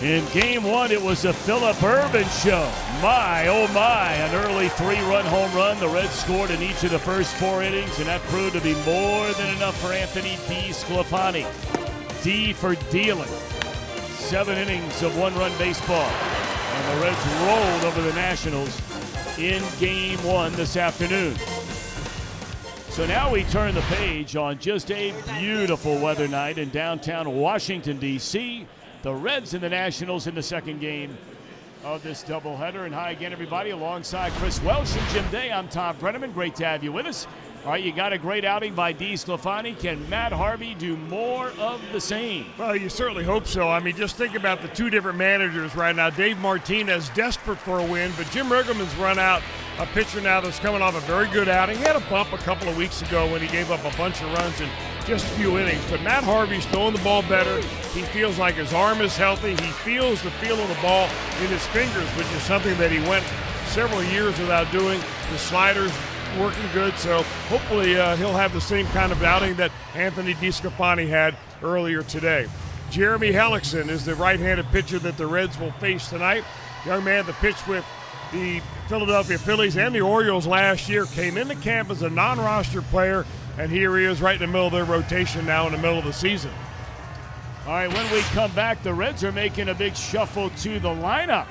In game one, it was a Phillip Urban show. My, oh my, an early 3-run home run. The Reds scored in each of the first 4 innings, and that proved to be more than enough for Anthony DeSclafani. D for dealing. 7 innings of 1-run baseball. And the Reds rolled over the Nationals in game one this afternoon. So now we turn the page on just a beautiful weather night in downtown Washington, D.C. The Reds and the Nationals in the second game of this doubleheader. And hi again, everybody. Alongside Chris Welsh and Jim Day, I'm Tom Brenneman. Great to have you with us. All right, you got a great outing by DeSclafani. Can Matt Harvey do more of the same? Well, you certainly hope so. I mean, just think about the 2 different managers right now. Dave Martinez desperate for a win, but Jim Riggleman's run out a pitcher now that's coming off a very good outing. He had a bump a couple of weeks ago when he gave up a bunch of runs in just a few innings. But Matt Harvey's throwing the ball better. He feels like his arm is healthy. He feels the feel of the ball in his fingers, which is something that he went several years without doing. The slider's working good, so hopefully he'll have the same kind of outing that Anthony DeSclafani had earlier today. Jeremy Hellickson is the right-handed pitcher that the Reds will face tonight. Young man that pitched with the Philadelphia Phillies and the Orioles last year, came into camp as a non-roster player, and here he is right in the middle of their rotation now in the middle of the season. All right, when we come back, the Reds are making a big shuffle to the lineup.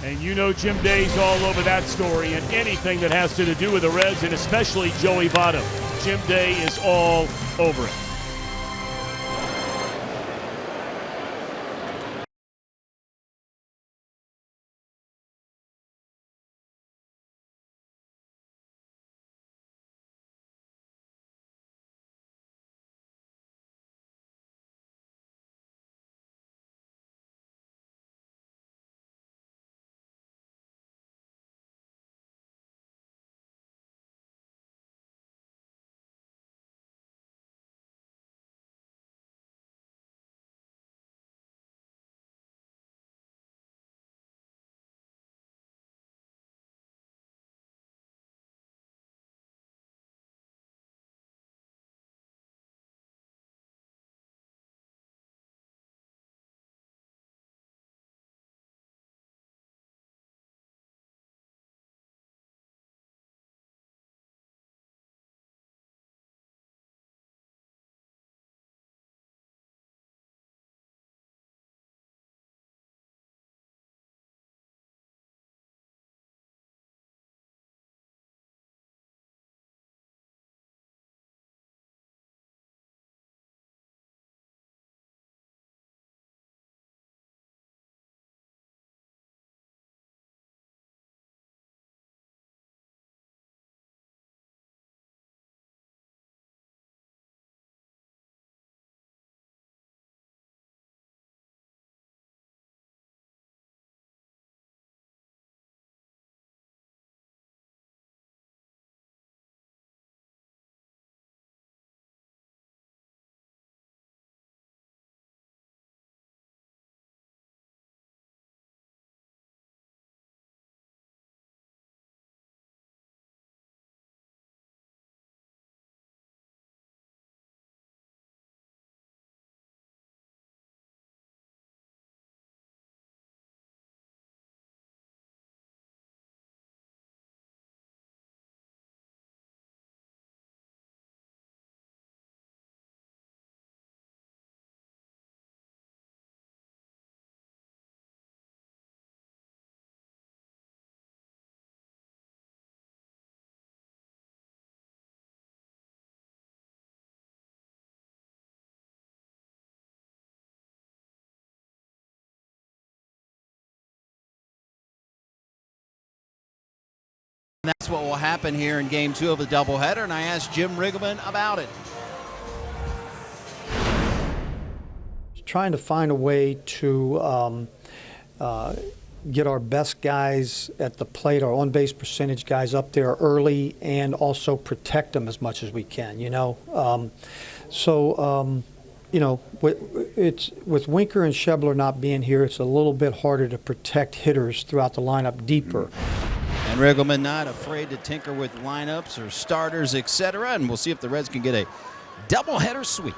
And you know Jim Day's all over that story and anything that has to do with the Reds, and especially Joey Votto. Jim Day is all over it. That's what will happen here in Game 2 of the doubleheader, and I asked Jim Riggleman about it. Trying to find a way to get our best guys at the plate, our on-base percentage guys up there early, and also protect them as much as we can, you know. You know, with Winker and Schebler not being here, it's a little bit harder to protect hitters throughout the lineup deeper. And Riggleman not afraid to tinker with lineups or starters, etc. And we'll see if the Reds can get a doubleheader sweep.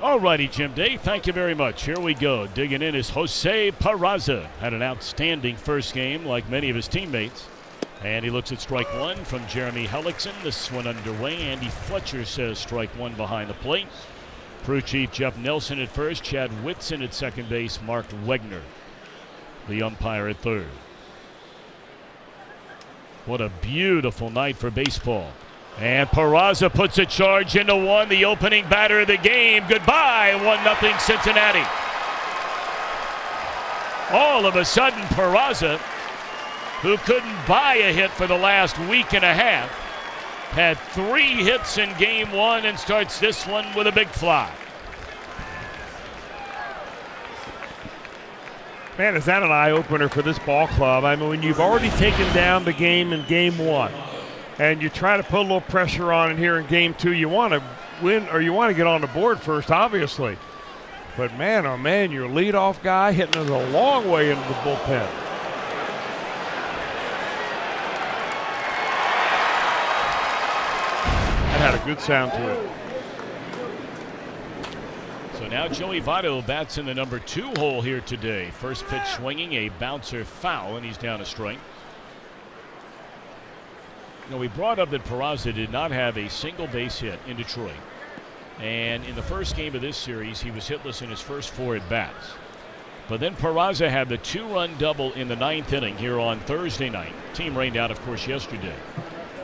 All righty, Jim Day, thank you very much. Here we go. Digging in is Jose Peraza. Had an outstanding first game like many of his teammates. And he looks at strike one from Jeremy Hellickson. This one underway. Andy Fletcher says strike one behind the plate. Crew chief Jeff Nelson at first. Chad Whitson at second base. Mark Wegner, the umpire, at third. What a beautiful night for baseball. And Peraza puts a charge into one, the opening batter of the game. Goodbye, 1-0 Cincinnati. All of a sudden, Peraza, who couldn't buy a hit for the last week and a half, had 3 hits in game one and starts this one with a big fly. Man, is that an eye-opener for this ball club? I mean, when you've already taken down the game in game one, and you try to put a little pressure on it here in game two, you want to win, or you want to get on the board first, obviously. But man, oh man, your leadoff guy hitting it a long way into the bullpen. That had a good sound to it. So now Joey Votto bats in the number 2 hole here today. First pitch swinging, a bouncer foul, and he's down a strike. You know, we brought up that Peraza did not have a single base hit in Detroit. And in the first game of this series, he was hitless in his first 4 at-bats. But then Peraza had the 2-run double in the 9th inning here on Thursday night. Team rained out, of course, yesterday.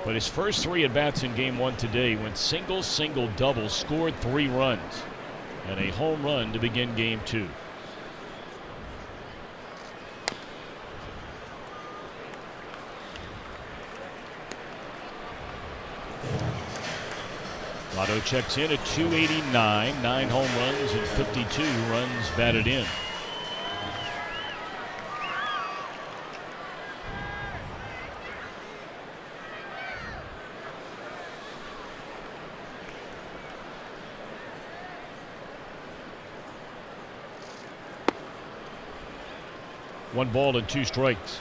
But his first 3 at-bats in game one today went single, double, scored 3 runs. And a home run to begin game 2. Votto checks in at 289, 9 home runs and 52 runs batted in. One ball and 2 strikes.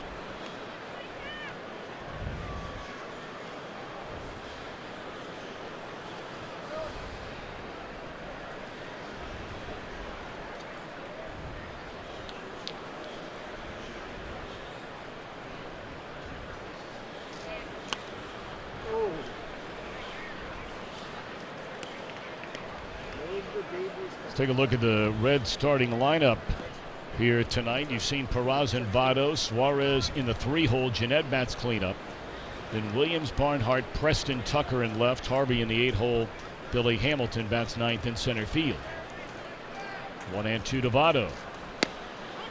Let's take a look at the Reds starting lineup here tonight. You've seen Peraza and Votto, Suarez in the 3-hole, Jeanette bats cleanup. Then Williams, Barnhart, Preston, Tucker in left, Harvey in the 8-hole, Billy Hamilton bats 9th in center field. 1-2 to Votto.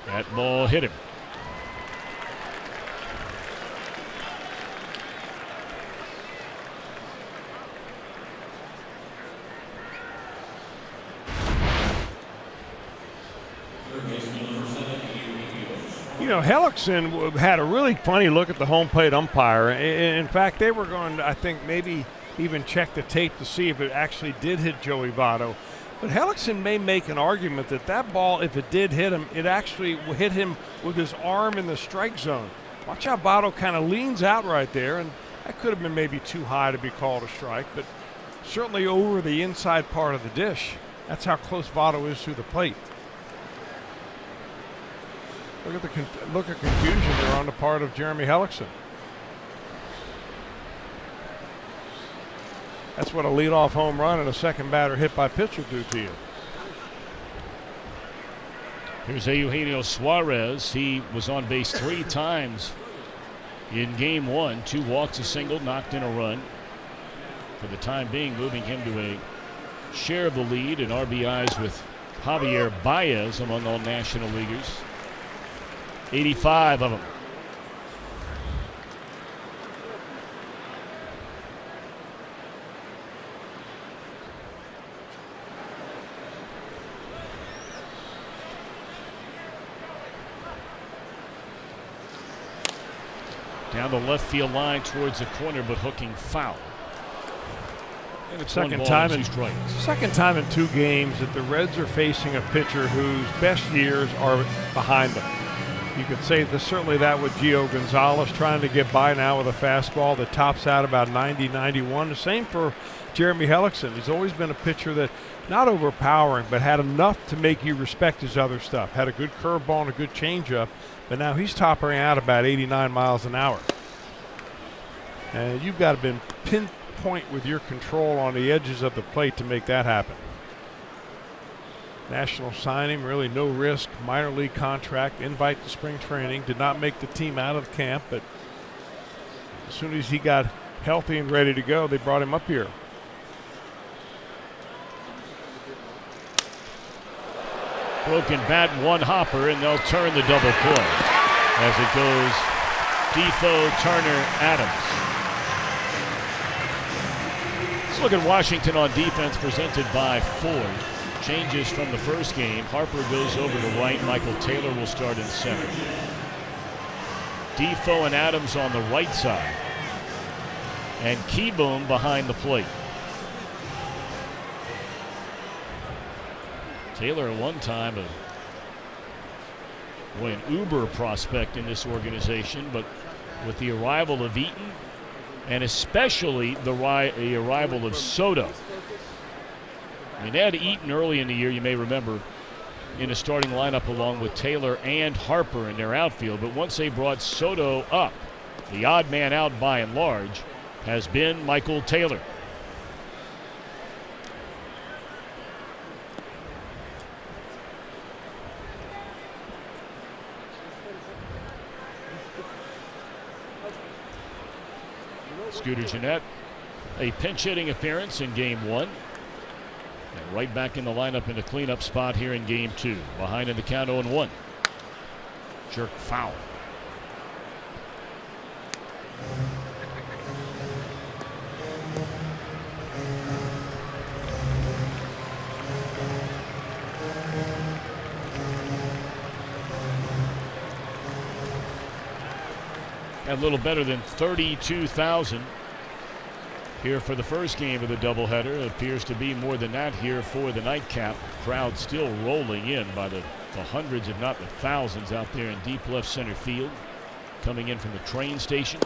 That ball hit him. You know, Hellickson had a really funny look at the home plate umpire. In fact, they were going to, I think, maybe even check the tape to see if it actually did hit Joey Votto. But Hellickson may make an argument that that ball, if it did hit him, it actually hit him with his arm in the strike zone. Watch how Votto kind of leans out right there, and that could have been maybe too high to be called a strike, but certainly over the inside part of the dish. That's how close Votto is to the plate. Look at confusion there on the part of Jeremy Hellickson. That's what a leadoff home run and a second batter hit by pitcher do to you. Here's Eugenio Suarez. He was on base 3 times in game 1. 2 walks, a single, knocked in a run. For the time being, moving him to a share of the lead in RBIs with Javier Baez among all National Leaguers. 85 of them. Down the left field line towards the corner, but hooking foul. And it's second time in 2 games that the Reds are facing a pitcher whose best years are behind them. You could say certainly that with Gio Gonzalez trying to get by now with a fastball that tops out about 90, 91. The same for Jeremy Hellickson. He's always been a pitcher that not overpowering, but had enough to make you respect his other stuff. Had a good curveball and a good changeup, but now he's topping out about 89 miles an hour. And you've got to be pinpoint with your control on the edges of the plate to make that happen. National signing, really no risk, minor league contract, invite to spring training. Did not make the team out of camp, but as soon as he got healthy and ready to go, they brought him up here. Broken bat, one hopper, and they'll turn the double play as it goes Defoe, Turner, Adams. Let's look at Washington on defense, presented by Ford. Changes from the first game. Harper goes over to right. Michael Taylor will start in center. Defoe and Adams on the right side. And Keyboom behind the plate. Taylor at one time an uber prospect in this organization, but with the arrival of Eaton and especially the arrival of Soto. I mean, they had Eaton early in the year, you may remember, in a starting lineup along with Taylor and Harper in their outfield. But once they brought Soto up, the odd man out by and large has been Michael Taylor. Scooter Gennett, a pinch hitting appearance in game one. And right back in the lineup in the cleanup spot here in game two. Behind in the count 0-1. Jerk foul. A little better than 32,000 here for the first game of the doubleheader. It appears to be more than that here for the nightcap. Crowd still rolling in by the hundreds, if not the thousands, out there in deep left center field, coming in from the train station.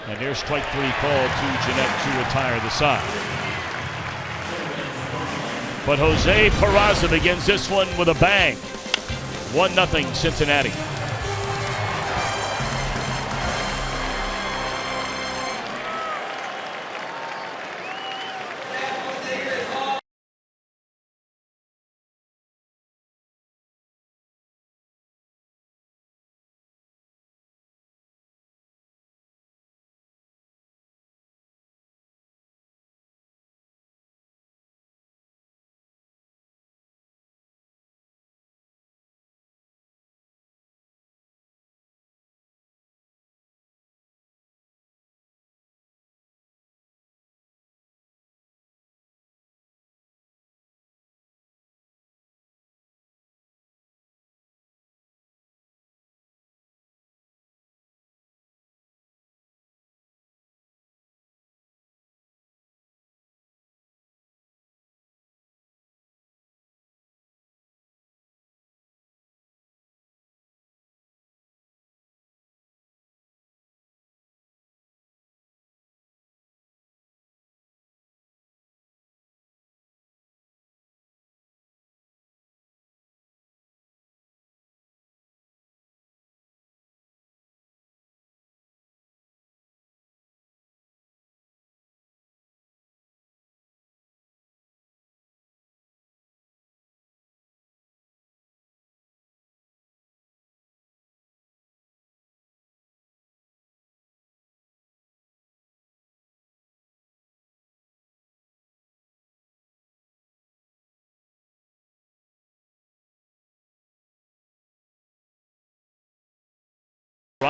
And there's strike three called to Gennett to retire the side. But Jose Peraza begins this one with a bang. 1-0 Cincinnati.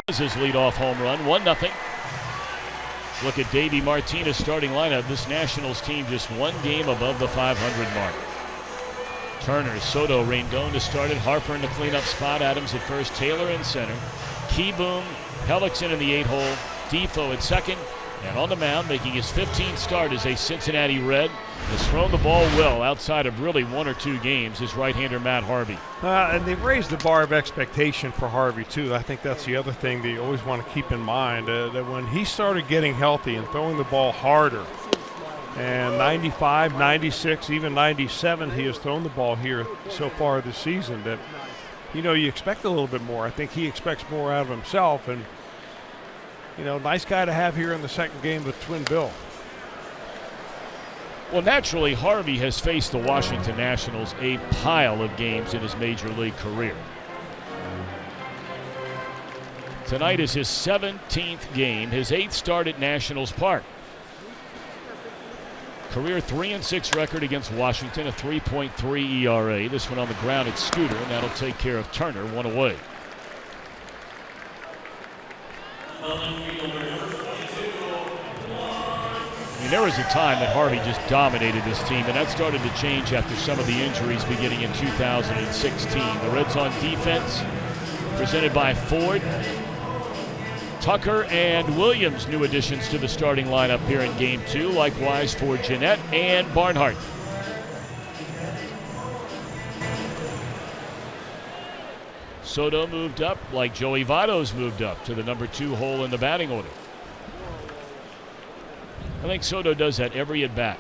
Rises leadoff home run, 1-0. Look at Davey Martinez starting lineup. This Nationals team just one game above the 500 mark. Turner, Soto, Rendon to start it. Harper in the cleanup spot. Adams at first. Taylor in center. Keyboom, Hellickson in the 8-hole. Defoe at second. And on the mound, making his 15th start as a Cincinnati Red, has thrown the ball well outside of really 1 or 2 games, is right-hander Matt Harvey. And they've raised the bar of expectation for Harvey, too. I think that's the other thing that you always want to keep in mind, that when he started getting healthy and throwing the ball harder, and 95, 96, even 97, he has thrown the ball here so far this season, that, you know, you expect a little bit more. I think he expects more out of himself, and, you know, nice guy to have here in the second game with Twin Bill. Well, naturally, Harvey has faced the Washington Nationals a pile of games in his major league career. Tonight is his 17th game, his 8th start at Nationals Park. Career 3-6 record against Washington, a 3.3 ERA. This one on the ground at Scooter, and that'll take care of Turner, 1 away. I mean, there was a time that Harvey just dominated this team, and that started to change after some of the injuries beginning in 2016. The Reds on defense, presented by Ford. Tucker and Williams, new additions to the starting lineup here in Game 2. Likewise for Jeanette and Barnhart. Soto moved up like Joey Votto's moved up to the number 2 hole in the batting order. I think Soto does that every at-bat.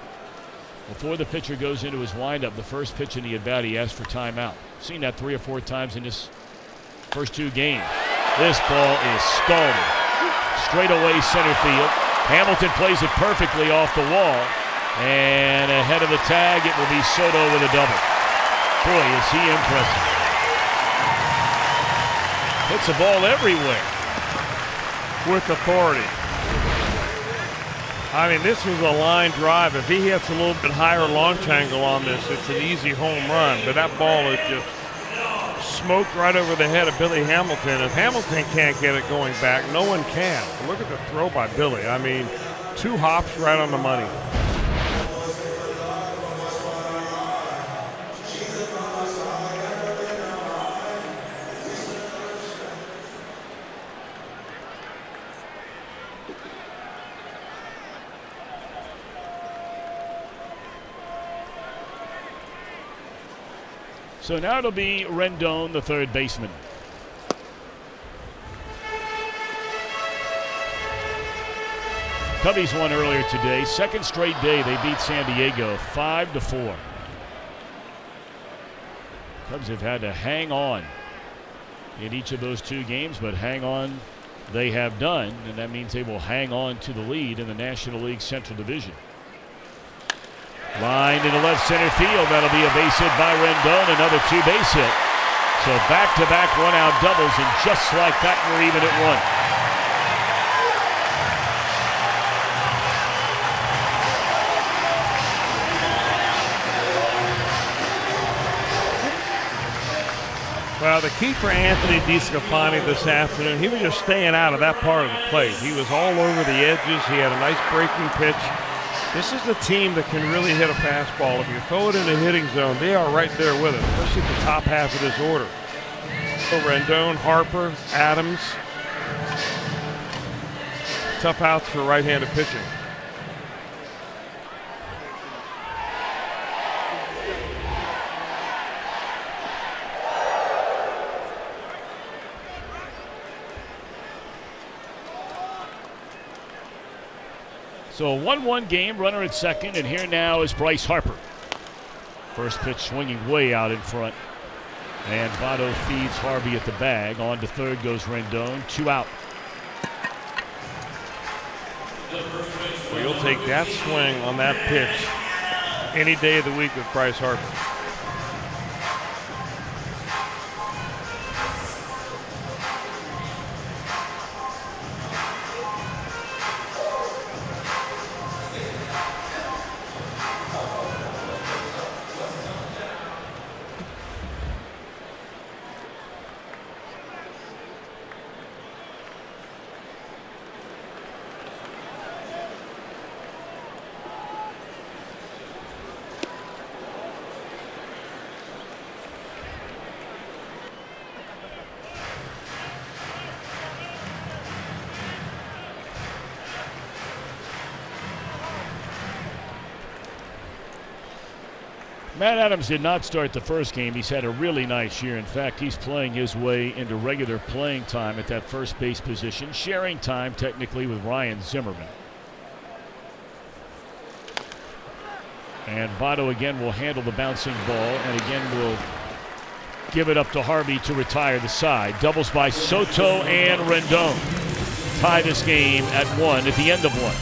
Before the pitcher goes into his windup, the first pitch in the at-bat, he asks for timeout. Seen that 3 or 4 times in this first 2 games. This ball is scalded. Straight away center field. Hamilton plays it perfectly off the wall. And ahead of the tag, it will be Soto with a double. Boy, is he impressive. Hits the ball everywhere. With authority. I mean, this was a line drive. If he hits a little bit higher launch angle on this, it's an easy home run. But that ball is just smoked right over the head of Billy Hamilton. If Hamilton can't get it going back, no one can. But look at the throw by Billy. I mean, 2 hops right on the money. So now it'll be Rendon, the third baseman. Cubbies won earlier today. Second straight day they beat San Diego 5-4. Cubs have had to hang on in each of those 2 games, but hang on they have done, and that means they will hang on to the lead in the National League Central Division. Line into left center field. That'll be a base hit by Rendon, another 2-base hit. So back-to-back one-out doubles, and just like that, we're even at 1. Well, the key for Anthony DeSclafani this afternoon, he was just staying out of that part of the plate. He was all over the edges. He had a nice breaking pitch. This is the team that can really hit a fastball. If you throw it in the hitting zone, they are right there with it, especially at the top half of this order. So Rendon, Harper, Adams. Tough outs for right-handed pitching. So a 1-1 game, runner at second, and here now is Bryce Harper. First pitch swinging way out in front. And Votto feeds Harvey at the bag. On to third goes Rendon, 2 out. Well, you'll take that swing on that pitch any day of the week with Bryce Harper. Matt Adams did not start the first game. He's had a really nice year. In fact, he's playing his way into regular playing time at that first base position, sharing time technically with Ryan Zimmerman. And Votto again will handle the bouncing ball, and again will give it up to Harvey to retire the side. Doubles by Soto and Rendon tie this game at 1 at the end of 1.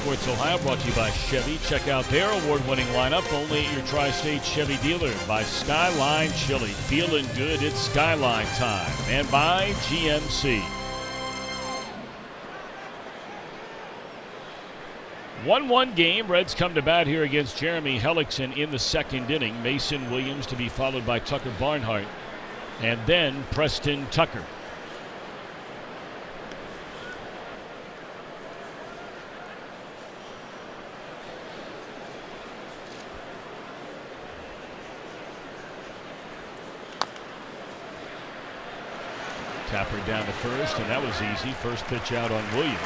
Sports Ohio brought to you by Chevy. Check out their award-winning lineup only at your Tri-State Chevy dealer. By Skyline Chili. Feeling good, it's Skyline time. And by GMC. 1-1 game. Reds come to bat here against Jeremy Hellickson in the second inning. Mason Williams to be followed by Tucker Barnhart. And then Preston Tucker. Tapper down to first, and that was easy. First pitch out on Williams.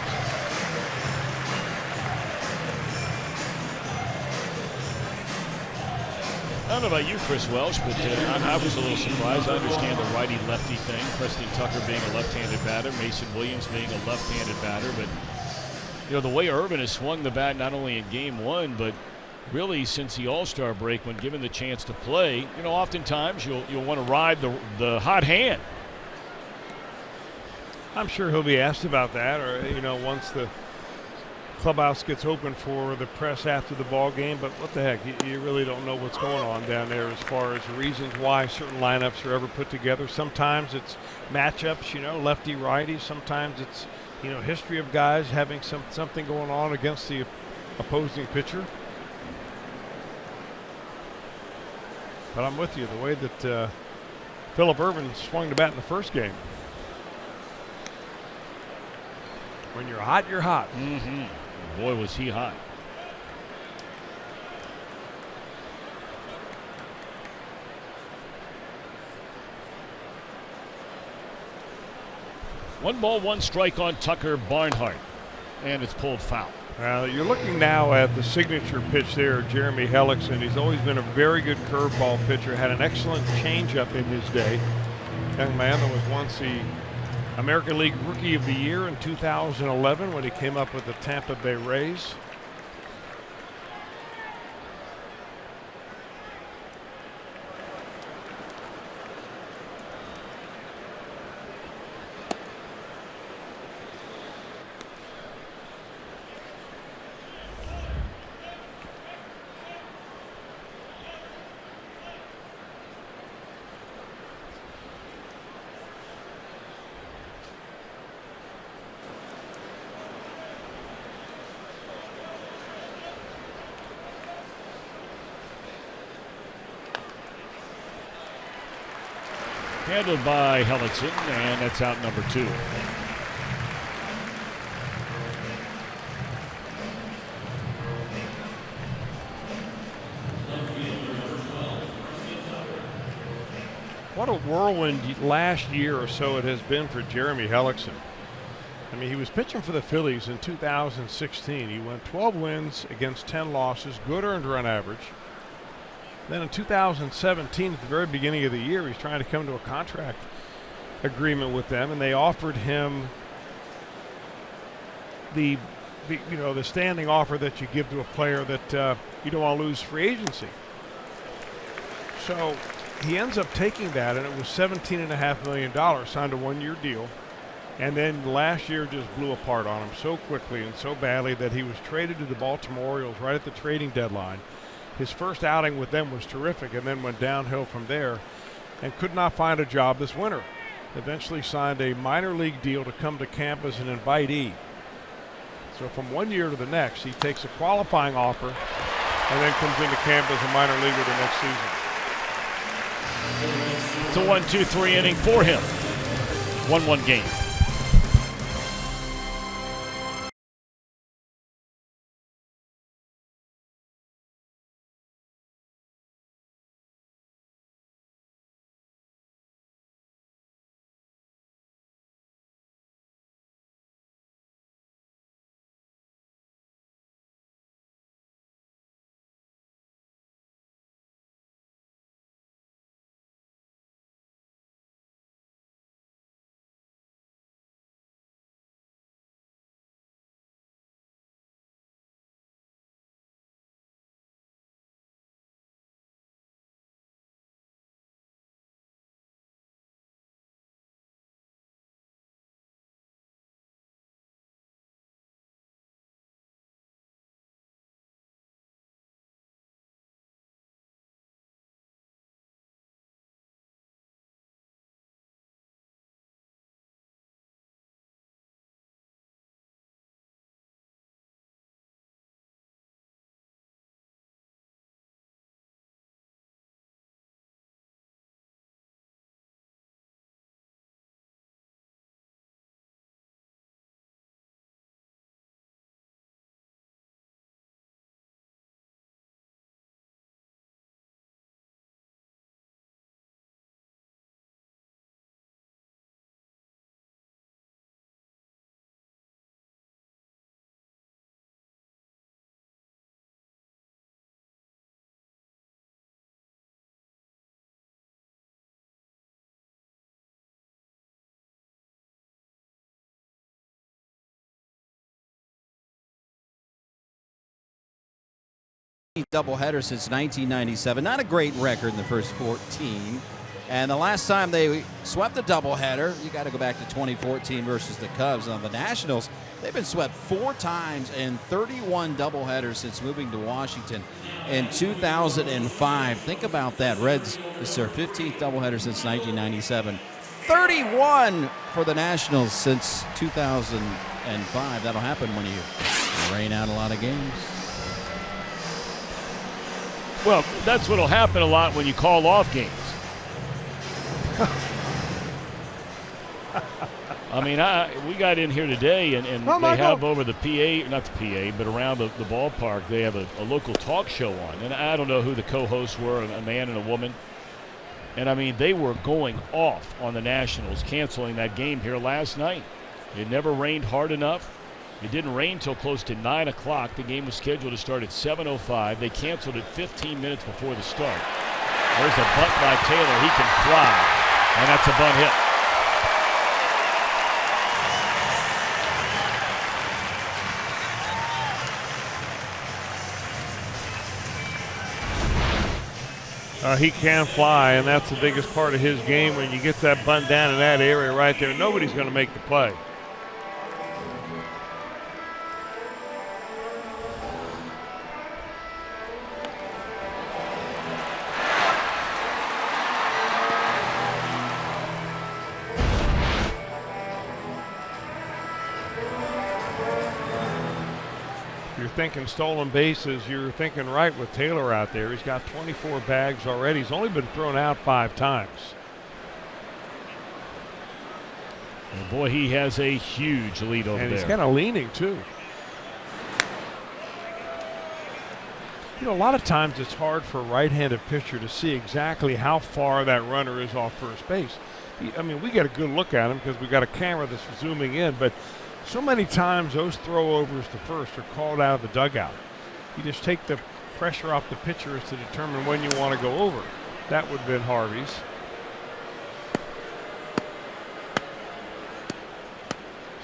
I don't know about you, Chris Welsh, but I was a little surprised. I understand the righty-lefty thing. Preston Tucker being a left-handed batter, Mason Williams being a left-handed batter. But, you know, the way Urban has swung the bat not only in Game 1, but really since the All-Star break, when given the chance to play, you know, oftentimes you'll want to ride the hot hand. I'm sure he'll be asked about that, or, you know, once the clubhouse gets open for the press after the ball game. But what the heck, you really don't know what's going on down there as far as the reasons why certain lineups are ever put together. Sometimes it's matchups, you know, lefty righty. Sometimes it's, you know, history of guys having something going on against the opposing pitcher. But I'm with you, the way that Phillip Ervin swung the bat in the first game. When you're hot, you're hot. Mm-hmm. Boy, was he hot. One ball, one strike on Tucker Barnhart. And it's pulled foul. Well, you're looking now at the signature pitch there, Jeremy Hellickson. He's always been a very good curveball pitcher, had an excellent changeup in his day. Young man that was once the American League Rookie of the Year in 2011 when he came up with the Tampa Bay Rays. Handled by Hellickson, and that's out number 2. What a whirlwind last year or so it has been for Jeremy Hellickson. I mean, he was pitching for the Phillies in 2016. He went 12 wins against 10 losses, good earned run average. Then in 2017, at the very beginning of the year, he's trying to come to a contract agreement with them, and they offered him the standing offer that you give to a player that you don't want to lose free agency. So he ends up taking that, and it was $17.5 million, signed a one-year deal. And then last year just blew apart on him so quickly and so badly that he was traded to the Baltimore Orioles right at the trading deadline. His first outing with them was terrific and then went downhill from there and could not find a job this winter. Eventually signed a minor league deal to come to camp as an invitee. So from one year to the next, he takes a qualifying offer and then comes into camp as a minor leaguer the next season. It's a 1-2-3 inning for him. 1-1 game. Doubleheader since 1997. Not a great record in the first 14. And the last time they swept a doubleheader, you got to go back to 2014 versus the Cubs. On the Nationals, they've been swept 4 times in 31 doubleheaders since moving to Washington in 2005. Think about that. Reds, this is their 15th doubleheader since 1997. 31 for the Nationals since 2005. That'll happen when you rain out a lot of games. Well, that's what'll happen a lot when you call off games. I mean, we got in here today, and they have over the PA, not the PA, but around the ballpark, they have a local talk show on. And I don't know who the co-hosts were, a man and a woman. And, I mean, they were going off on the Nationals, canceling that game here last night. It never rained hard enough. It didn't rain until close to 9 o'clock. The game was scheduled to start at 7:05. They canceled it 15 minutes before the start. There's a bunt by Taylor. He can fly, and that's a bunt hit. He can fly, and that's the biggest part of his game. When you get that bunt down in that area right there, nobody's going to make the play. Thinking stolen bases, you're thinking right with Taylor out there. He's got 24 bags already. He's only been thrown out 5 times. And boy, he has a huge lead over and there. He's kind of leaning, too. You know, a lot of times it's hard for a right-handed pitcher to see exactly how far that runner is off first base. I mean, we get a good look at him because we got a camera that's zooming in, but so many times those throwovers to first are called out of the dugout. You just take the pressure off the pitchers to determine when you want to go over. That would have been Harvey's.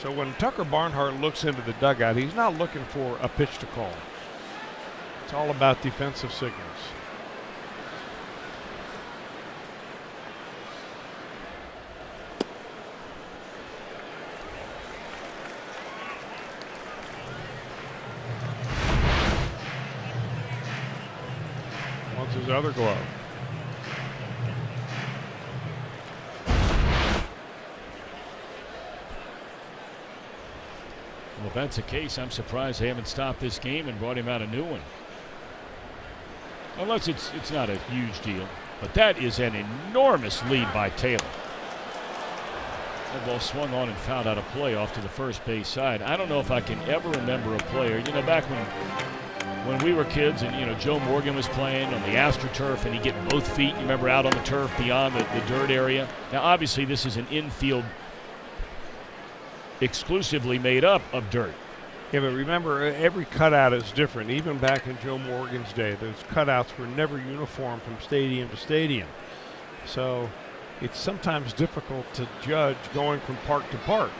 So when Tucker Barnhart looks into the dugout, he's not looking for a pitch to call. It's all about defensive signals. Wants his other glove. Well, if that's the case, I'm surprised they haven't stopped this game and brought him out a new one. Unless it's not a huge deal. But that is an enormous lead by Taylor. That ball swung on and fouled out of play off to the first base side. I don't know if I can ever remember a player, you know, back when we were kids and, you know, Joe Morgan was playing on the AstroTurf and he'd get both feet, you remember, out on the turf beyond the dirt area. Now, obviously, this is an infield exclusively made up of dirt. Yeah, but remember, every cutout is different. Even back in Joe Morgan's day, those cutouts were never uniform from stadium to stadium. So it's sometimes difficult to judge going from park to park.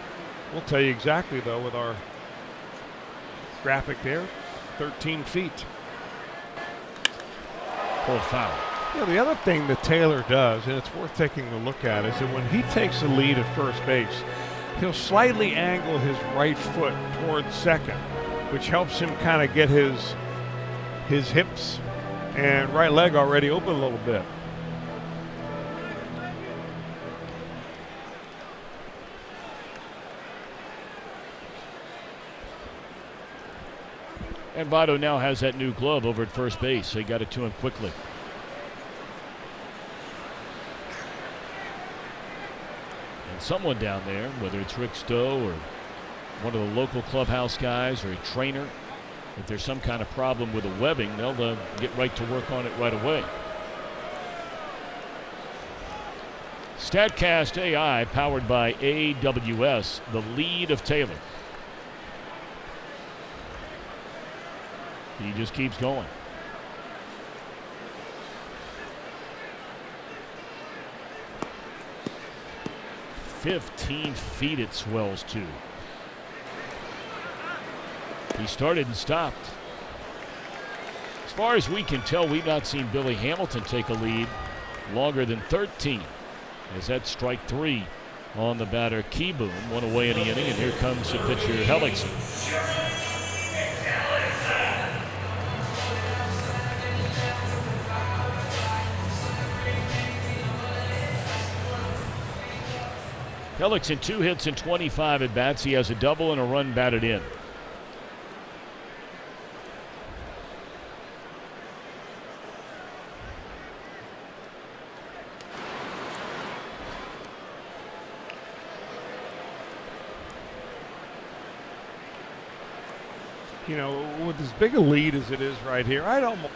We'll tell you exactly, though, with our graphic there, 13 feet. Pull foul. You know, the other thing that Taylor does, and it's worth taking a look at, is that when he takes the lead at first base, he'll slightly angle his right foot towards second, which helps him kind of get his hips and right leg already open a little bit. And Votto now has that new glove over at first base. So he got it to him quickly. And someone down there, whether it's Rick Stowe or one of the local clubhouse guys or a trainer, if there's some kind of problem with the webbing, they'll get right to work on it right away. StatCast AI, powered by AWS, the lead of Taylor. He just keeps going. "15 feet it swells to." He started and stopped. As far as we can tell, we've not seen Billy Hamilton take a lead longer than 13. As that strike three on the batter Keyboom, one away in the inning, and here comes the pitcher Hellickson. Hellickson 2 hits and 25 at bats. He has a double and a run batted in. You know, with as big a lead as it is right here, I'd almost like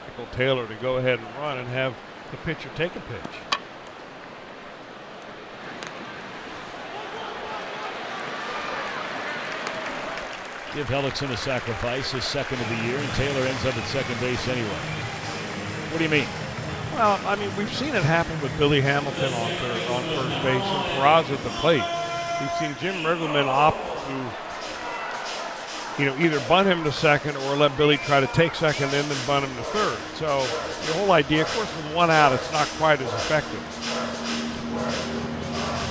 Michael Taylor to go ahead and run and have the pitcher take a pitch. Give Hellickson a sacrifice, his second of the year, and Taylor ends up at second base anyway. What do you mean? Well, I mean, we've seen it happen with Billy Hamilton on first base and Peraza at the plate. We've seen Jim Riggleman opt to, you know, either bunt him to second or let Billy try to take second and then bunt him to third. So the whole idea, of course, with one out, it's not quite as effective.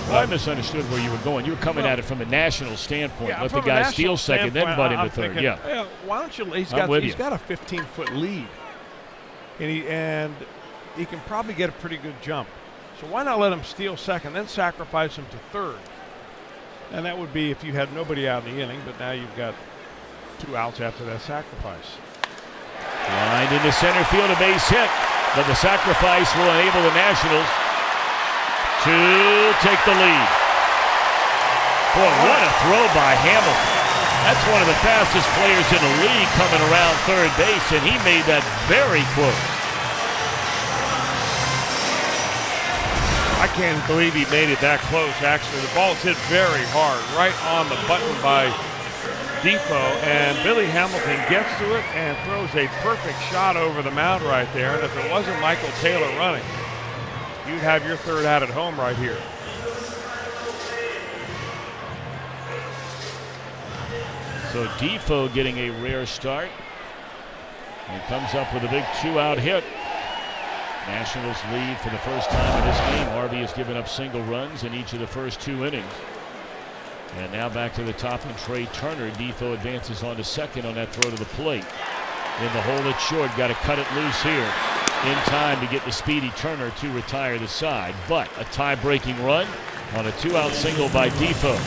Well, I misunderstood where you were going. You were coming at it from a national standpoint. Yeah, Let the guy steal second, then butt him to third. Thinking, Yeah. Why don't you? He's got a 15-foot lead, and he can probably get a pretty good jump. So why not let him steal second, then sacrifice him to third? And that would be if you had nobody out in the inning, but now you've got 2 outs after that sacrifice. Lined into center field, a base hit, but the sacrifice will enable the Nationals to take the lead. Boy, what a throw by Hamilton. That's one of the fastest players in the league coming around third base, and he made that very close. I can't believe he made it that close, actually. The ball's hit very hard, right on the button by Defoe, and Billy Hamilton gets to it and throws a perfect shot over the mound right there. And if it wasn't Michael Taylor running, you'd have your third out at home right here. So Defoe getting a rare start and comes up with a big 2-out hit. Nationals lead for the first time in this game. Harvey has given up single runs in each of the first 2 innings. And now back to the top and Trey Turner. Defoe advances on to second on that throw to the plate. In the hole it's short. Got to cut it loose here in time to get the speedy Turner to retire the side. But a tie-breaking run on a 2-out single by Defoe.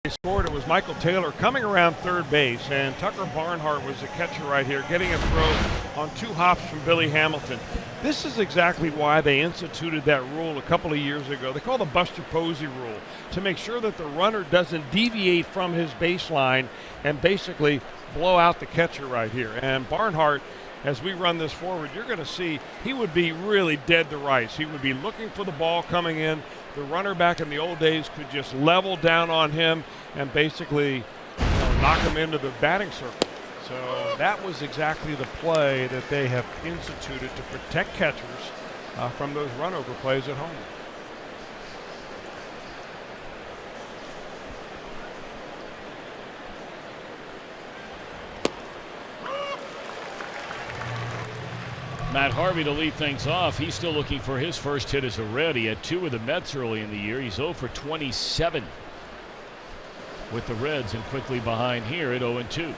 They scored. It was Michael Taylor coming around third base, and Tucker Barnhart was the catcher right here, getting a throw on 2 hops from Billy Hamilton. This is exactly why they instituted that rule a couple of years ago. They call the Buster Posey rule, to make sure that the runner doesn't deviate from his baseline and basically blow out the catcher right here. And Barnhart, as we run this forward, you're going to see he would be really dead to rights. He would be looking for the ball coming in. The runner back in the old days could just level down on him and basically knock him into the batting circle. So that was exactly the play that they have instituted to protect catchers from those run-over plays at home. Matt Harvey to lead things off. He's still looking for his first hit as a Red. He had 2 with the Mets early in the year. He's 0 for 27 with the Reds, and quickly behind here at 0-2.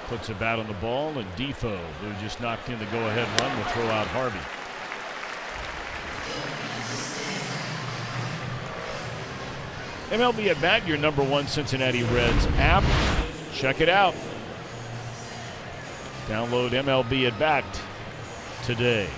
Puts a bat on the ball, and Defoe, who just knocked in the go-ahead run, will throw out Harvey. MLB at Bat, your #1 Cincinnati Reds app. Check it out. Download MLB at Bat today.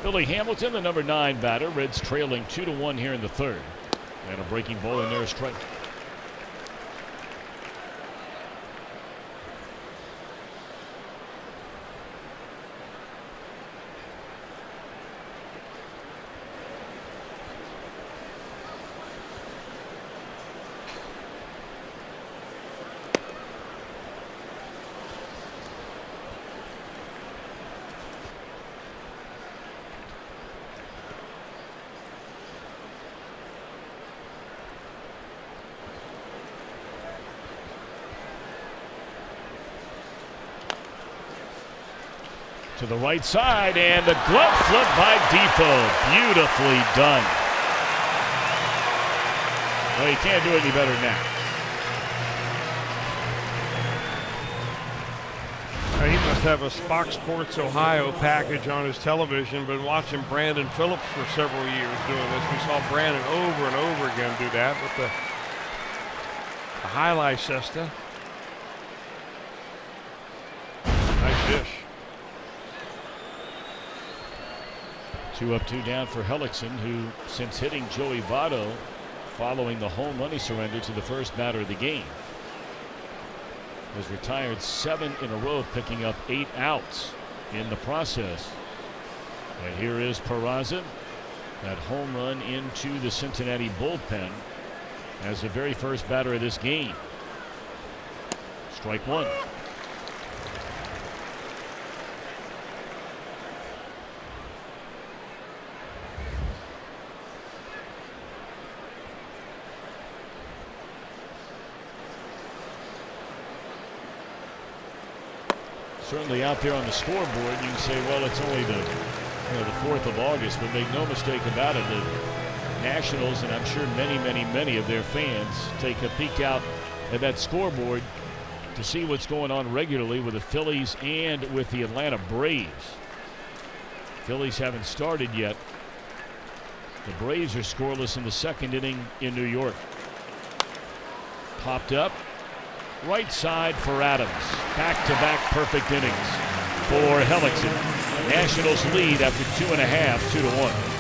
Billy Hamilton, the #9 batter. Reds trailing 2-1 here in the third. And a breaking ball in there, a strike. To the right side, and the glove flip by Defoe. Beautifully done. Well, you can't do any better than that. He must have a Spock Sports Ohio package on his television. Been watching Brandon Phillips for several years doing this. We saw Brandon over and over again do that with the highlight cesta. Nice dish. 2 up, 2 down for Hellickson, who, since hitting Joey Votto following the home run he surrendered to the first batter of the game, has retired 7 in a row, picking up 8 outs in the process. And here is Peraza, that home run into the Cincinnati bullpen as the very first batter of this game. Strike 1. Certainly out there on the scoreboard, you can say, well, it's only the 4th of August, but make no mistake about it, the Nationals, and I'm sure many of their fans, take a peek out at that scoreboard to see what's going on regularly with the Phillies and with the Atlanta Braves. Phillies haven't started yet. The Braves are scoreless in the 2nd inning in New York. Popped up. Right side for Adams. Back-to-back perfect innings for Hellickson. Nationals lead after 2.5, 2-1.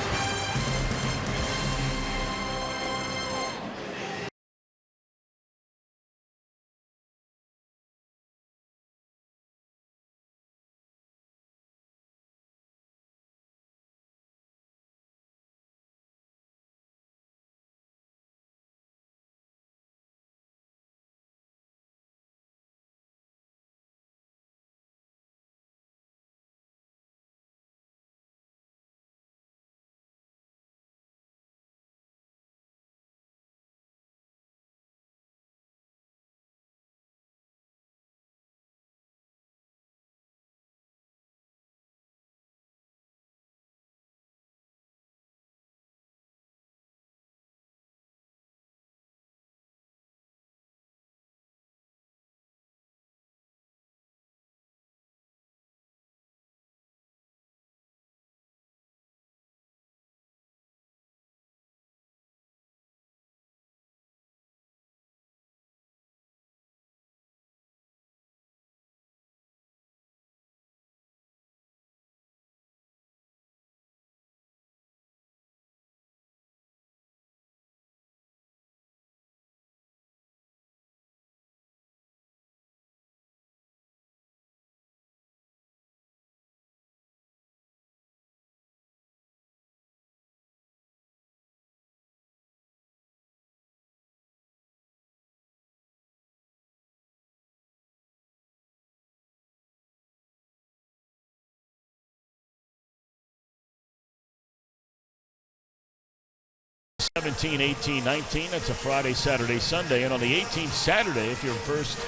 '17, 18, 19. That's a Friday, Saturday, Sunday. And on the 18th Saturday, if you're first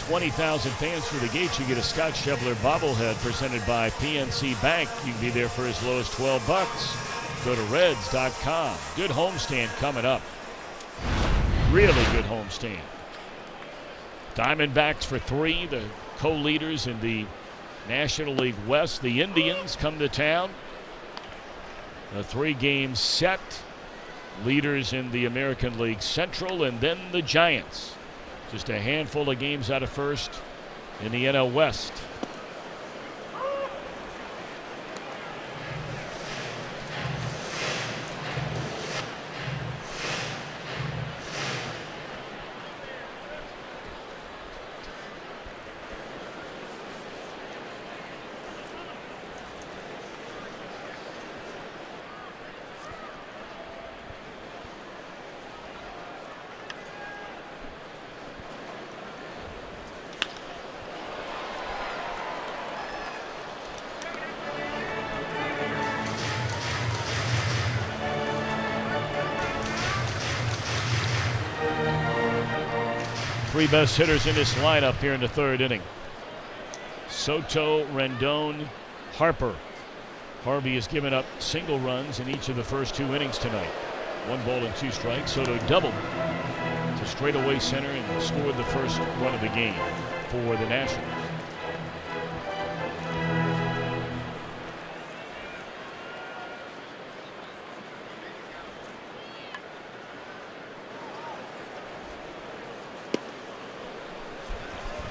20,000 fans through the gates, you get a Scott Schebler bobblehead presented by PNC Bank. You can be there for as low as $12. Go to Reds.com. Good homestand coming up. Really good homestand. Diamondbacks for 3, the co-leaders in the National League West. The Indians come to town. A 3-game set. Leaders in the American League Central, and then the Giants. Just a handful of games out of first in the NL West. Three best hitters in this lineup here in the 3rd inning. Soto, Rendon, Harper. Harvey has given up single runs in each of the first 2 innings tonight. 1 ball and 2 strikes. Soto doubled to straightaway center and scored the first run of the game for the Nationals.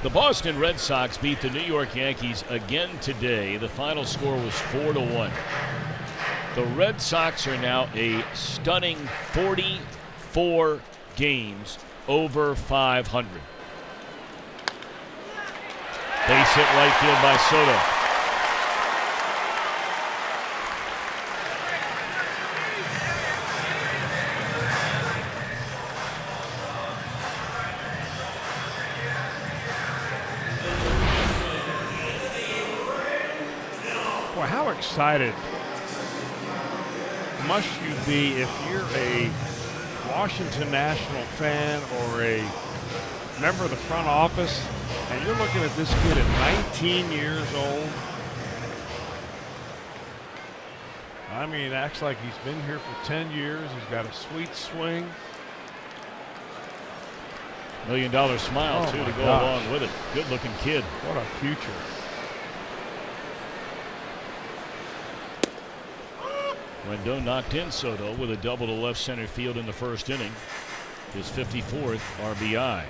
The Boston Red Sox beat the New York Yankees again today. The final score was 4-1. The Red Sox are now a stunning 44 games over 500. Base hit right field by Soto. Boy, how excited must you be if you're a Washington National fan or a member of the front office and you're looking at this kid at 19 years old. I mean, it acts like he's been here for 10 years. He's got a sweet swing. $1 million smile, too, to go along with it. Good-looking kid. What a future. Rendon knocked in Soto with a double to left center field in the first inning. His 54th RBI.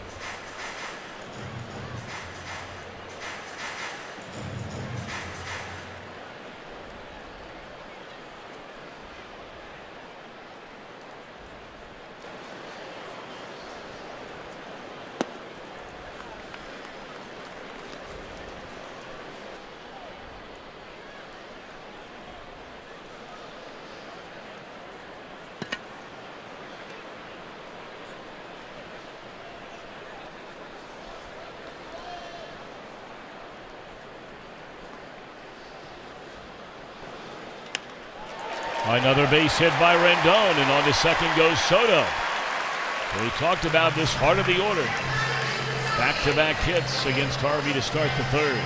Another base hit by Rendon, and on to second goes Soto. We talked about this heart of the order. Back-to-back hits against Harvey to start the third.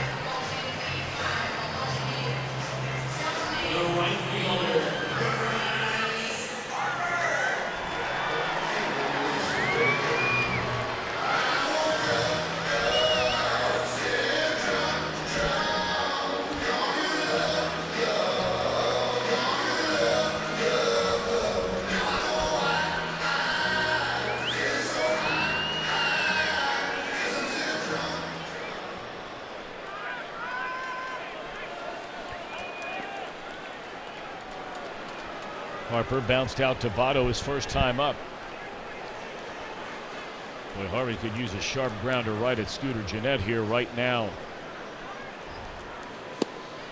Harper bounced out to Votto his first time up. Boy, Harvey could use a sharp grounder right at Scooter Gennett here right now.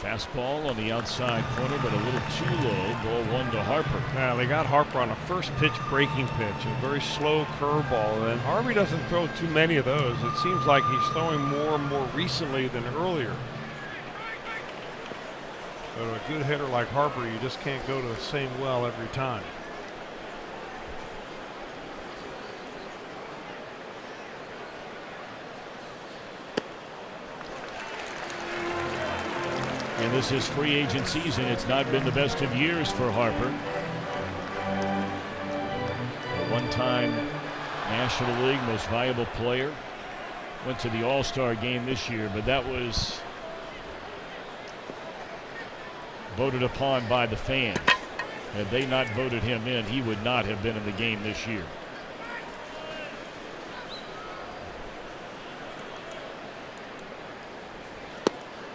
Fastball on the outside corner, but a little too low. Ball 1 to Harper. Now they got Harper on a first pitch breaking pitch, a very slow curveball, and Harvey doesn't throw too many of those. It seems like he's throwing more and more recently than earlier. But a good hitter like Harper, you just can't go to the same well every time. And this is free agent season. It's not been the best of years for Harper. A one-time National League Most Valuable Player. Went to the All-Star game this year, but that was voted upon by the fans. Had they not voted him in, he would not have been in the game this year.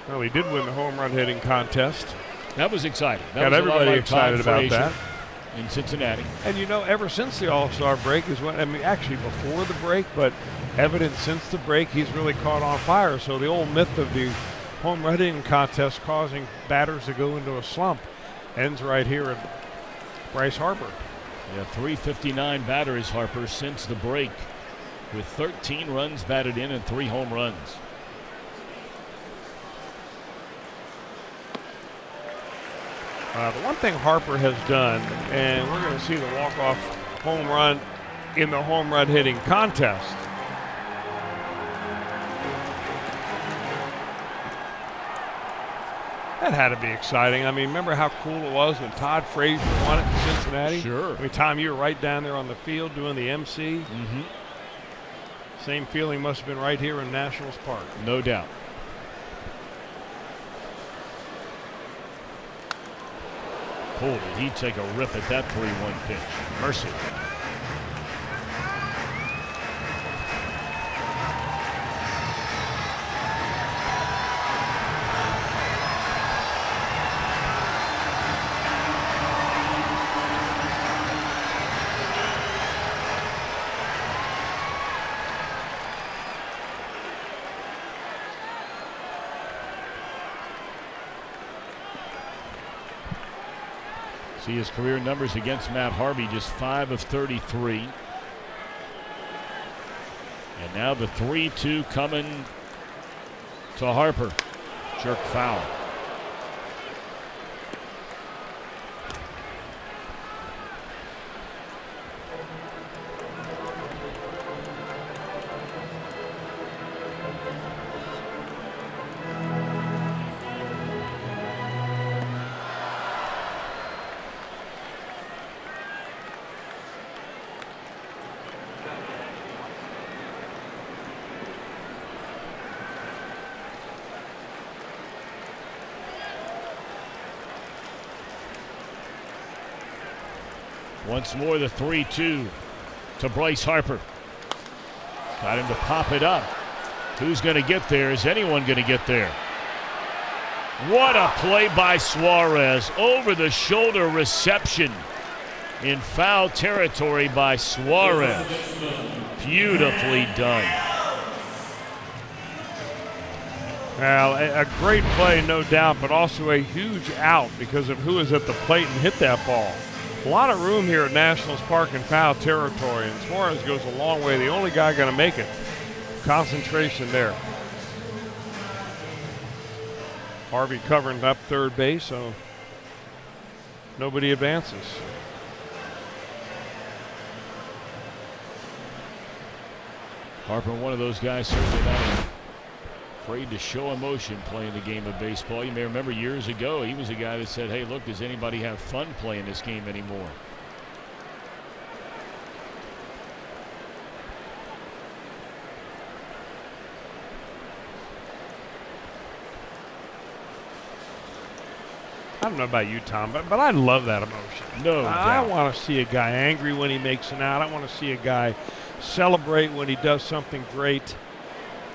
Well, he did win the home run hitting contest. That was exciting. Got everybody excited about that. In Cincinnati. And you know, ever since the All-Star break is when, I mean, actually before the break, but evident since the break, he's really caught on fire. So the old myth of the home run hitting contest causing batters to go into a slump ends right here at Bryce Harper. Yeah, 359 batters Harper since the break, with 13 runs batted in and 3 home runs. The one thing Harper has done, and we're going to see the walk-off home run in the home run hitting contest. That had to be exciting. I mean, remember how cool it was when Todd Frazier won it in Cincinnati? Sure. I mean, Tom, you were right down there on the field doing the MC. Mm-hmm. Same feeling must have been right here in Nationals Park. No doubt. Boy, did he take a rip at that 3-1 pitch. Mercy. See his career numbers against Matt Harvey, just 5 of 33. And now the 3-2 coming to Harper. Jerk foul. Once more, the 3-2 to Bryce Harper. Got him to pop it up. Who's going to get there? Is anyone going to get there? What a play by Suarez. Over the shoulder reception in foul territory by Suarez. Beautifully done. Well, a great play, no doubt, but also a huge out because of who was at the plate and hit that ball. A lot of room here at Nationals Park in foul territory, and Suarez goes a long way. The only guy going to make it. Concentration there. Harvey covering up third base, so nobody advances. Harper, one of those guys, certainly not afraid to show emotion playing the game of baseball. You may remember years ago, he was a guy that said, hey, look, does anybody have fun playing this game anymore? I don't know about you, Tom, but I love that emotion. No I doubt. want to see a guy angry when he makes an out. I want to see a guy celebrate when he does something great.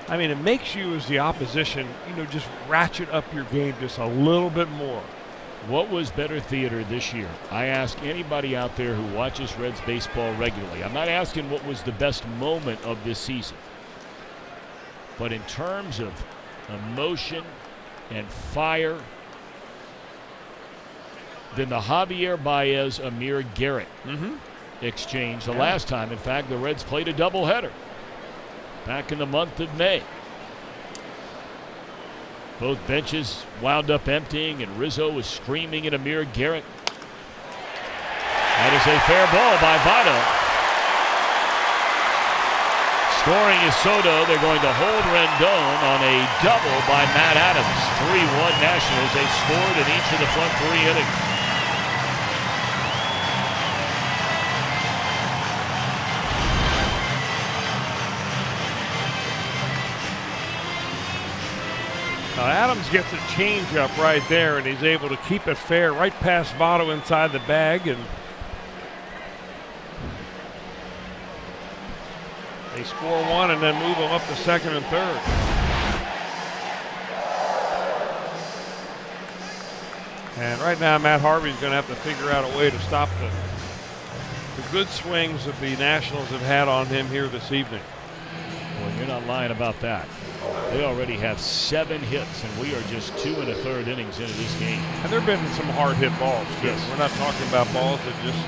I mean, it makes you as the opposition, just ratchet up your game just a little bit more. What was better theater this year? I ask anybody out there who watches Reds baseball regularly. I'm not asking what was the best moment of this season. But in terms of emotion and fire, than the Javier Baez-Amir Garrett exchange the last time. In fact, the Reds played a doubleheader back in the month of May. Both benches wound up emptying, and Rizzo was screaming at Amir Garrett. That is a fair ball by Votto. Scoring is Soto. They're going to hold Rendon on a double by Matt Adams. 3-1 Nationals. They scored in each of the front 3 innings. Adams gets a changeup right there, and he's able to keep it fair right past Votto inside the bag, and they score one and then move them up to second and third. And right now, Matt Harvey's going to have to figure out a way to stop the good swings that the Nationals have had on him here this evening. Well, you're not lying about that. They already have 7 hits, and we are just 2 1/3 innings into this game. And there have been some hard hit balls, too. Yes. We're not talking about balls that just,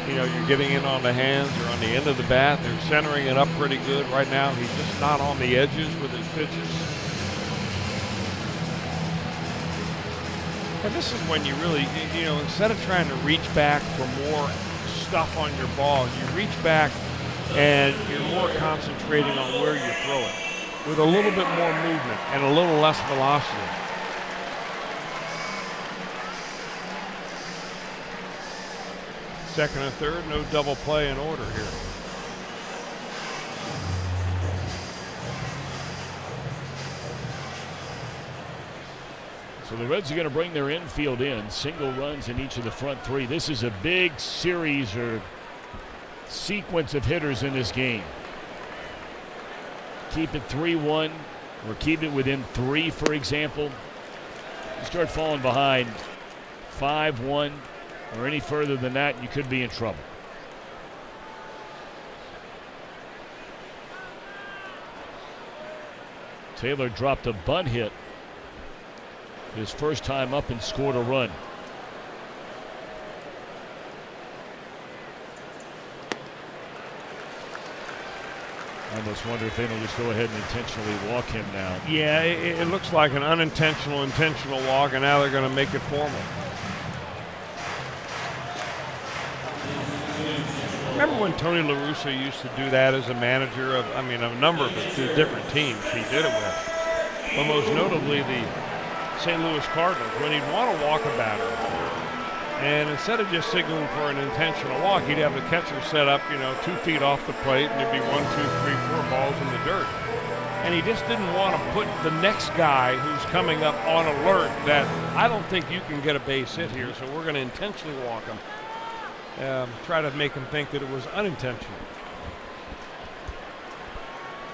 you're getting in on the hands or on the end of the bat. They're centering it up pretty good. Right now, he's just not on the edges with his pitches. And this is when you really, instead of trying to reach back for more stuff on your ball, you reach back and you're more concentrating on where you throw it, with a little bit more movement and a little less velocity. Second and third, no double play in order here. So the Reds are going to bring their infield in. Single runs in each of the front three. This is a big series or sequence of hitters in this game. Keep it 3-1 or keep it within 3, for example. You start falling behind 5-1 or any further than that, you could be in trouble. Taylor dropped a bunt hit his first time up and scored a run. I almost wonder if they don't just go ahead and intentionally walk him now. Yeah, it looks like an unintentional, intentional walk, and now they're going to make it formal. Remember when Tony La Russa used to do that as a manager of, I mean, a number of different teams he did it with. But most notably the St. Louis Cardinals, when he'd want to walk a batter. And instead of just signaling for an intentional walk, he'd have the catcher set up, 2 feet off the plate, and there'd be 1, 2, 3, 4 balls in the dirt. And he just didn't want to put the next guy who's coming up on alert that I don't think you can get a base hit here, so we're going to intentionally walk him. Try to make him think that it was unintentional.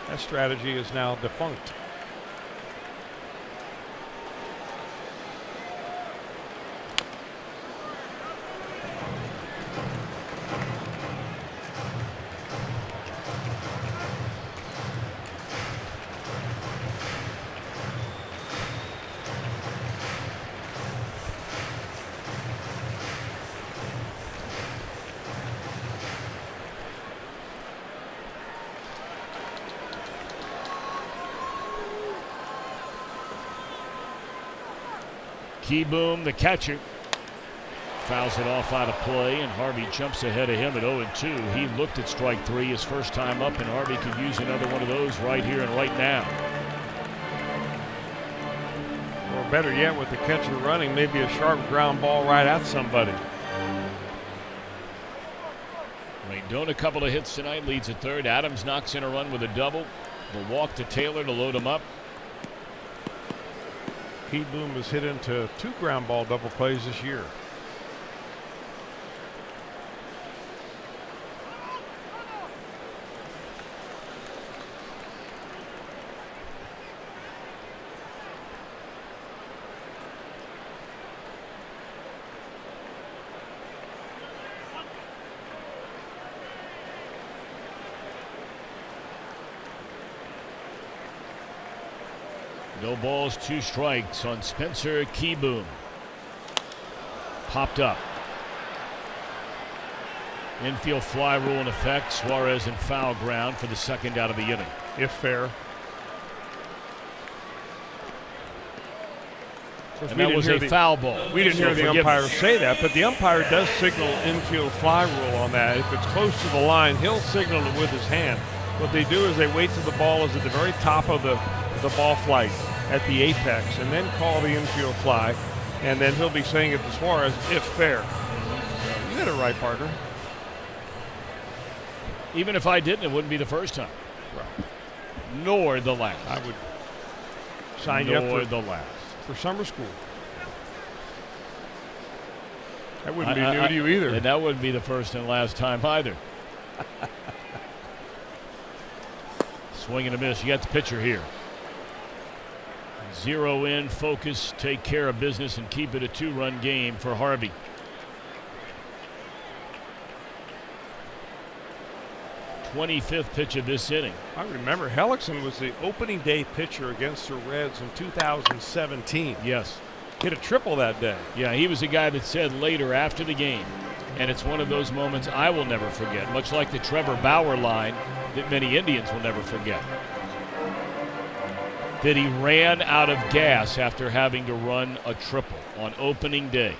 That strategy is now defunct. Keyboom, the catcher, fouls it off out of play, and Harvey jumps ahead of him at 0-2. He looked at strike 3 his first time up, and Harvey could use another one of those right here and right now. Or better yet, with the catcher running, maybe a sharp ground ball right at somebody. Rendon a couple of hits tonight, leads at third. Adams knocks in a run with a double. The walk to Taylor to load him up. Keyboom has hit into 2 ground ball double plays this year. No balls, 2 strikes on Spencer Keyboom. Popped up. Infield fly rule in effect. Suarez in foul ground for the second out of the inning. If fair. And that was a foul ball. We didn't hear the umpire say that, but the umpire does signal infield fly rule on that. If it's close to the line, he'll signal it with his hand. What they do is they wait till the ball is at the very top of the ball flight at the apex and then call the infield fly, and then he'll be saying it to Suarez, if fair. You got it right, partner. Even if I didn't, it wouldn't be the first time. Right. Nor the last. I would sign you up the last. For summer school. That wouldn't be new to you either. And that wouldn't be the first and last time either. Swing and a miss. You got the pitcher here. 0 in, focus, take care of business, and keep it a 2-run game for Harvey. '25th pitch of this inning. I remember Hellickson was the opening day pitcher against the Reds in 2017. Yes. Hit a triple that day. Yeah, he was the guy that said later after the game, and it's one of those moments I will never forget, much like the Trevor Bauer line that many Indians will never forget. That he ran out of gas after having to run a triple on opening day.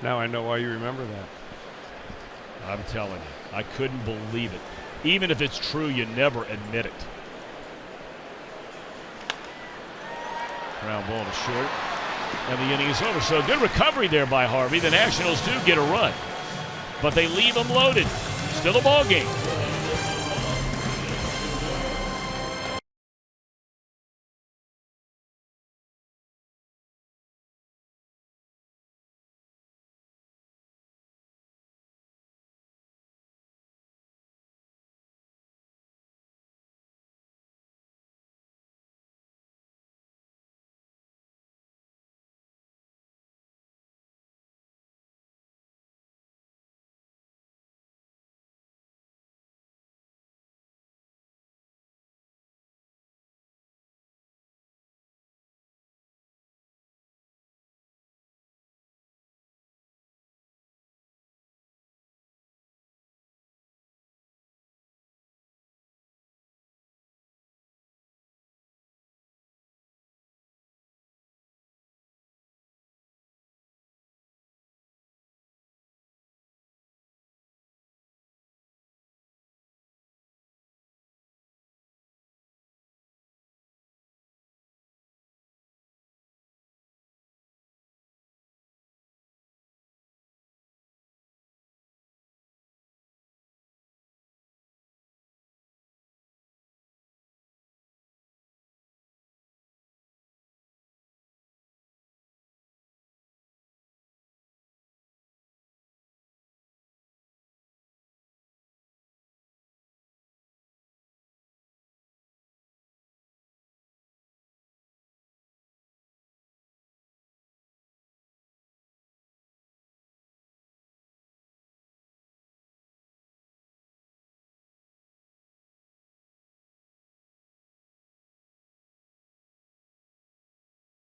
Now I know why you remember that. I'm telling you, I couldn't believe it. Even if it's true, you never admit it. Ground ball to short. And the inning is over. So good recovery there by Harvey. The Nationals do get a run, but they leave them loaded. Still a ball game.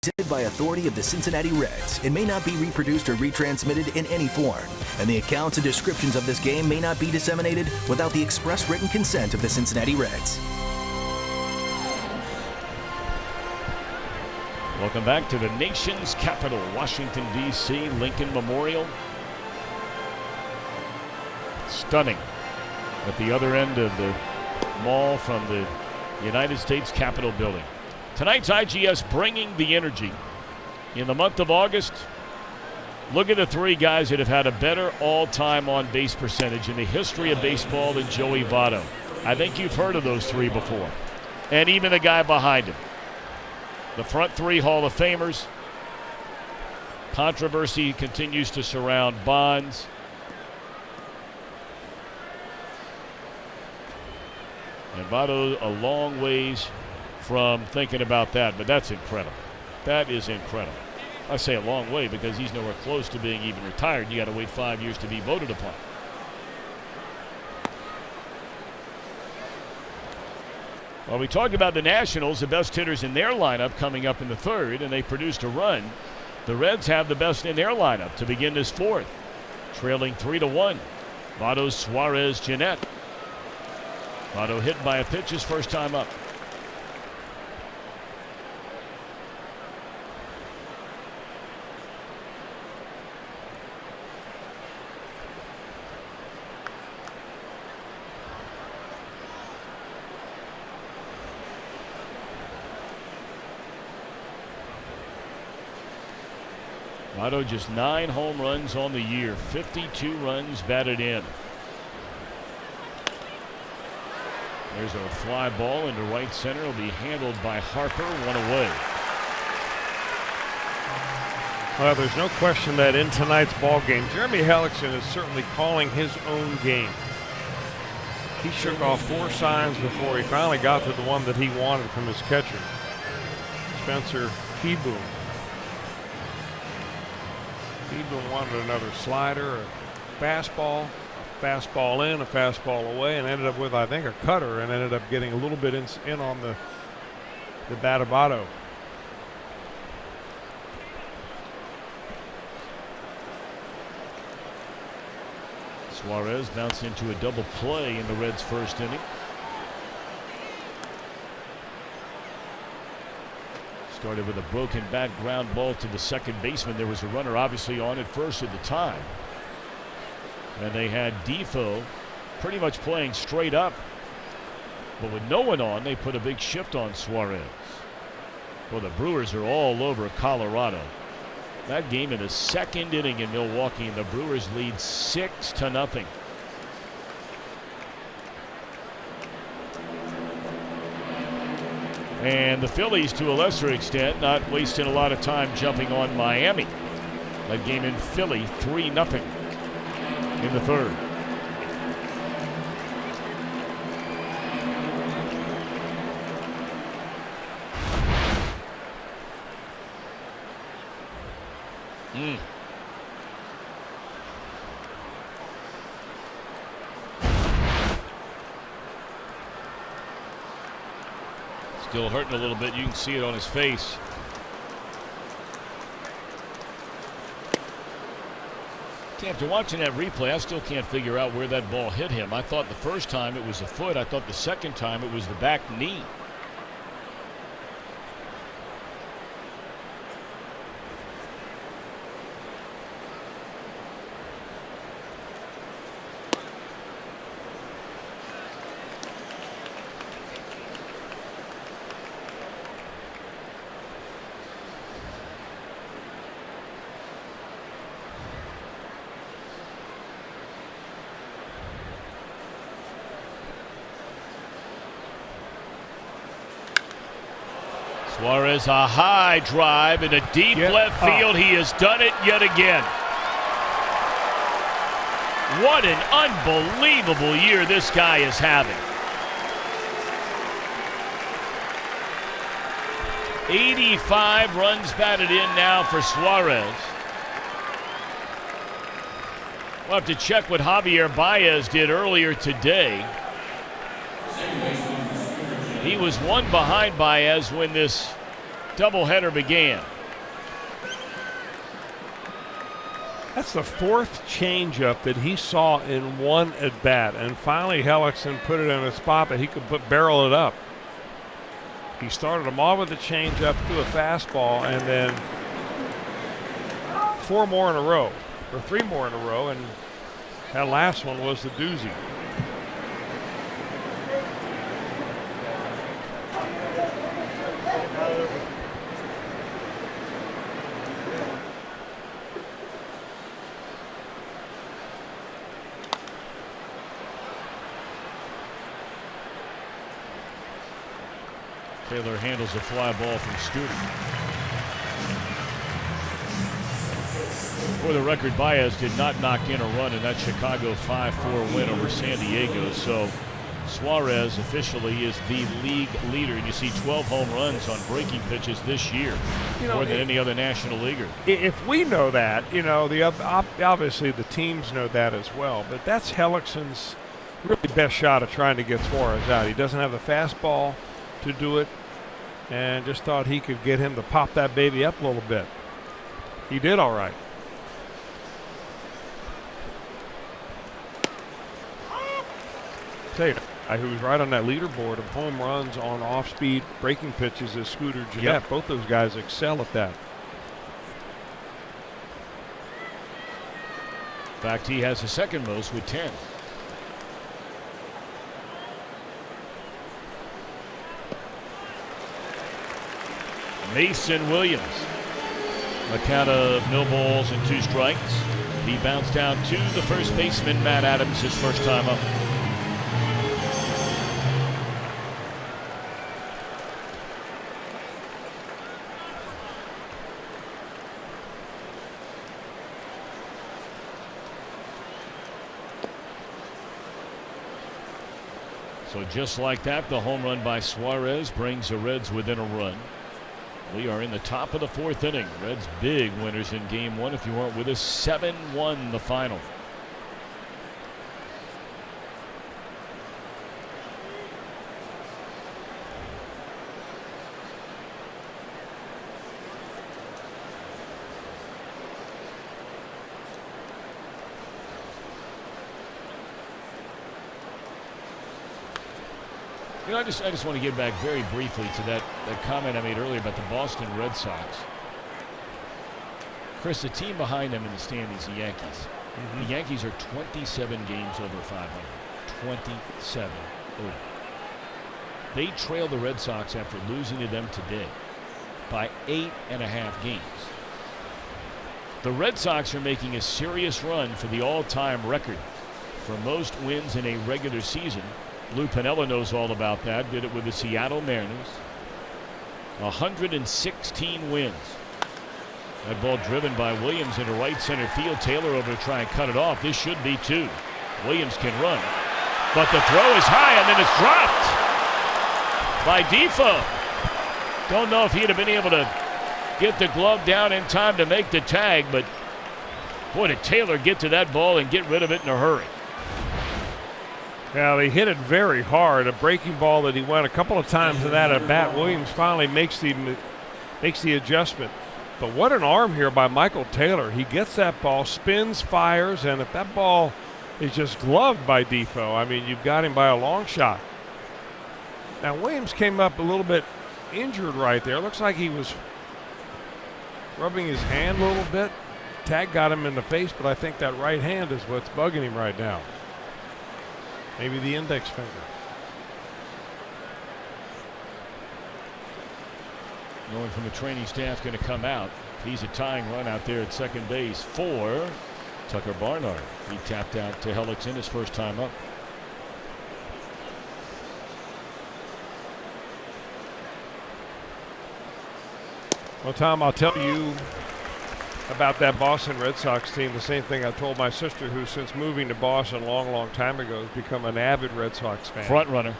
Presented by authority of the Cincinnati Reds, it may not be reproduced or retransmitted in any form, and the accounts and descriptions of this game may not be disseminated without the express written consent of the Cincinnati Reds. Welcome back to the nation's capital, Washington, D.C., Lincoln Memorial. Stunning at the other end of the mall from the United States Capitol building. Tonight's IGS bringing the energy. In the month of August, look at the three guys that have had a better all-time on-base percentage in the history of baseball than Joey Votto. I think you've heard of those three before. And even the guy behind him. The front three Hall of Famers. Controversy continues to surround Bonds. And Votto a long ways from thinking about that, but that's incredible. That is incredible. I say a long way because he's nowhere close to being even retired. You got to wait 5 years to be voted upon. Well, we talked about the Nationals, the best hitters in their lineup coming up in the third, and they produced a run. The Reds have the best in their lineup to begin this fourth, trailing 3-1. Votto, Suarez, Jeanette. Votto hit by a pitch his first time up. Votto just 9 home runs on the year, 52 runs batted in. There's a fly ball into right center. It'll be handled by Harper, one away. Well, there's no question that in tonight's ball game, Jeremy Hellickson is certainly calling his own game. He shook off 4 signs before he finally got to the one that he wanted from his catcher, Spencer Keyboom. Keyboom wanted another slider, a fastball in, a fastball away, and ended up with, I think, a cutter, and ended up getting a little bit in on the bat of Votto. Suarez bounced into a double play in the Reds' first inning. Started with a broken bat ground ball to the second baseman. There was a runner obviously on at first at the time. And they had Defoe pretty much playing straight up. But with no one on, they put a big shift on Suarez. Well, the Brewers are all over Colorado. That game in the second inning in Milwaukee, and the Brewers lead 6-0. And the Phillies, to a lesser extent, not wasting a lot of time jumping on Miami. That game in Philly, 3-0 in the third. Still hurting a little bit. You can see it on his face. After watching that replay, I still can't figure out where that ball hit him. I thought the first time it was the foot. I thought the second time it was the back knee. Suarez, a high drive in a deep left field. He has done it yet again. What an unbelievable year this guy is having. 85 runs batted in now for Suarez. We'll have to check what Javier Baez did earlier today. He was one behind Baez when this doubleheader began. That's the fourth changeup that he saw in one at bat, and finally Hellickson put it in a spot that he could barrel it up. He started him off with a changeup, threw a fastball, and then 4 more in a row, or 3 more in a row, and that last one was the doozy. Taylor handles a fly ball from Scooter. For the record, Baez did not knock in a run in that Chicago 5-4 win over San Diego. So Suarez officially is the league leader. And you see 12 home runs on breaking pitches this year, more than any other national leaguer. If we know that, obviously the teams know that as well. But that's Hellickson's really best shot at trying to get Suarez out. He doesn't have the fastball to do it, and just thought he could get him to pop that baby up a little bit. He did all right. Tell you, who's right on that leaderboard of home runs on off-speed breaking pitches is Scooter Gennett. Yep. Both those guys excel at that. In fact, he has the second most with 10. Mason Williams. A count of no balls and 2 strikes. He bounced down to the first baseman, Matt Adams, his first time up. So just like that, the home run by Suarez brings the Reds within a run. We are in the top of the 4th inning. Reds big winners in game 1. If you weren't with us, 7-1 the final. I just want to get back very briefly to that comment I made earlier about the Boston Red Sox. Chris, the team behind them in the standings, the Yankees. Mm-hmm. The Yankees are 27 games over 500. 27 over. They trail the Red Sox after losing to them today by 8.5 games. The Red Sox are making a serious run for the all-time record for most wins in a regular season. Lou Piniella knows all about that. Did it with the Seattle Mariners. 116 wins. That ball driven by Williams into right center field. Taylor over to try and cut it off. This should be two. Williams can run. But the throw is high and then it's dropped by Defoe. Don't know if he'd have been able to get the glove down in time to make the tag, but boy, did Taylor get to that ball and get rid of it in a hurry. Yeah, they hit it very hard. A breaking ball that he went a couple of times in that at bat. Williams finally makes the adjustment. But what an arm here by Michael Taylor. He gets that ball, spins, fires, and if that ball is just gloved by Defoe, I mean, you've got him by a long shot. Now, Williams came up a little bit injured right there. Looks like he was rubbing his hand a little bit. Tag got him in the face, but I think that right hand is what's bugging him right now. Maybe the index finger. No one from the training staff going to come out. He's a tying run out there at second base for Tucker Barnhart. He tapped out to Hellickson his first time up. Well, Tom, I'll tell you about that Boston Red Sox team. The same thing I told my sister, who since moving to Boston a long, long time ago has become an avid Red Sox fan. Front runner.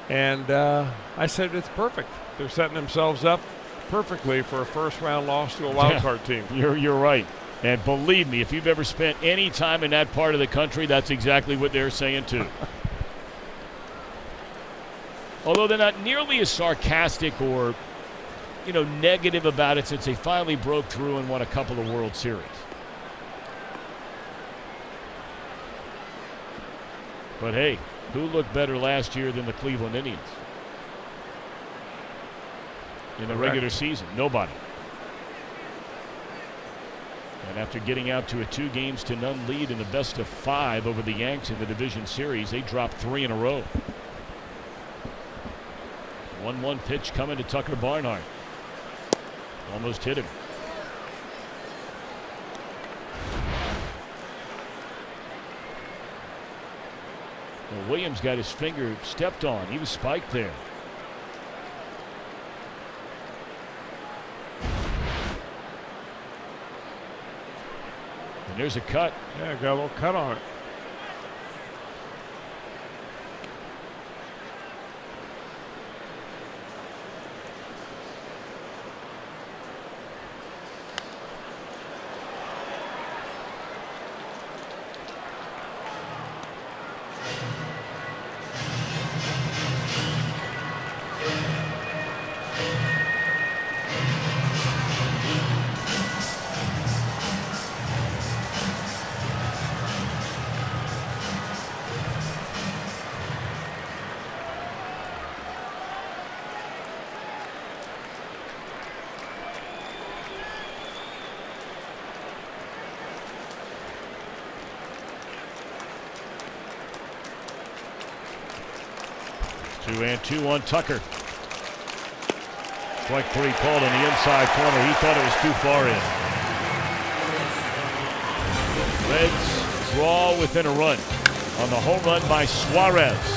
And I said it's perfect. They're setting themselves up perfectly for a first-round loss to a wild card team. You're right. And believe me, if you've ever spent any time in that part of the country, that's exactly what they're saying too. Although they're not nearly as sarcastic or, negative about it since they finally broke through and won a couple of World Series. But hey, who looked better last year than the Cleveland Indians? In the regular season, nobody. And after getting out to a 2-0 lead in the best of 5 over the Yanks in the division series, they dropped 3 in a row. 1-1 pitch coming to Tucker Barnhart. Almost hit him. Well, Williams got his finger stepped on. He was spiked there. And there's a cut. Yeah, got a little cut on it. And 2-1 Tucker. Strike 3 called on the inside corner. He thought it was too far in. Reds draw within a run on the home run by Suarez.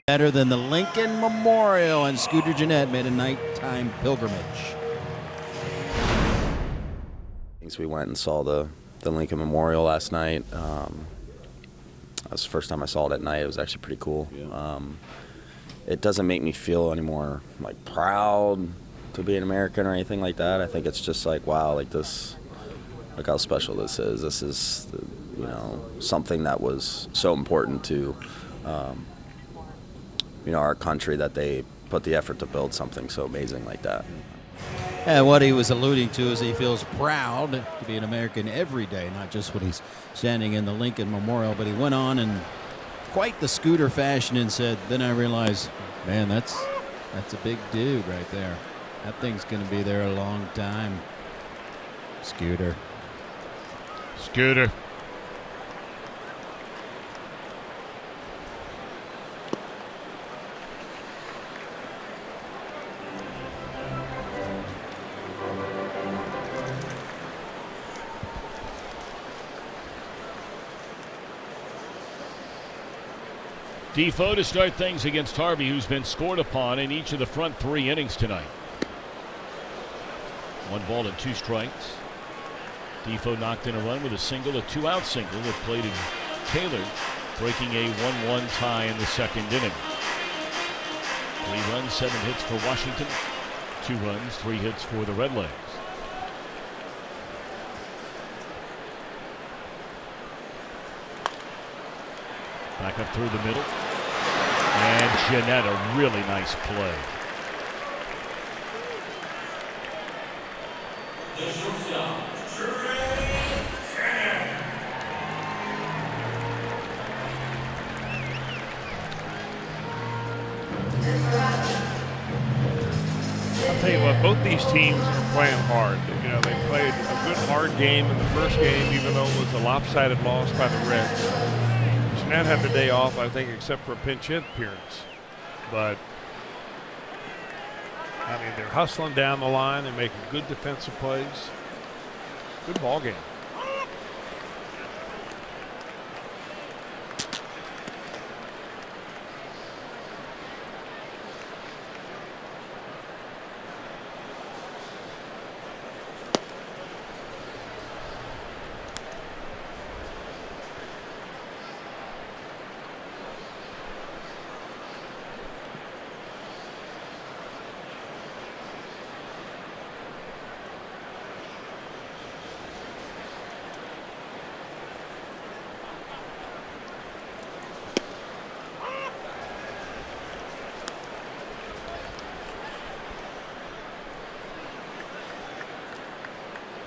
better than the Lincoln Memorial, and Scooter Jeanette made a nighttime pilgrimage. We went and saw the Lincoln Memorial last night. That was the first time I saw it at night. It was actually pretty cool. Yeah. It doesn't make me feel any more like proud to be an American or anything like that. I think it's just like, wow, like this, like how special this is. This is, you know, something that was so important to, you know, our country, that they put the effort to build something so amazing like that. And what he was alluding to is he feels proud to be an American every day, not just when he's standing in the Lincoln Memorial. But he went on in quite the Scooter fashion and said, then I realized, man, that's a big dude right there. That thing's going to be there a long time. Scooter. Scooter. Defoe to start things against Harvey, who's been scored upon in each of the front 3 innings tonight. 1 ball and 2 strikes. Defoe knocked in a run with a single, a 2-out single that played in Taylor, breaking a 1-1 tie in the 2nd inning. 3 runs, 7 hits for Washington. 2 runs, 3 hits for the Redlegs. Back up through the middle. And Jeanette, a really nice play. I'll tell you what, both these teams are playing hard. You know, they played a good hard game in the first game, even though it was a lopsided loss by the Reds. Jeanette had the day off, I think, except for a pinch hit appearance. But, I mean, they're hustling down the line. They're making good defensive plays. Good ball game.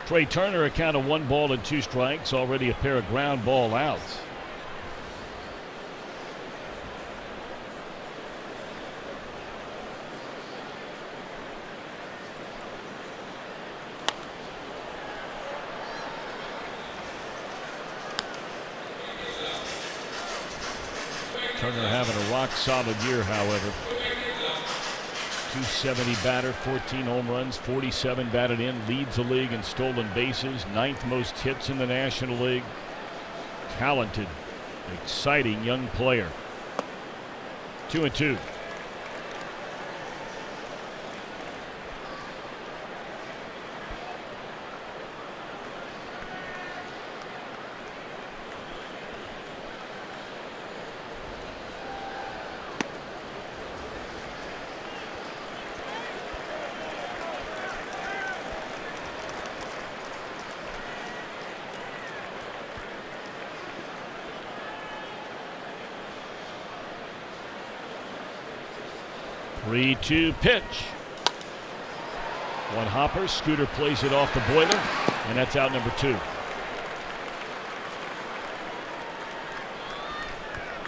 Trey Turner, a count of 1 ball and 2 strikes, already a pair of ground ball outs. Turner having a rock solid year, however. 270 batter, 14 home runs, 47 batted in, leads the league in stolen bases, 9th most hits in the National League. Talented, exciting young player. 2-2. Three-two pitch. One hopper. Scooter plays it off the boiler, and that's out number 2.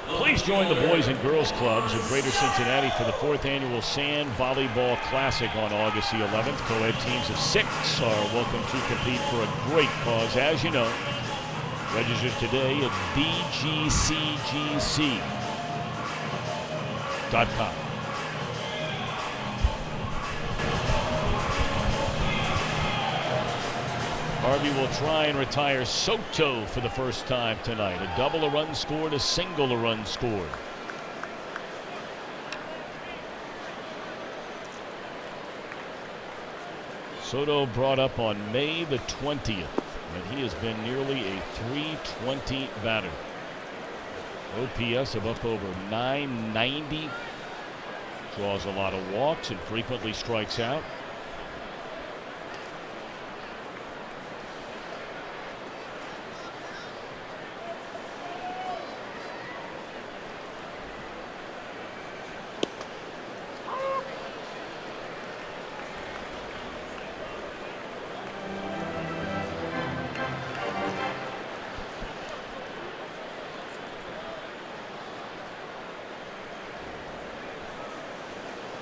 Please join the Boys and Girls Clubs of Greater Cincinnati for the 4th annual Sand Volleyball Classic on August the 11th. Co-ed teams of 6 are welcome to compete for a great cause. As you know, register today at bgcgc.com. Harvey will try and retire Soto for the first time tonight. A double, a run scored, a single, a run scored. Soto brought up on May the 20th, and he has been nearly a .320 batter. OPS of up over 990. Draws a lot of walks and frequently strikes out.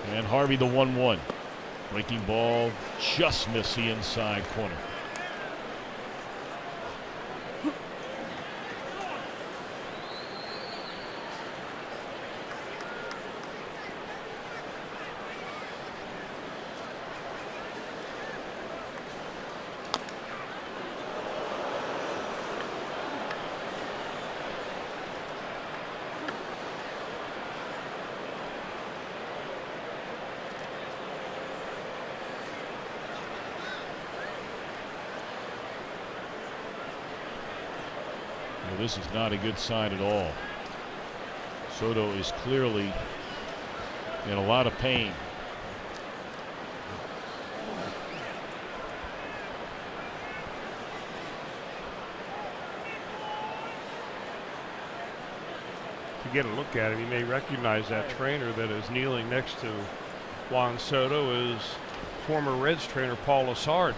And Harvey the 1-1. Breaking ball just missed the inside corner. Well, this is not a good sign at all. Soto is clearly in a lot of pain. To get a look at him, you may recognize that trainer that is kneeling next to Juan Soto is former Reds trainer Paul Lassard.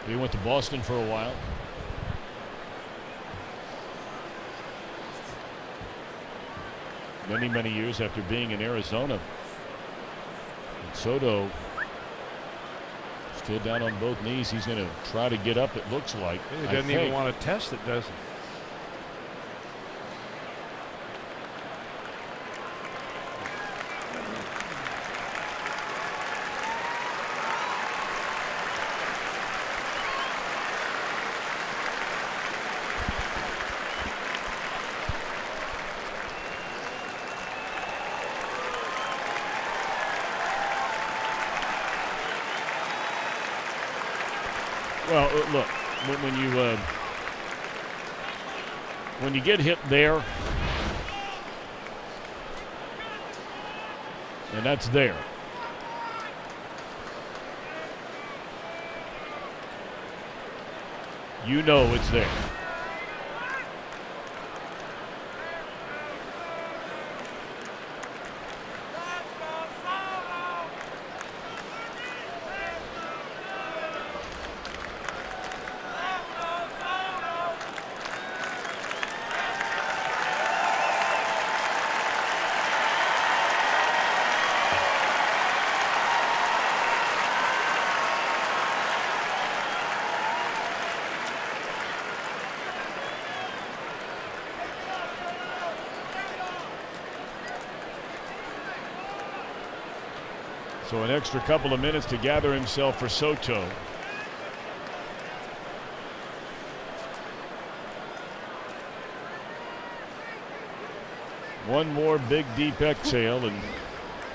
He went to Boston for a while. Many years after being in Arizona. And Soto still down on both knees. He's going to try to get up, it looks like. He doesn't even want to test it, does he? Well, look, when you get hit there, and that's there. You know it's there. So an extra couple of minutes to gather himself for Soto. One more big deep exhale and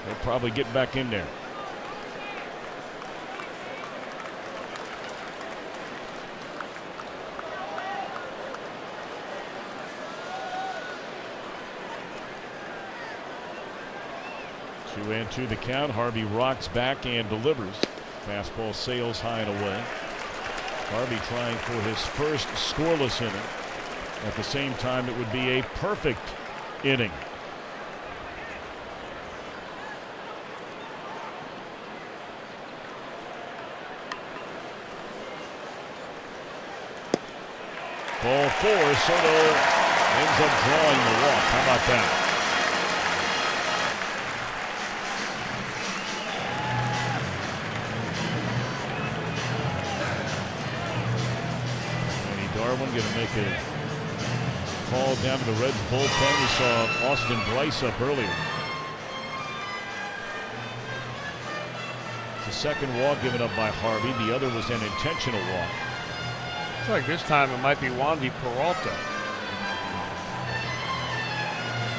he'll probably get back in there. Two and two the count. Harvey rocks back and delivers. Fastball sails high and away. Harvey trying for his first scoreless inning. At the same time, it would be a perfect inning. Ball four. Soto ends up drawing the walk. How about that? Darwin going to make a call down to the Reds bullpen. We saw Austin Bryce up earlier. It's the second walk given up by Harvey. The other was an intentional walk. Looks like this time it might be Wandy Peralta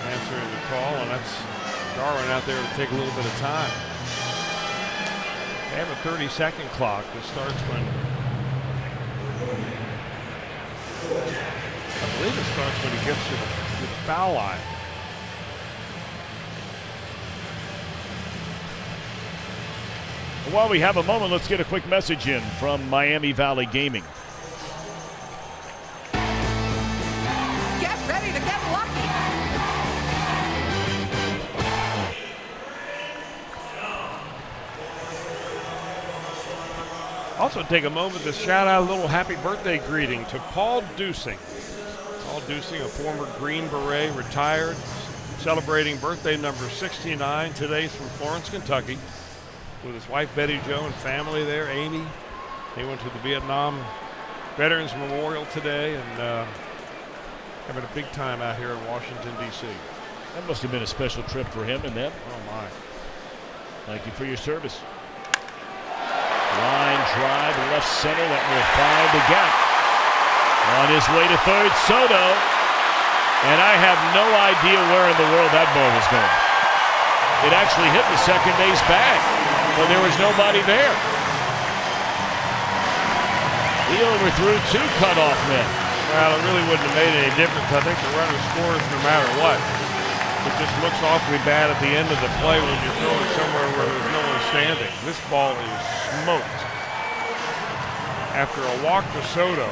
answering the call, and that's Darwin out there to take a little bit of time. They have a 30-second clock that starts when, I believe it starts when he gets to the foul line. While we have a moment, let's get a quick message in from Miami Valley Gaming. Get ready to get lucky. Also take a moment to shout out a little happy birthday greeting to Paul Dusing. Paul Dusing, a former Green Beret, retired, celebrating birthday number 69. Today's from Florence, Kentucky, with his wife Betty Jo and family there, Amy. They went to the Vietnam Veterans Memorial today and having a big time out here in Washington, D.C. That must have been a special trip for him and them. Oh, my. Thank you for your service. Line drive left center that will find the gap. On his way to third, Soto. And I have no idea where in the world that ball was going. It actually hit the second base bag, but there was nobody there. He overthrew two cutoff men. Well, it really wouldn't have made any difference. I think the runner scores no matter what. It just looks awfully bad at the end of the play when you're throwing somewhere where there's no one standing. This ball is smoked. After a walk to Soto,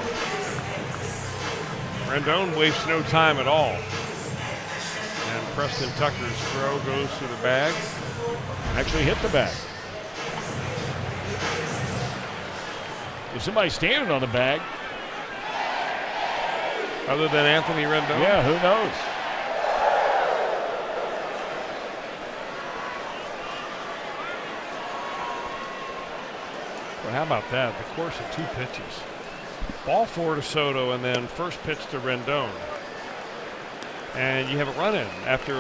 Rendon wastes no time at all. And Preston Tucker's throw goes to the bag. Actually hit the bag. If somebody's standing on the bag. Other than Anthony Rendon? Yeah, who knows? Well, how about that? The course of two pitches. Ball four to Soto and then first pitch to Rendon. And you have a run in after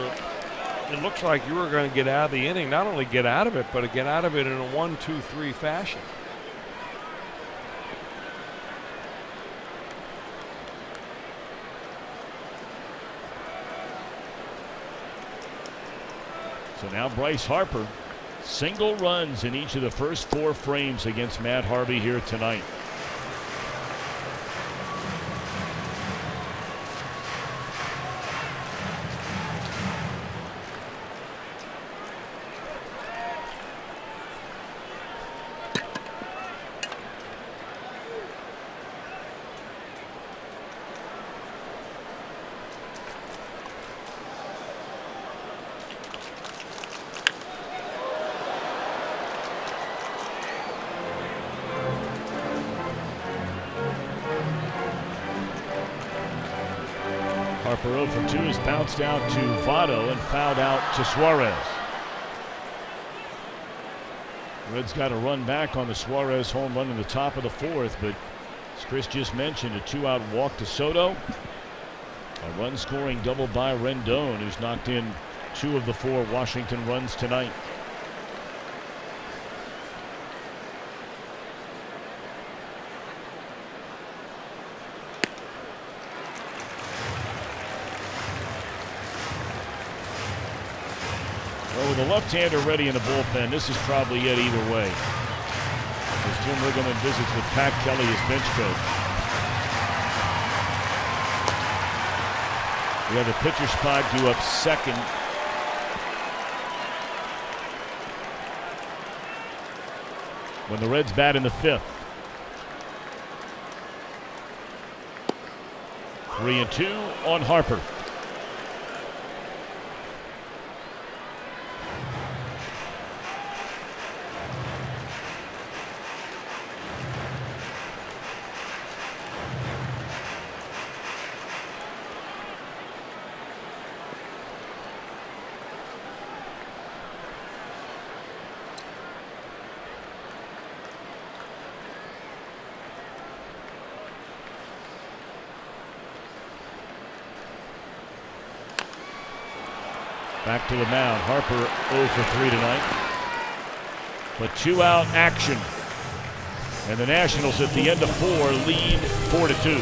it looks like you were going to get out of the inning. Not only get out of it, but get out of it in a 1-2-3 fashion. So now Bryce Harper, single runs in each of the first four frames against Matt Harvey here tonight. Harper 0 for 2 is bounced out to Votto and fouled out to Suarez. Reds got a run back on the Suarez home run in the top of the fourth, but as Chris just mentioned, a 2-out walk to Soto. A run scoring double by Rendon, who's knocked in 2 of the 4 Washington runs tonight. Well, with the left-hander ready in the bullpen, this is probably it either way. As Jim Riggleman visits with Pat Kelly as bench coach. We have the pitcher spot due up second. When the Reds bat in the 5th. 3-2 on Harper. Back to the mound. Harper 0 for 3 tonight. But 2-out action. And the Nationals at the end of 4 lead 4-2.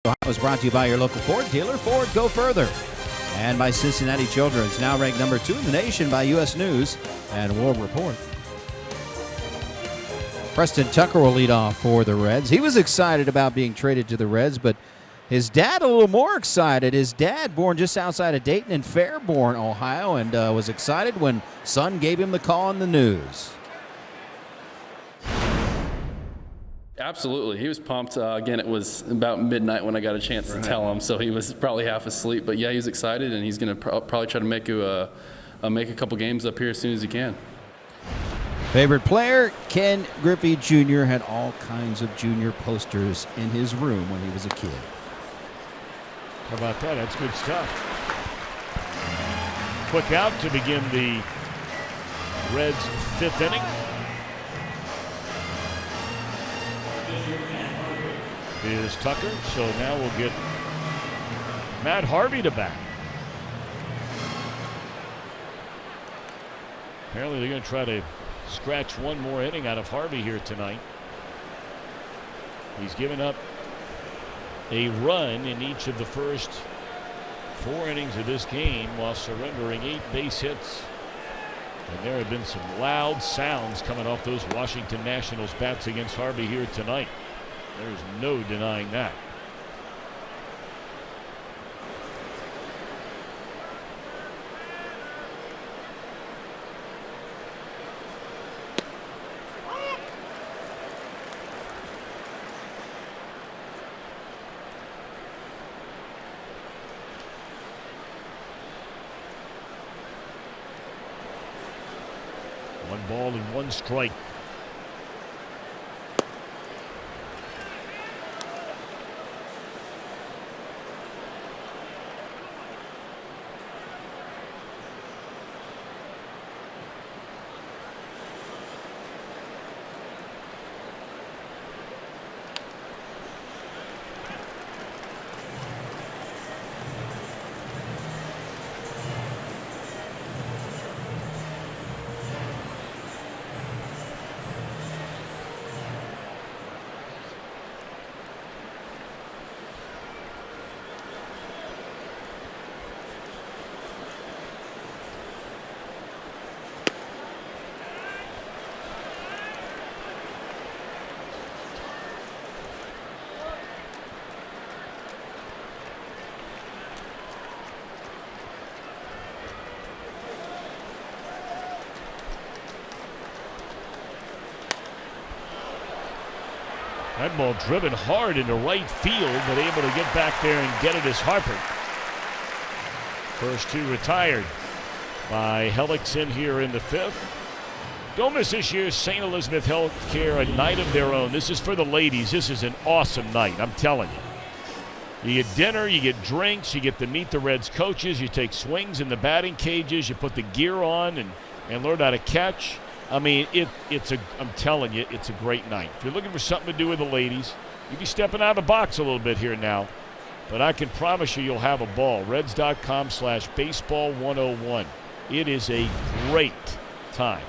Was brought to you by your local Ford dealer, Ford Go Further, and by Cincinnati Children's, now ranked number 2 in the nation by U.S. News and World Report. Preston Tucker will lead off for the Reds. He was excited about being traded to the Reds, but his dad a little more excited. His dad, born just outside of Dayton in Fairborn, Ohio, and was excited when son gave him the call on the news. Absolutely. He was pumped. Again, it was about midnight when I got a chance to tell him, so he was probably half asleep. But yeah, he was excited, and he's going to probably try to make a couple games up here as soon as he can. Favorite player, Ken Griffey Jr. had all kinds of junior posters in his room when he was a kid. How about that? That's good stuff. Quick out to begin the Reds' 5th inning. Is Tucker, so now we'll get Matt Harvey to bat. Apparently they're going to try to scratch one more inning out of Harvey here tonight. He's given up a run in each of the first 4 innings of this game while surrendering 8 base hits. And there have been some loud sounds coming off those Washington Nationals bats against Harvey here tonight. There's no denying that. One ball and 1 strike. That ball driven hard into right field, but able to get back there and get it as Harper. First 2 retired by Hellickson here in the 5th. Don't miss this year's St. Elizabeth Healthcare, a night of their own. This is for the ladies. This is an awesome night, I'm telling you. You get dinner, you get drinks, you get to meet the Reds coaches, you take swings in the batting cages, you put the gear on and learn how to catch. I mean, I'm telling you, it's a great night. If you're looking for something to do with the ladies, you'll be stepping out of the box a little bit here now. But I can promise you, you'll have a ball. Reds.com/baseball101. It is a great time.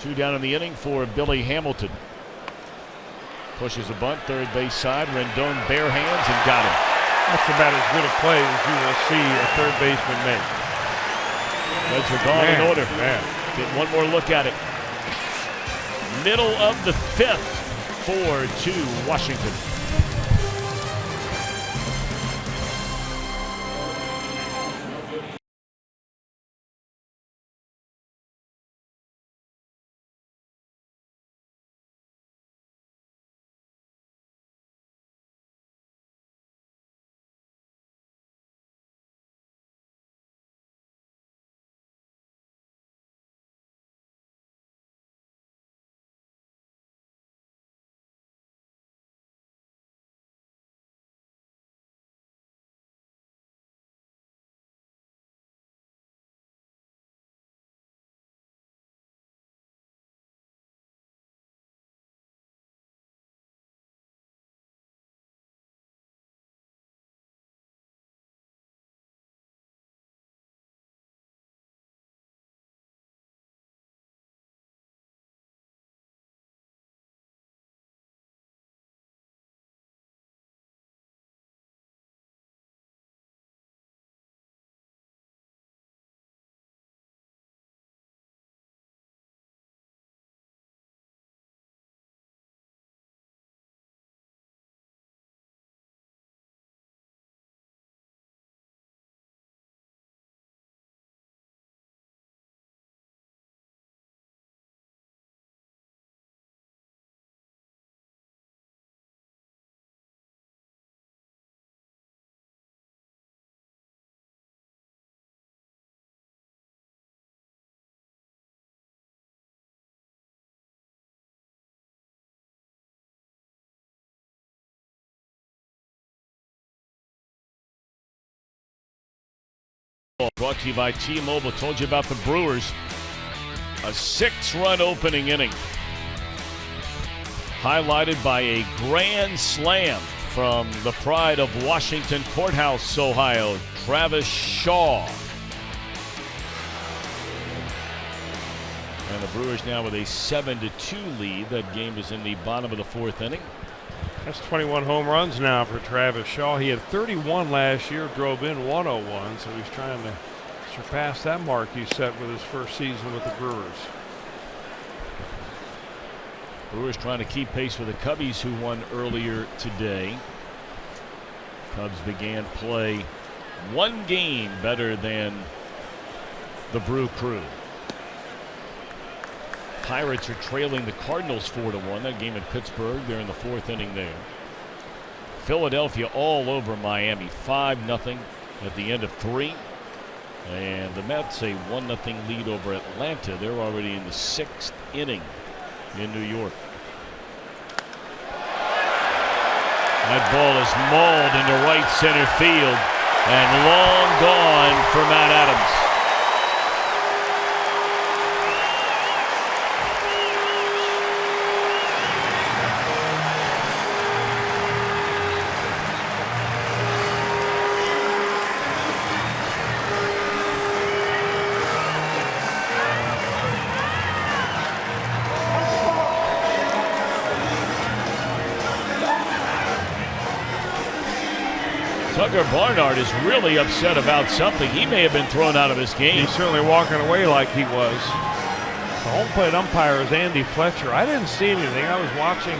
2 down in the inning for Billy Hamilton. Pushes a bunt, third base side. Rendon bare hands and got him. That's about as good a play as you will see a third baseman make. Reds are gone in order. Get one more look at it. Middle of the 5th, 4-2 Washington. baseball brought to you by T-Mobile. Told you about the Brewers. A 6-run opening inning, highlighted by a grand slam from the pride of Washington Courthouse, Ohio, Travis Shaw. And the Brewers now with a 7-2 lead. That game is in the bottom of the 4th inning. That's 21 home runs now for Travis Shaw. He had 31 last year, drove in 101, so he's trying to surpass that mark he set with his first season with the Brewers. Brewers trying to keep pace with the Cubbies, who won earlier today. Cubs began play one game better than the Brew Crew. Pirates are trailing the Cardinals 4-1. That game in Pittsburgh. They're in the 4th inning there. Philadelphia all over Miami, 5-0 at the end of 3. And the Mets a 1-0 lead over Atlanta. They're already in the 6th inning in New York. That ball is mauled into right center field and long gone for Matt Adams. Tucker Barnard is really upset about something. He may have been thrown out of this game. He's certainly walking away like he was. The home plate umpire is Andy Fletcher. I didn't see anything. I was watching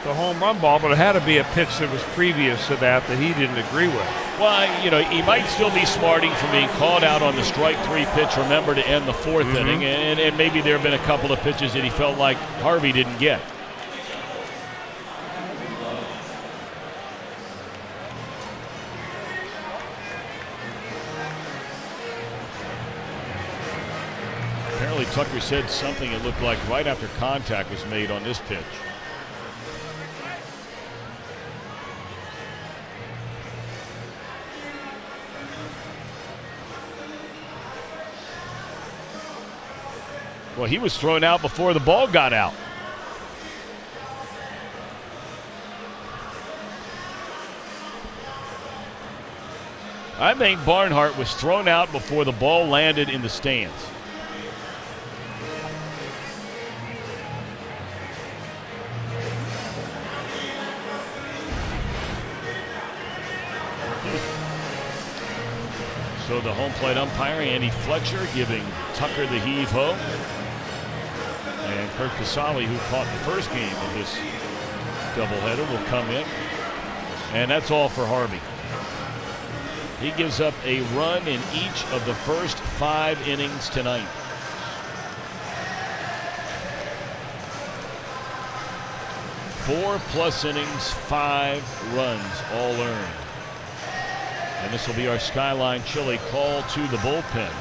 the home run ball, but it had to be a pitch that was previous to that he didn't agree with. Well, you know, he might still be smarting from being called out on the strike 3 pitch, remember, to end the 4th inning, and maybe there have been a couple of pitches that he felt like Harvey didn't get. Apparently Tucker said something it looked like right after contact was made on this pitch. Well, he was thrown out before the ball got out. I think Barnhart was thrown out before the ball landed in the stands. So the home plate umpire, Andy Fletcher, giving Tucker the heave-ho. And Kirk Casale, who caught the first game of this doubleheader, will come in. And that's all for Harvey. He gives up a run in each of the first 5 innings tonight. Four-plus innings, 5 runs, all earned. And this will be our Skyline Chili call to the bullpen,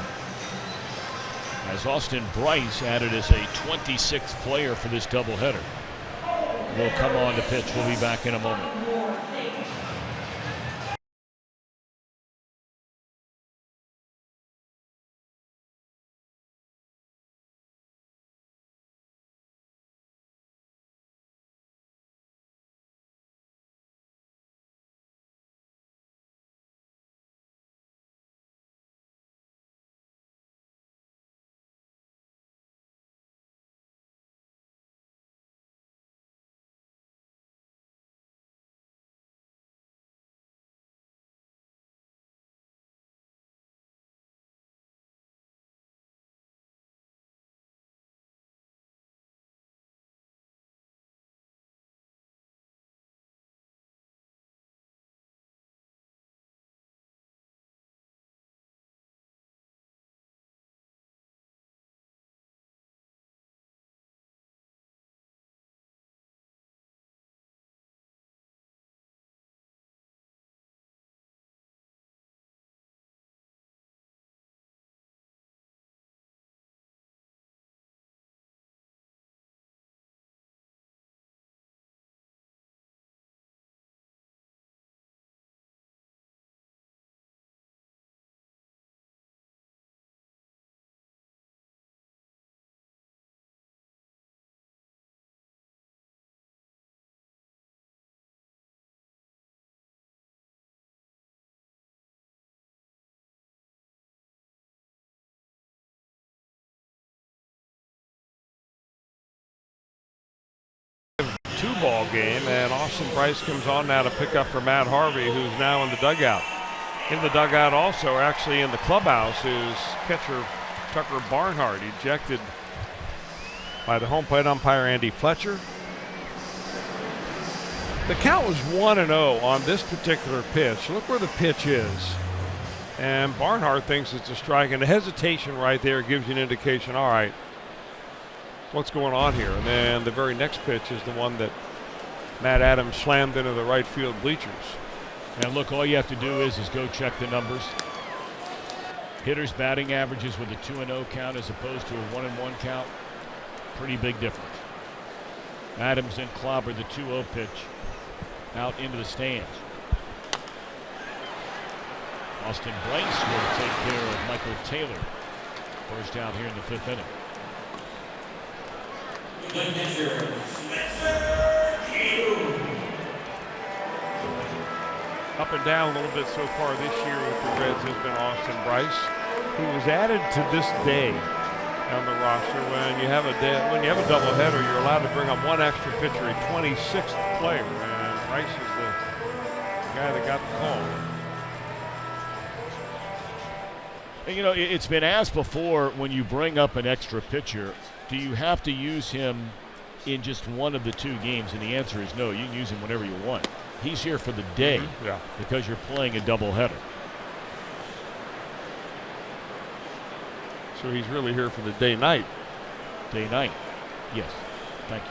as Austin Bryce added as a 26th player for this doubleheader. Will come on to pitch. We'll be back in a moment. 2-ball game, and Austin Bryce comes on now to pick up for Matt Harvey, who's now in the dugout. In the dugout also, actually in the clubhouse, is catcher Tucker Barnhart, ejected by the home plate umpire Andy Fletcher. The count was 1-0 on this particular pitch. Look where the pitch is. And Barnhart thinks it's a strike, and the hesitation right there gives you an indication, all right, what's going on here? And then the very next pitch is the one that Matt Adams slammed into the right field bleachers. And look, all you have to do is go check the numbers. Hitters' batting averages with a 2-0 count as opposed to a 1-1 count. Pretty big difference. Adams then clobbered the 2-0 pitch out into the stands. Austin Bryce will take care of Michael Taylor. First out here in the 5th inning. Up and down a little bit so far this year with the Reds has been Austin Bryce, who was added to this day on the roster. When you have a doubleheader, you're allowed to bring up one extra pitcher, a 26th player, and Bryce is the guy that got the call. And, you know, it's been asked before, when you bring up an extra pitcher, do you have to use him in just one of the 2 games? And the answer is no. You can use him whenever you want. He's here for the day because you're playing a doubleheader. So he's really here for the day-night. Day-night, yes. Thank you.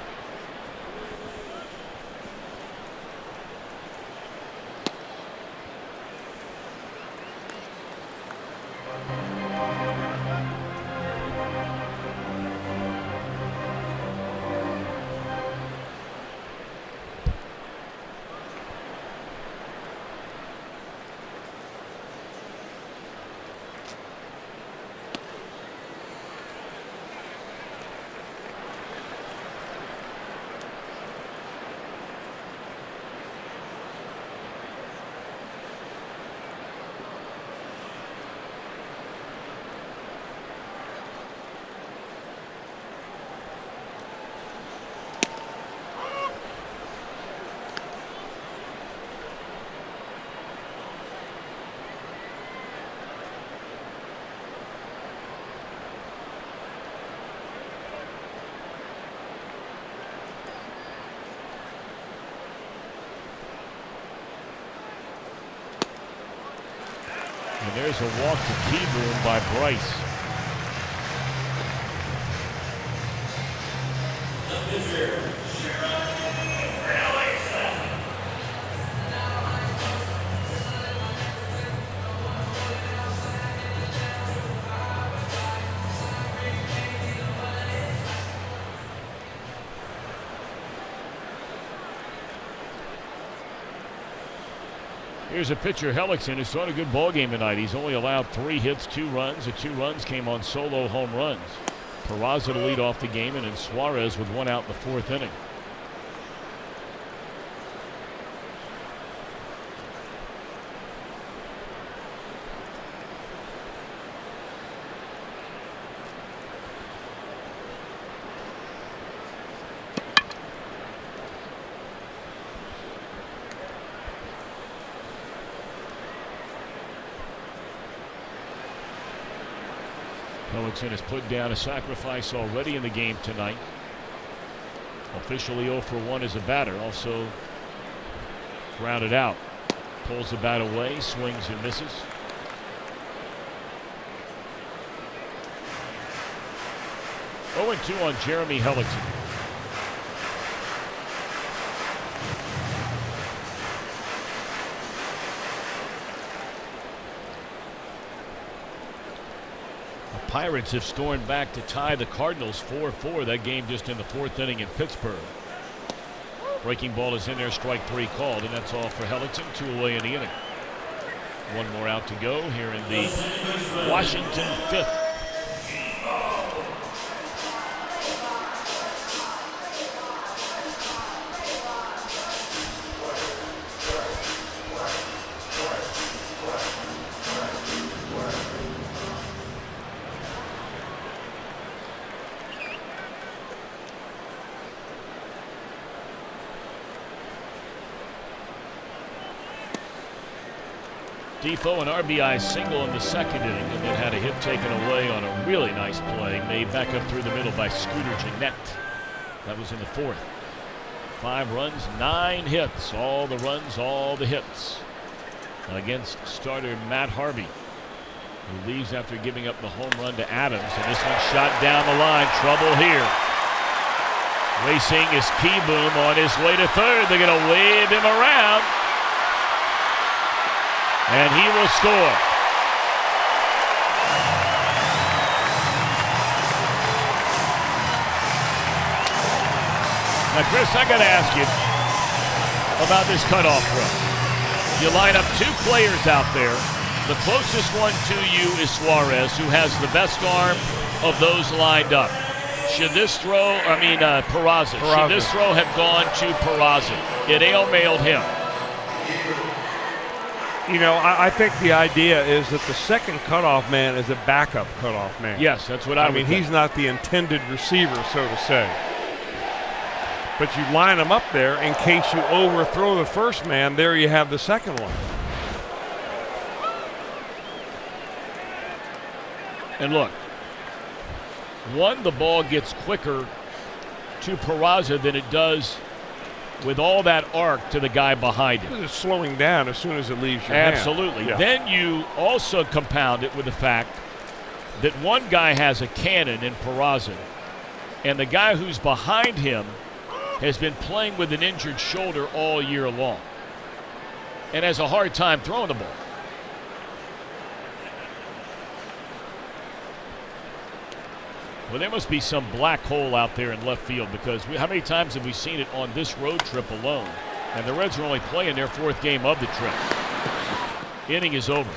And there's a walk to T-Boom by Bryce. Here's a pitcher, Hellickson, who's thrown a good ball game tonight. He's only allowed 3 hits, 2 runs. The 2 runs came on solo home runs. Peraza to lead off the game, and then Suarez with 1 out in the 4th inning. Hellickson has put down a sacrifice already in the game tonight. Officially 0 for 1 as a batter. Also grounded out. Pulls the bat away, swings and misses. Oh, 0-2 on Jeremy Hellickson. Pirates have stormed back to tie the Cardinals 4-4. That game just in the 4th inning in Pittsburgh. Breaking ball is in there, strike 3 called, and that's all for Hellickson. 2 away in the inning. 1 more out to go here in the Washington 5th. Defoe an RBI single in the second inning, and then had a hit taken away on a really nice play made back up through the middle by Scooter Gennett. That was in the fourth. 5 runs, 9 hits. All the runs, all the hits against starter Matt Harvey, who leaves after giving up the home run to Adams. And this one shot down the line. Trouble here. Racing is Keyboom on his way to third. They're going to wave him around. And he will score. Now, Chris, I got to ask you about this cutoff run. You line up 2 players out there. The closest one to you is Suarez, who has the best arm of those lined up. Should this throw, Peraza. Should this throw have gone to Peraza? It ail-mailed him. You know, I think the idea is that the second cutoff man is a backup cutoff man. Yes, that's what I mean, think. he's not the intended receiver, so to say. But you line him up there in case you overthrow the first man. There you have the second one. And look, the ball gets quicker to Peraza than it does with all that arc to the guy behind it. It's slowing down as soon as it leaves your hand. Absolutely. Yeah. Then you also compound it with the fact that one guy has a cannon in Peraza, and the guy who's behind him has been playing with an injured shoulder all year long and has a hard time throwing the ball. Well, there must be some black hole out there in left field, because how many times have we seen it on this road trip alone? And the Reds are only playing their 4th game of the trip. Inning is over.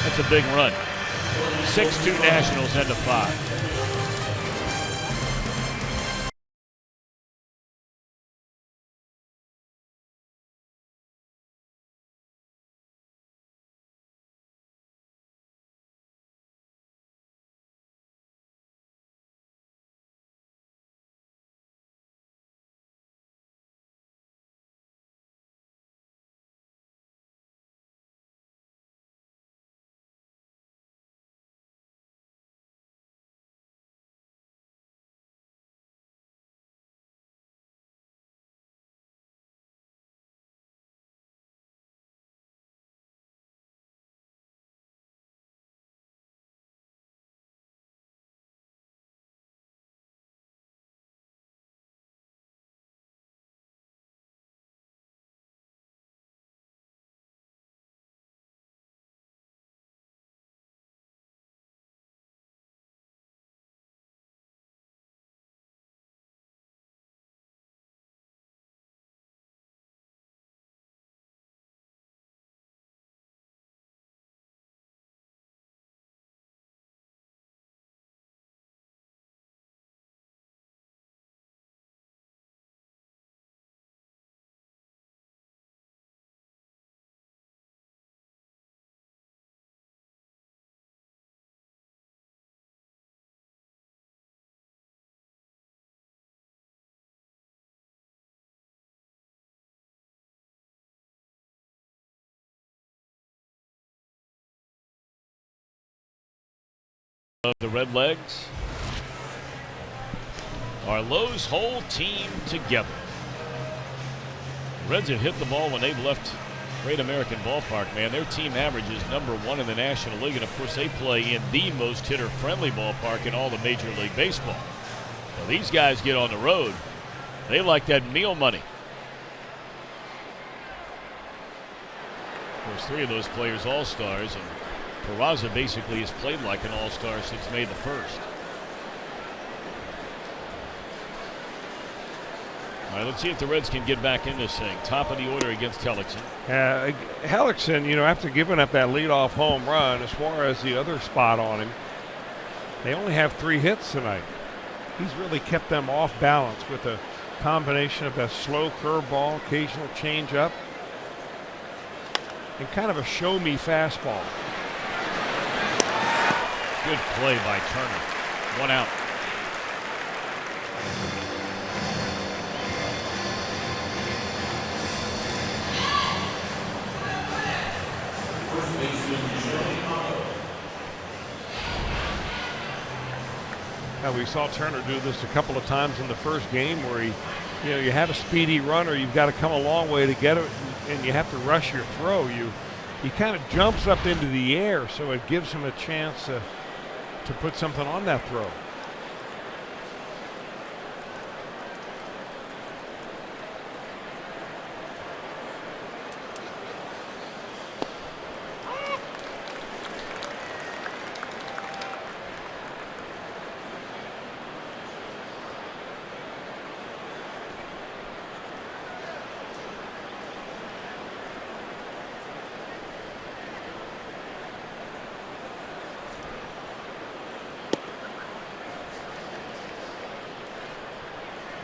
That's a big run. 6-2 Nationals end of 5. Of the Redlegs, our Lowe's whole team together. The Reds have hit the ball when they've left Great American Ballpark, man. Their team average is #1 in the National League, and of course they play in the most hitter-friendly ballpark in all of Major League Baseball. Well, these guys get on the road. They like that meal money. Of course, 3 of those players all-stars, and Peraza basically has played like an all-star since May the 1st. All right, let's see if the Reds can get back in this thing. Top of the order against Hellickson. Hellickson, you know, after giving up that leadoff home run, as far as the other spot on him, they only have 3 hits tonight. He's really kept them off balance with a combination of that slow curveball, occasional changeup, and kind of a show-me fastball. Good play by Turner. 1 out. We saw Turner do this a couple of times in the first game where you have a speedy runner, you've got to come a long way to get it, and you have to rush your throw. He kind of jumps up into the air, so it gives him a chance to put something on that throw.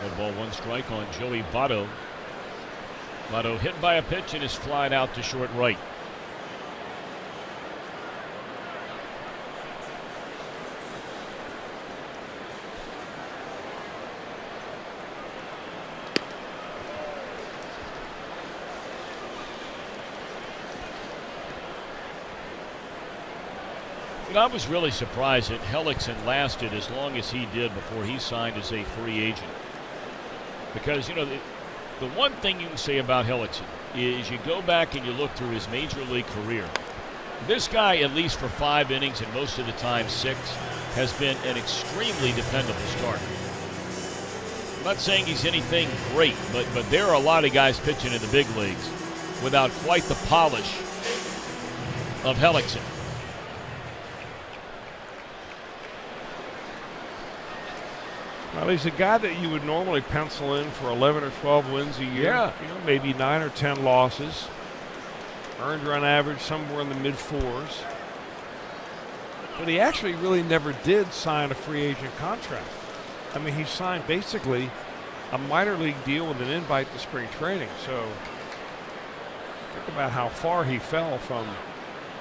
One ball, one strike on Joey Votto. Votto hit by a pitch and is flied out to short right. And I was really surprised that Hellickson lasted as long as he did before he signed as a free agent. Because, you know, the one thing you can say about Hellickson is you go back and you look through his major league career. This guy, at least for 5 innings and most of the time 6, has been an extremely dependable starter. I'm not saying he's anything great, but there are a lot of guys pitching in the big leagues without quite the polish of Hellickson. Well, he's a guy that you would normally pencil in for 11 or 12 wins a year. Yeah. You know, maybe 9 or 10 losses. Earned run average somewhere in the mid-4s. But he actually really never did sign a free agent contract. I mean, he signed basically a minor league deal with an invite to spring training. So think about how far he fell from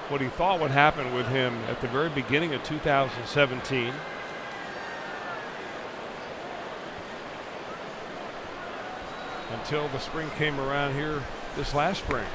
what he thought would happen with him at the very beginning of 2017. Until the spring came around here this last spring.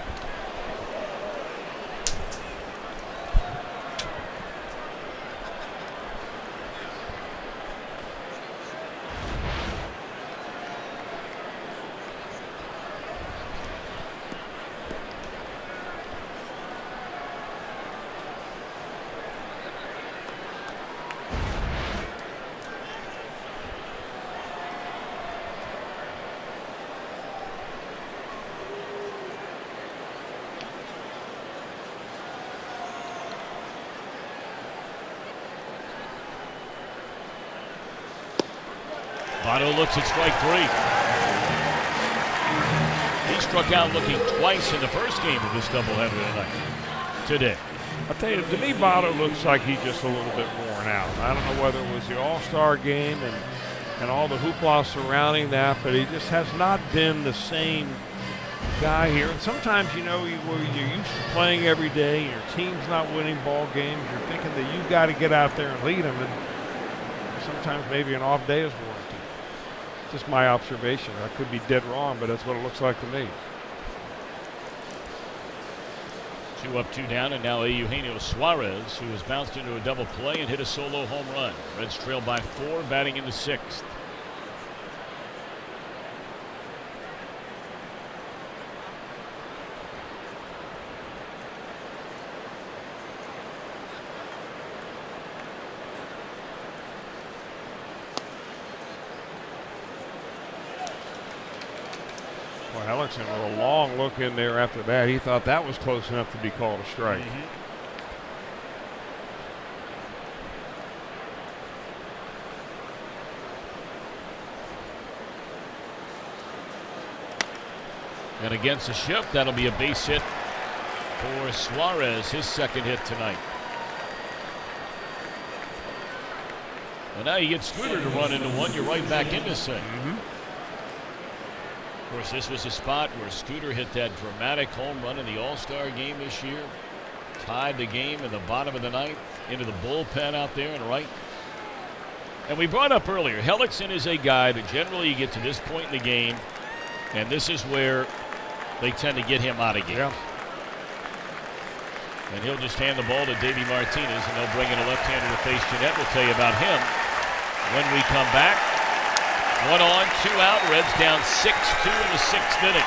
Votto looks at strike 3. He struck out looking twice in the first game of this doubleheader today. I'll tell you, to me, Votto looks like he's just a little bit worn out. I don't know whether it was the All-Star game and all the hoopla surrounding that, but he just has not been the same guy here. And sometimes, you know, you're used to playing every day, and your team's not winning ball games. You're thinking that you've got to get out there and lead them, and sometimes maybe an off day is warranted. Just my observation. I could be dead wrong, but that's what it looks like to me. 2 up, 2 down, and now Eugenio Suarez, who has bounced into a double play and hit a solo home run. Reds trail by 4, batting in the 6th. Hellickson with a long look in there after that. He thought that was close enough to be called a strike. And against the shift, that'll be a base hit for Suarez, his second hit tonight. And now you get Scooter to run into one. You're right back into thing. Of course, this was a spot where Scooter hit that dramatic home run in the All-Star game this year. Tied the game in the bottom of the 9th into the bullpen out there and right. And we brought up earlier, Hellickson is a guy that generally you get to this point in the game, and this is where they tend to get him out of games. Yeah. And he'll just hand the ball to Davey Martinez, and they'll bring in a left-hander to face Jeanette. We'll tell you about him When we come back, 1 on, 2 out. Reds down 6-2 in the 6th inning.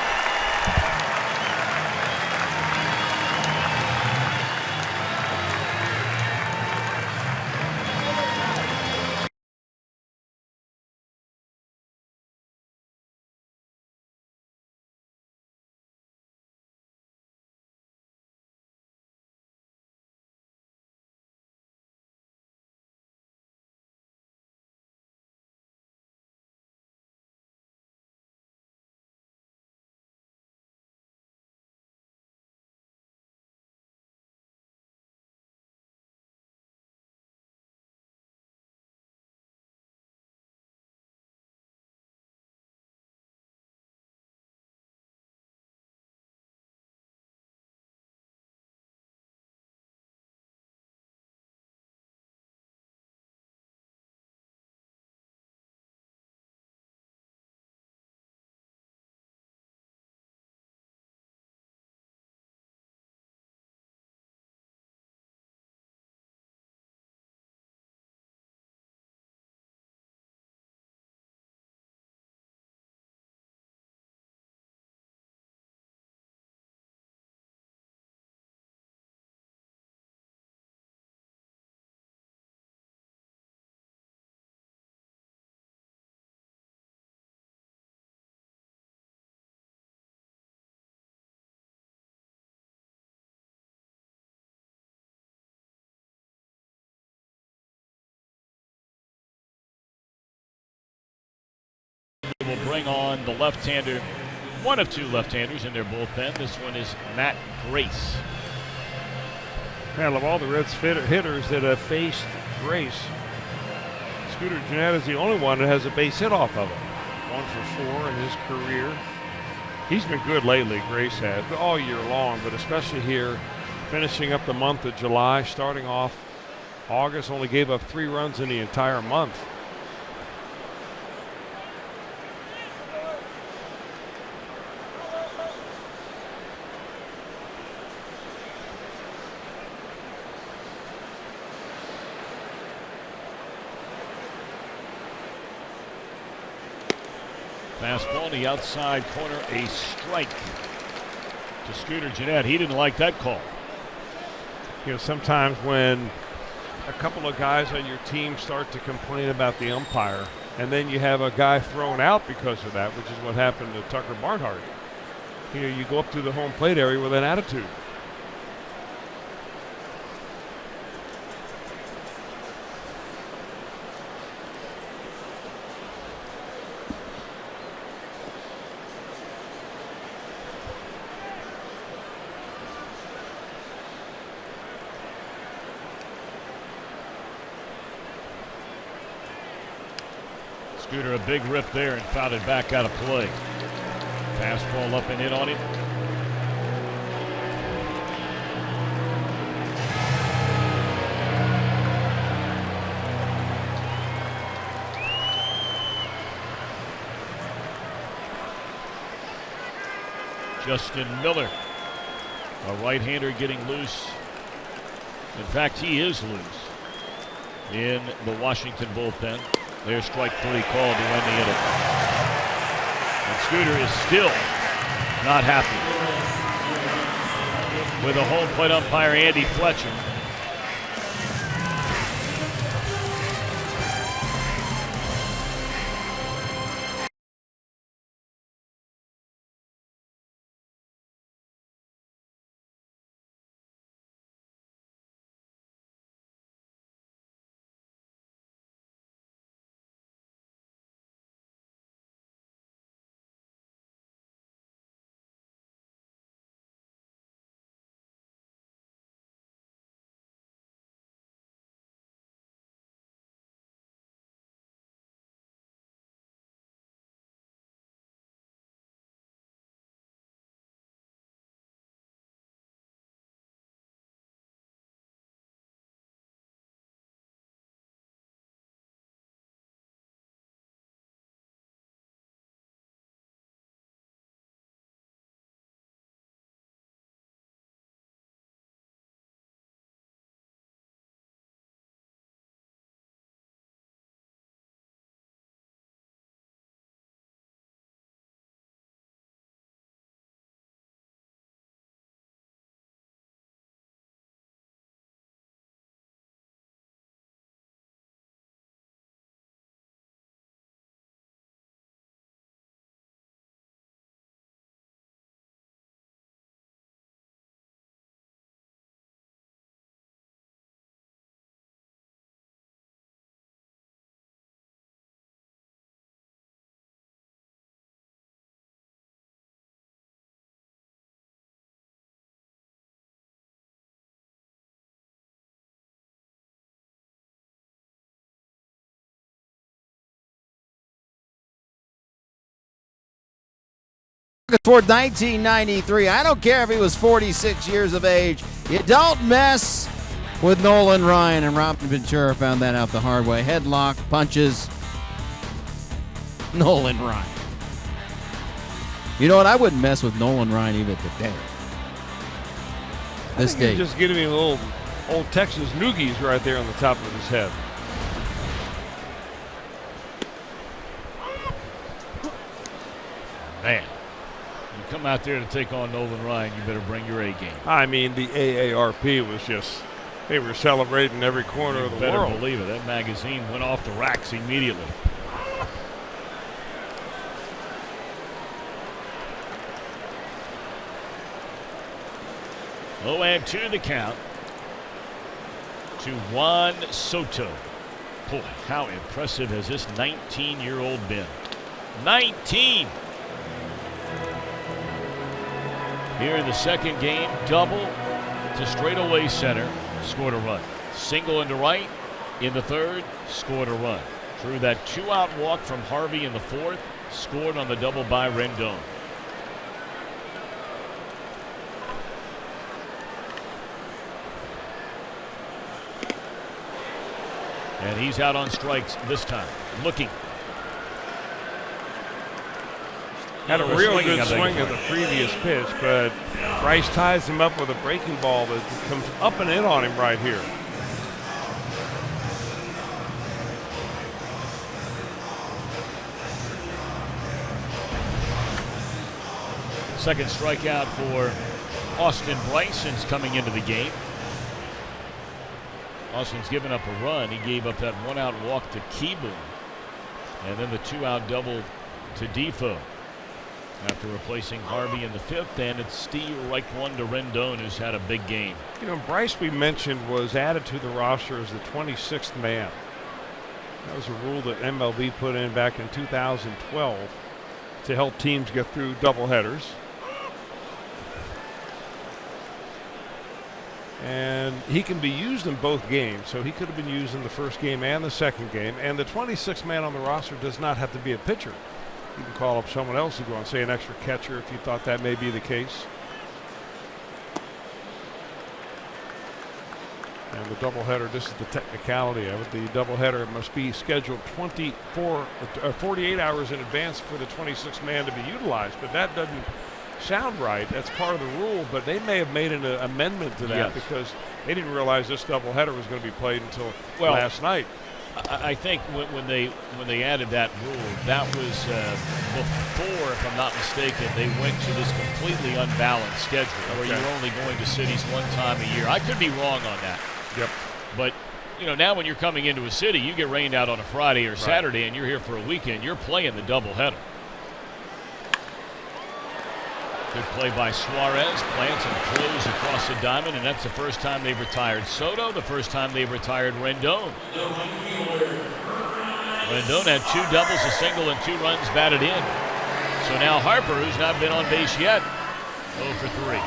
Will bring on the left-hander, one of 2 left-handers in their bullpen. This one is Matt Grace. Man, of all the Reds hitters that have faced Grace, Scooter Gennett is the only one that has a base hit off of him. 1 for 4 in his career. He's been good lately, Grace has, all year long, but especially here, finishing up the month of July, starting off August, only gave up 3 runs in the entire month. Fastball in the outside corner, a strike to Scooter Gennett. He didn't like that call. You know, sometimes when a couple of guys on your team start to complain about the umpire, and then you have a guy thrown out because of that, which is what happened to Tucker Barnhart. You know, you go up to the home plate area with an attitude. Scooter a big rip there and fouled it back out of play. Fastball up and in on him. Justin Miller, a right-hander getting loose. In fact, he is loose in the Washington bullpen. There's strike 3 called to end the inning. And Scooter is still not happy with a home plate umpire, Andy Fletcher. For 1993. I don't care if he was 46 years of age. You don't mess with Nolan Ryan, and Robin Ventura found that out the hard way. Headlock, punches. Nolan Ryan. You know what? I wouldn't mess with Nolan Ryan even today. This day. Just giving him a little old Texas noogies right there on the top of his head. Man, you come out there to take on Nolan Ryan, you better bring your A game. I mean, the AARP was just, they were celebrating every corner of the Better world. believe it. That magazine went off the racks immediately. Oh, and 2 the count to Juan Soto. Boy, how impressive has this 19-year-old been? 19! Here in the second game, double to straightaway center, scored a run. Single into right in the third, scored a run. Drew that 2-out walk from Harvey in the fourth, scored on the double by Rendon. And he's out on strikes this time, looking. Had a real good swing of the previous pitch, but Bryce ties him up with a breaking ball that comes up and in on him right here. Second strikeout for Austin Bryce since coming into the game. Austin's given up a run. He gave up that 1-out walk to Kieboom, and then the 2-out double to Defoe. After replacing Harvey in the fifth, and it's Steve Reichwan to Rendon, who's had a big game. You know, Bryce, we mentioned, was added to the roster as the 26th man. That was a rule that MLB put in back in 2012 to help teams get through doubleheaders. And he can be used in both games, so he could have been used in the first game and the second game. And the 26th man on the roster does not have to be a pitcher. You can call up someone else to go and say an extra catcher if you thought that may be the case. And the doubleheader, this is the technicality of it. The doubleheader must be scheduled 48 hours in advance for the 26th man to be utilized, but that doesn't sound right. That's part of the rule, but they may have made an amendment to that because they didn't realize this doubleheader was going to be played until last night. I think when they added that rule, that was before, if I'm not mistaken, they went to this completely unbalanced schedule where you're only going to cities one time a year. I could be wrong on that. Yep. But you know, now when you're coming into a city, you get rained out on a Friday or Saturday, and you're here for a weekend. You're playing the doubleheader. Good play by Suarez, plants and throws across the diamond, and that's the first time they've retired Soto, the first time they've retired Rendon. Rendon had 2 doubles, a single, and 2 runs batted in. So now Harper, who's not been on base yet, 0 for 3.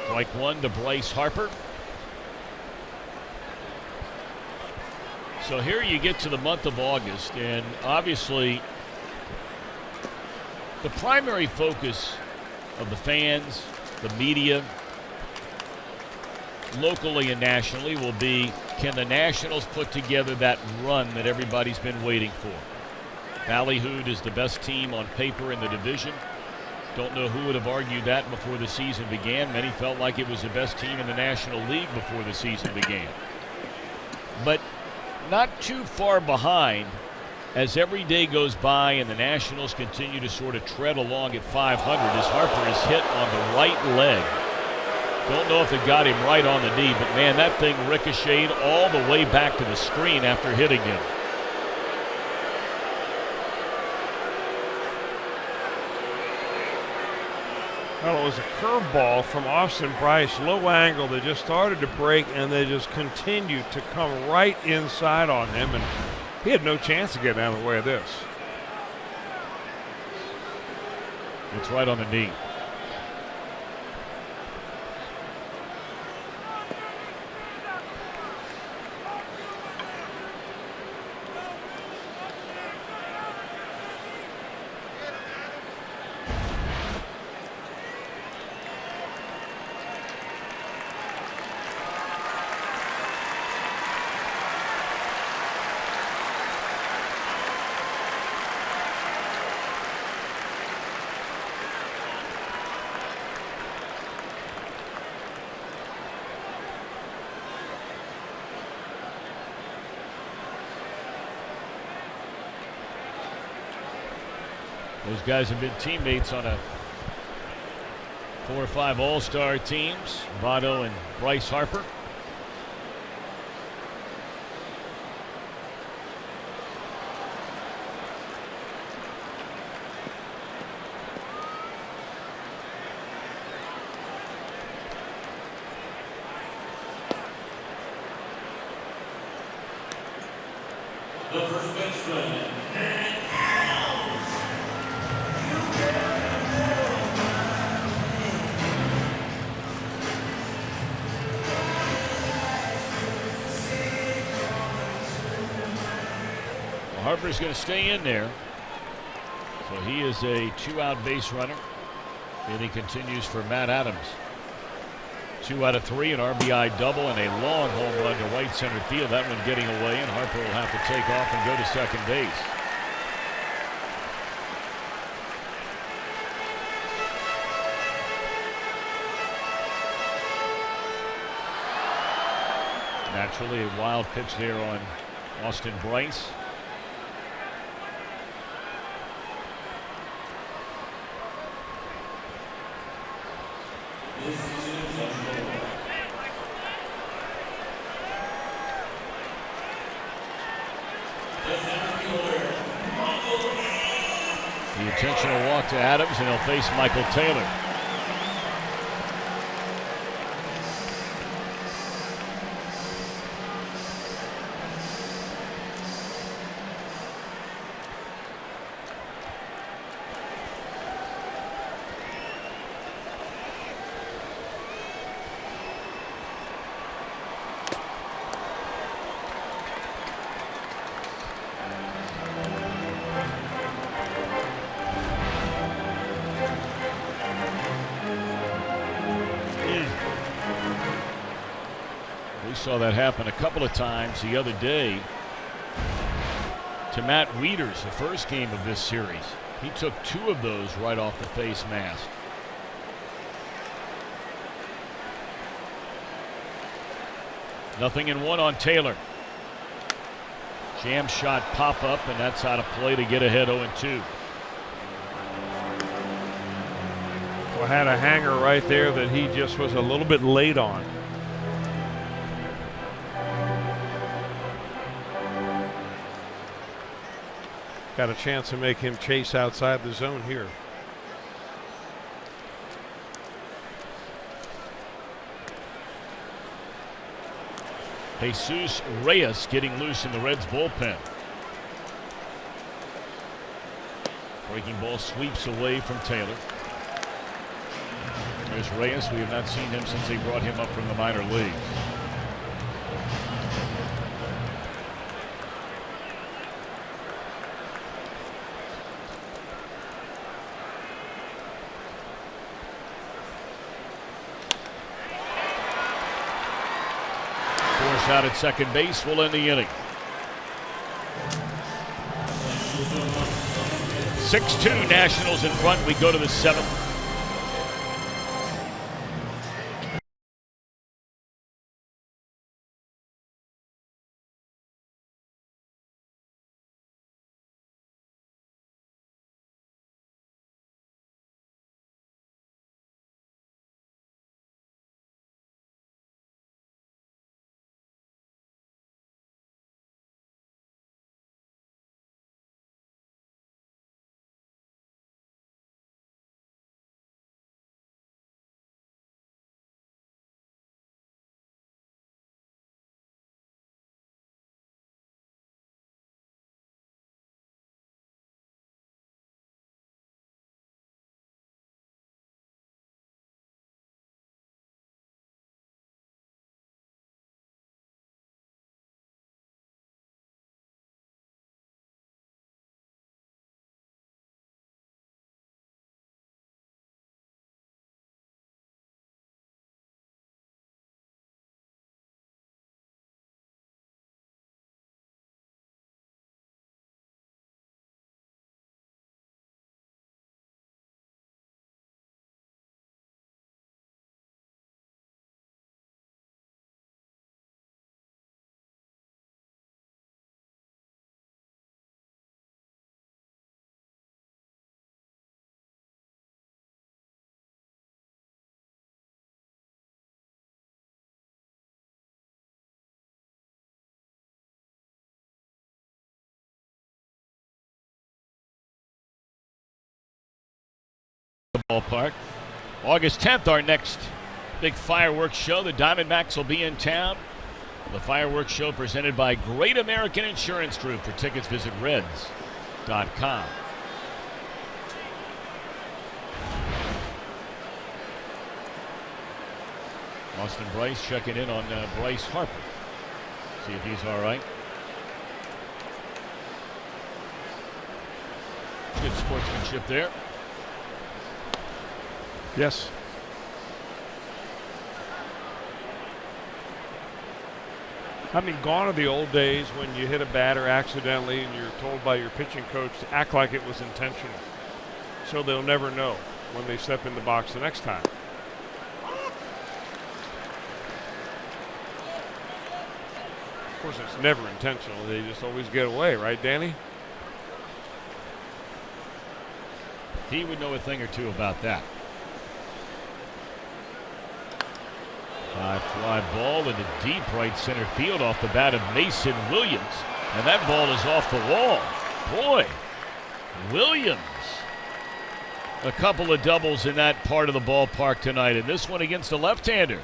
Strike 1 to Bryce Harper. So here you get to the month of August, and obviously the primary focus of the fans, the media, locally and nationally, will be, can the Nationals put together that run that everybody's been waiting for? Ballyhooed is the best team on paper in the division. Don't know who would have argued that before the season began. Many felt like it was the best team in the National League before the season began. But not too far behind as every day goes by and the Nationals continue to sort of tread along at 500 as Harper is hit on the right leg. Don't know if it got him right on the knee, but man, that thing ricocheted all the way back to the screen after hitting him. Well, it was a curveball from Austin Bryce, low angle. They just started to break, and they just continued to come right inside on him, and he had no chance of getting out of the way of this. It's right on the knee. Those guys have been teammates on a 4 or 5 All-Star teams, Votto and Bryce Harper. The first baseman, Harper's going to stay in there. So he is a 2-out base runner. And he continues for Matt Adams. 2 out of 3, an RBI double and a long home run to right center field. That one getting away, and Harper will have to take off and go to second base. Naturally, a wild pitch there on Austin Bryce. The intentional walk to Adams, and he'll face Michael Taylor. Saw that happen a couple of times the other day to Matt Wieters, the first game of this series. He took 2 of those right off the face mask. Nothing in 1 on Taylor. Jam shot pop up, and that's out of play to get ahead 0-2. Well, had a hanger right there that he just was a little bit late on. Got a chance to make him chase outside the zone here. Jesus Reyes getting loose in the Reds bullpen. Breaking ball sweeps away from Taylor. There's Reyes. We have not seen him since they brought him up from the minor leagues. Out at second base will end the inning. 6-2 Nationals in front. We go to the 7th. Ballpark. August 10th, our next big fireworks show. The Diamondbacks will be in town. The fireworks show presented by Great American Insurance Group. For tickets, visit reds.com. Austin Bryce checking in on Bryce Harper. See if he's all right. Good sportsmanship there. Yes. I mean, gone are the old days when you hit a batter accidentally and you're told by your pitching coach to act like it was intentional. So they'll never know when they step in the box the next time. Of course, it's never intentional. They just always get away, right, Danny? He would know a thing or two about that. High fly ball into deep right center field off the bat of Mason Williams. And that ball is off the wall. Boy, Williams. A couple of doubles in that part of the ballpark tonight. And this one against a left-hander.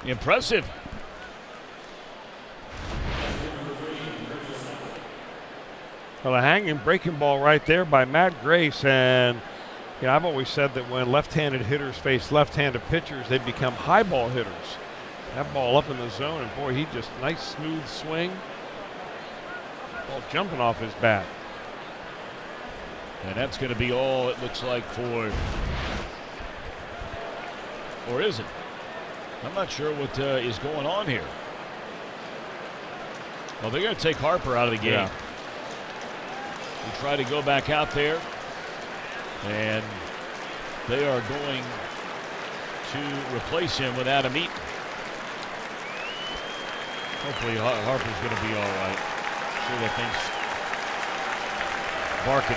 Impressive. Well, a hanging breaking ball right there by Matt Grace. And you know, I've always said that when left-handed hitters face left-handed pitchers, they become high ball hitters. That ball up in the zone, and boy, he just nice smooth swing. Ball jumping off his bat. And that's going to be all it looks like for, or is it? I'm not sure what is going on here. Well, they're going to take Harper out of the game. Yeah. We try to go back out there, and they are going to replace him with Adam Eaton. Hopefully Harper's going to be all right. Sure that thing's barking.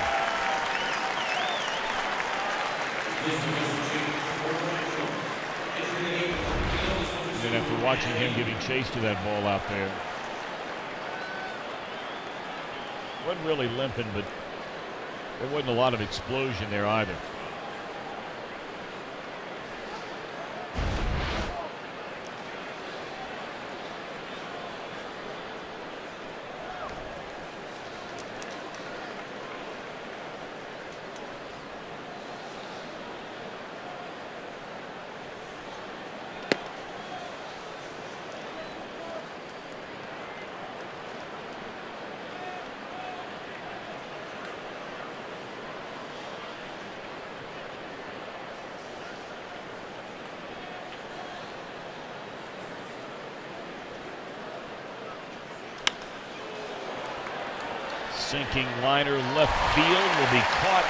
And then after watching him giving chase to that ball out there, wasn't really limping, but there wasn't a lot of explosion there either. Sinking liner left field will be caught.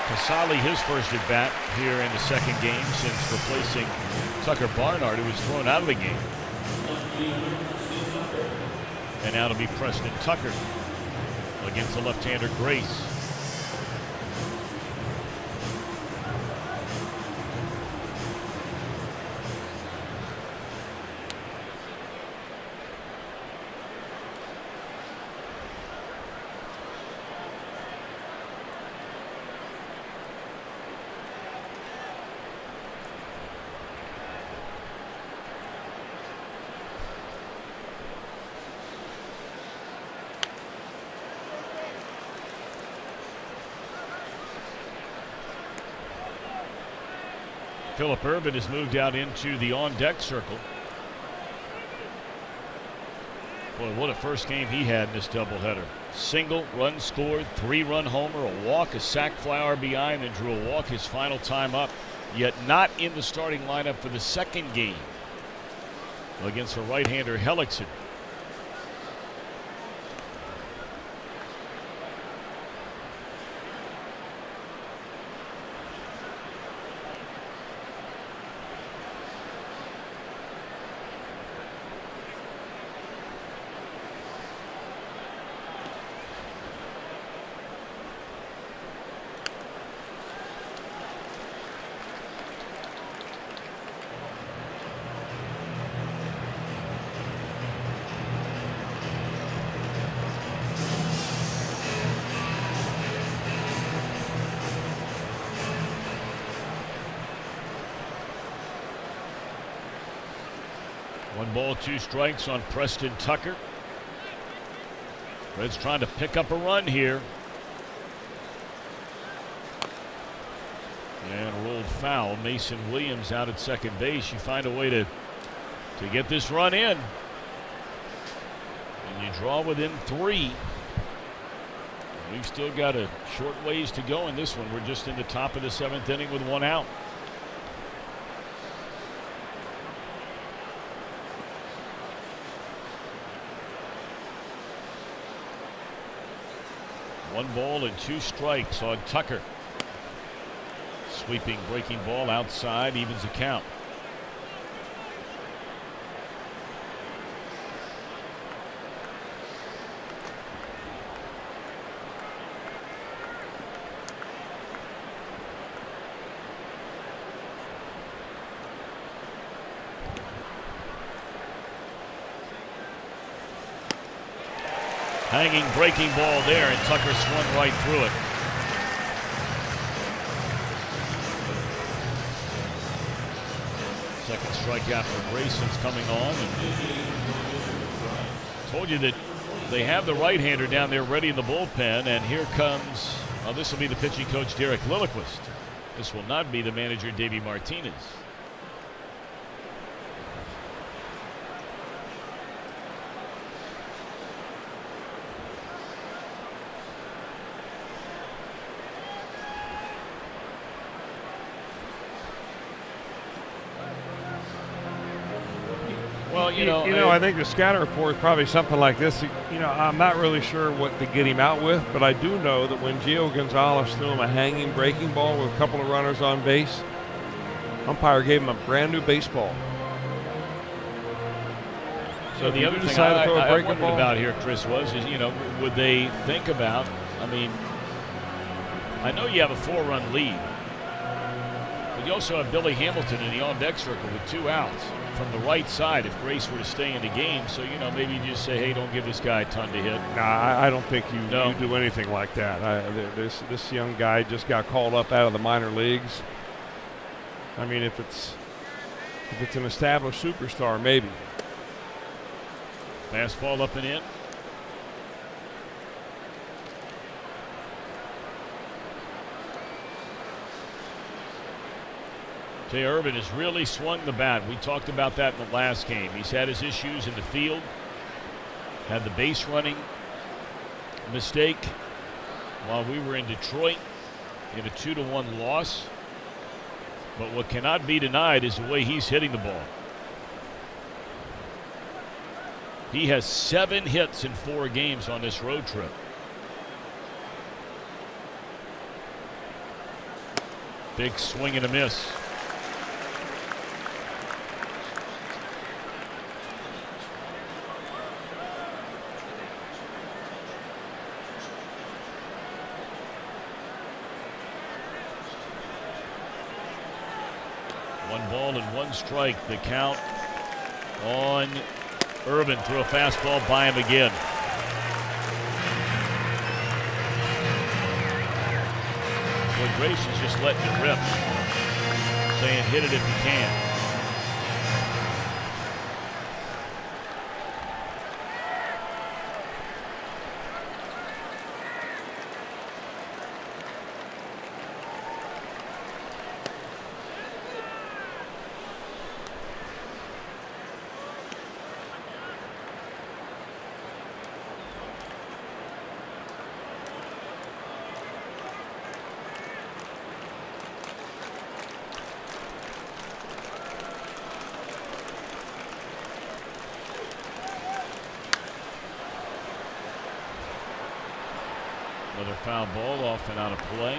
Casale, his first at bat here in the second game since replacing Tucker Barnard, who was thrown out of the game. And now it'll be Preston Tucker against the left-hander Grace. Phillip Ervin has moved out into the on-deck circle. Boy, what a first game he had in this doubleheader. Single, run scored, 3-run homer, a walk, a sac fly RBI, and then drew a walk his final time up, yet not in the starting lineup for the second game against the right-hander Hellickson. One ball, 2 strikes on Preston Tucker. Reds trying to pick up a run here. And a rolled foul. Mason Williams out at second base. You find a way to get this run in. And you draw within 3. We've still got a short ways to go in this one. We're just in the top of the 7th inning with 1 out. One ball and 2 strikes on Tucker. Sweeping breaking ball outside, evens the count. Hanging breaking ball there, and Tucker swung right through it. Second strikeout for Grayson's coming on. And told you that they have the right-hander down there ready in the bullpen, and here comes, well, this will be the pitching coach, Derek Lilliquist. This will not be the manager, Davey Martinez. Well, you know, I think the scouting report is probably something like this. I'm not really sure what to get him out with, but I do know that when Gio Gonzalez threw him a hanging breaking ball with a couple of runners on base, umpire gave him a brand new baseball. So the other thing I wondered about here, Chris, is would they think about? I mean, I know you have a 4-run lead, but you also have Billy Hamilton in the on-deck circle with 2 outs from the right side if Grace were to stay in the game. So, maybe you just say, hey, don't give this guy a ton to hit. Nah, I don't think you do anything like that. This young guy just got called up out of the minor leagues. I mean, if it's an established superstar, maybe. Fastball up and in. Jay Urban has really swung the bat. We talked about that in the last game. He's had his issues in the field. Had the base running mistake while we were in Detroit in a 2-1 loss. But what cannot be denied is the way he's hitting the ball. He has 7 hits in 4 games on this road trip. Big swing and a miss. One ball and 1 strike. The count on Urban. Threw a fastball by him again. Boy, Grace is just letting it rip. Saying hit it if you can. Another foul ball off and out of play.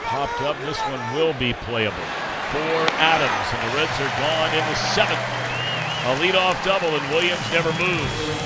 Popped up. This one will be playable for Adams, and the Reds are gone in the 7th. A leadoff double, and Williams never moved.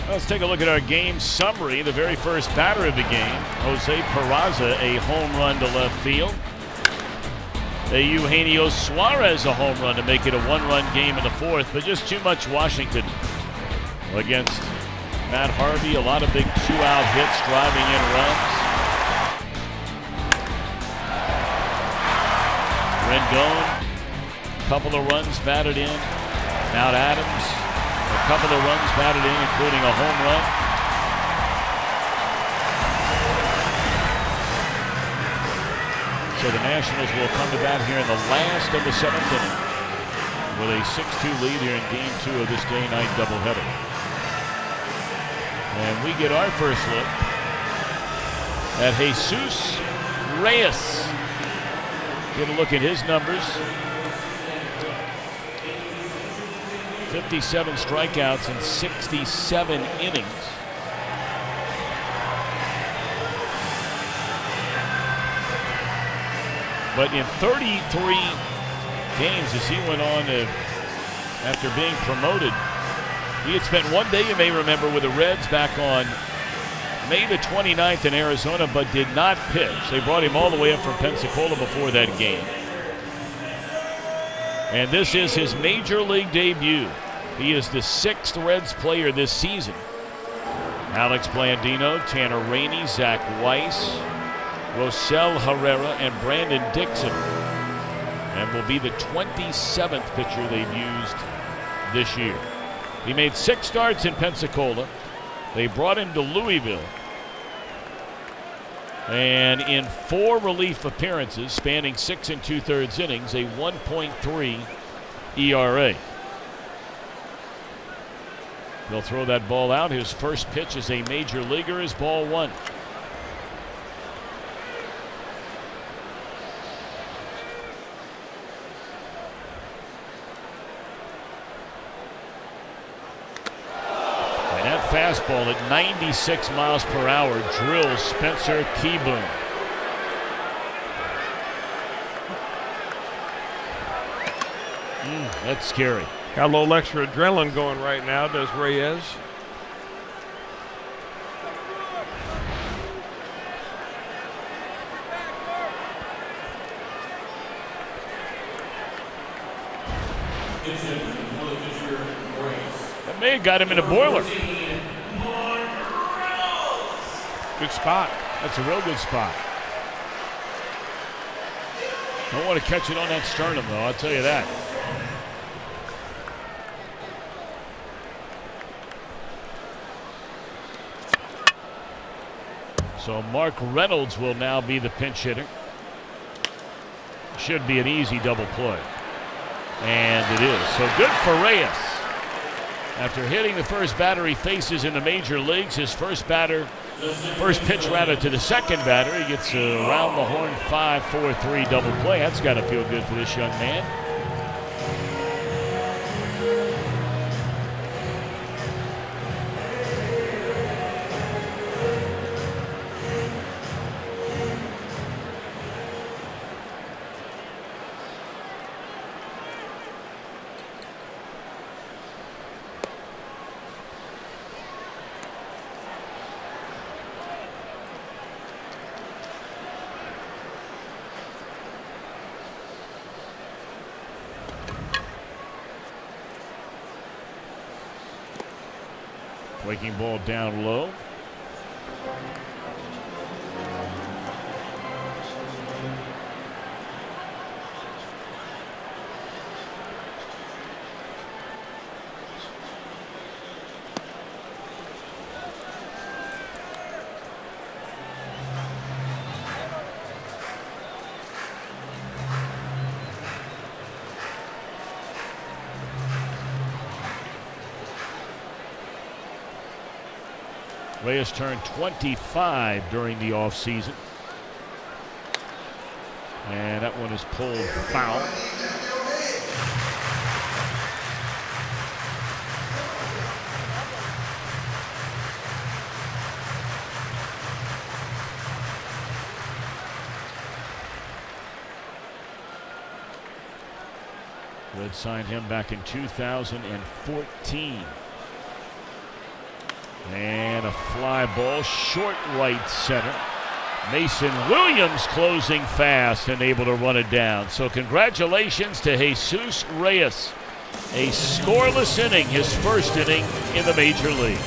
Let's take a look at our game summary. The very first batter of the game, Jose Peraza, a home run to left field. Eugenio Suarez, a home run to make it a one-run game in the fourth, but just too much Washington against Matt Harvey. A lot of big two-out hits driving in runs. Rendon, a couple of runs batted in. Now to Adams. A couple of runs batted in, including a home run. So the Nationals will come to bat here in the last of the seventh inning with a 6-2 lead here in Game 2 of this day-night doubleheader. And we get our first look at Jesus Reyes. Get a look at his numbers. 57 strikeouts in 67 innings. But in 33 games as he went on after being promoted, he had spent one day, you may remember, with the Reds back on May the 29th in Arizona, but did not pitch. They brought him all the way up from Pensacola before that game. And this is his major league debut. He is the 6th Reds player this season. Alex Blandino, Tanner Rainey, Zach Weiss, Rosell Herrera, and Brandon Dixon. And will be the 27th pitcher they've used this year. He made 6 starts in Pensacola. They brought him to Louisville. And in 4 relief appearances, spanning 6 2/3 innings, a 1.3 ERA. He'll throw that ball out. His first pitch as a major leaguer is ball 1. And that fastball at 96 miles per hour drills Spencer Keyboom. That's scary. Got a little extra adrenaline going right now, does Reyes. That may have got him in a boiler. Good spot. That's a real good spot. Don't want to catch it on that sternum, though, I'll tell you that. So Mark Reynolds will now be the pinch hitter. Should be an easy double play. And it is. So good for Reyes. After hitting the first batter he faces in the major leagues, his first pitch to the second batter, he gets around the horn 5-4-3 double play. That's got to feel good for this young man. Breaking ball down low. Reyes turned 25 during the offseason. And that one is pulled foul. Reds signed him back in 2014. And a fly ball, short right center. Mason Williams closing fast and able to run it down. So congratulations to Jesus Reyes. A scoreless inning, his first inning in the major league.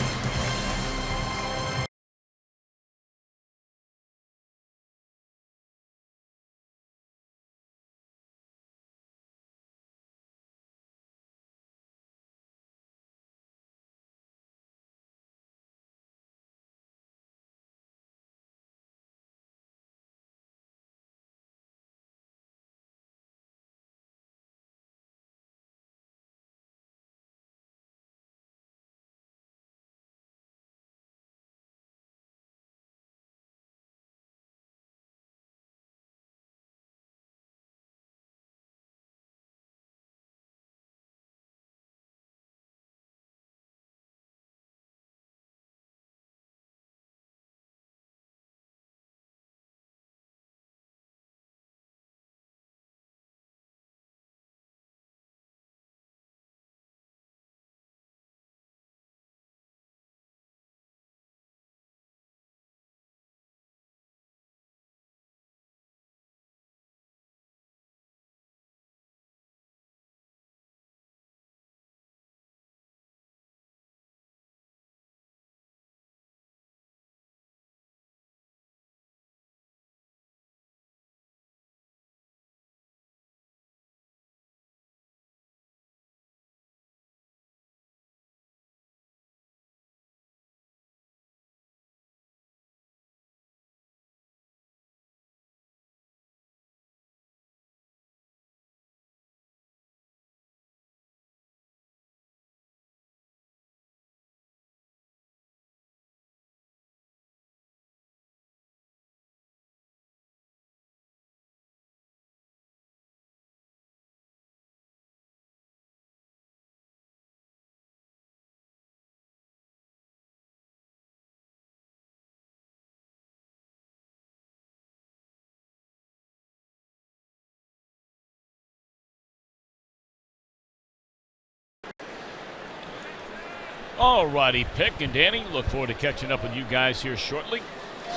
All righty, Pick and Danny, look forward to catching up with you guys here shortly.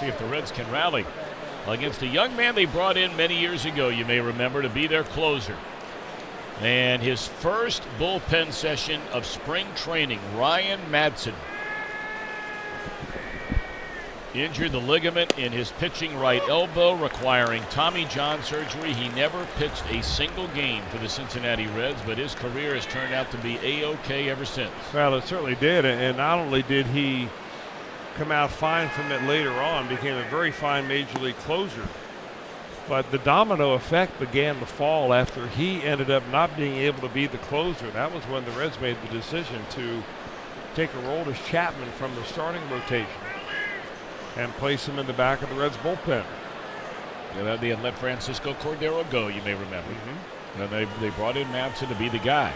See if the Reds can rally against a young man they brought in many years ago, you may remember, to be their closer. And his first bullpen session of spring training, Ryan Madsen. Injured the ligament in his pitching right elbow, requiring Tommy John surgery. He never pitched a single game for the Cincinnati Reds, but his career has turned out to be A-OK ever since. Well, it certainly did, and not only did he come out fine from it later on, became a very fine major league closer, but the domino effect began to fall after he ended up not being able to be the closer. That was when the Reds made the decision to take a role as Chapman from the starting rotation and place him in the back of the Reds bullpen. Yeah, they had let Francisco Cordero go, you may remember. And they brought in Madsen to be the guy.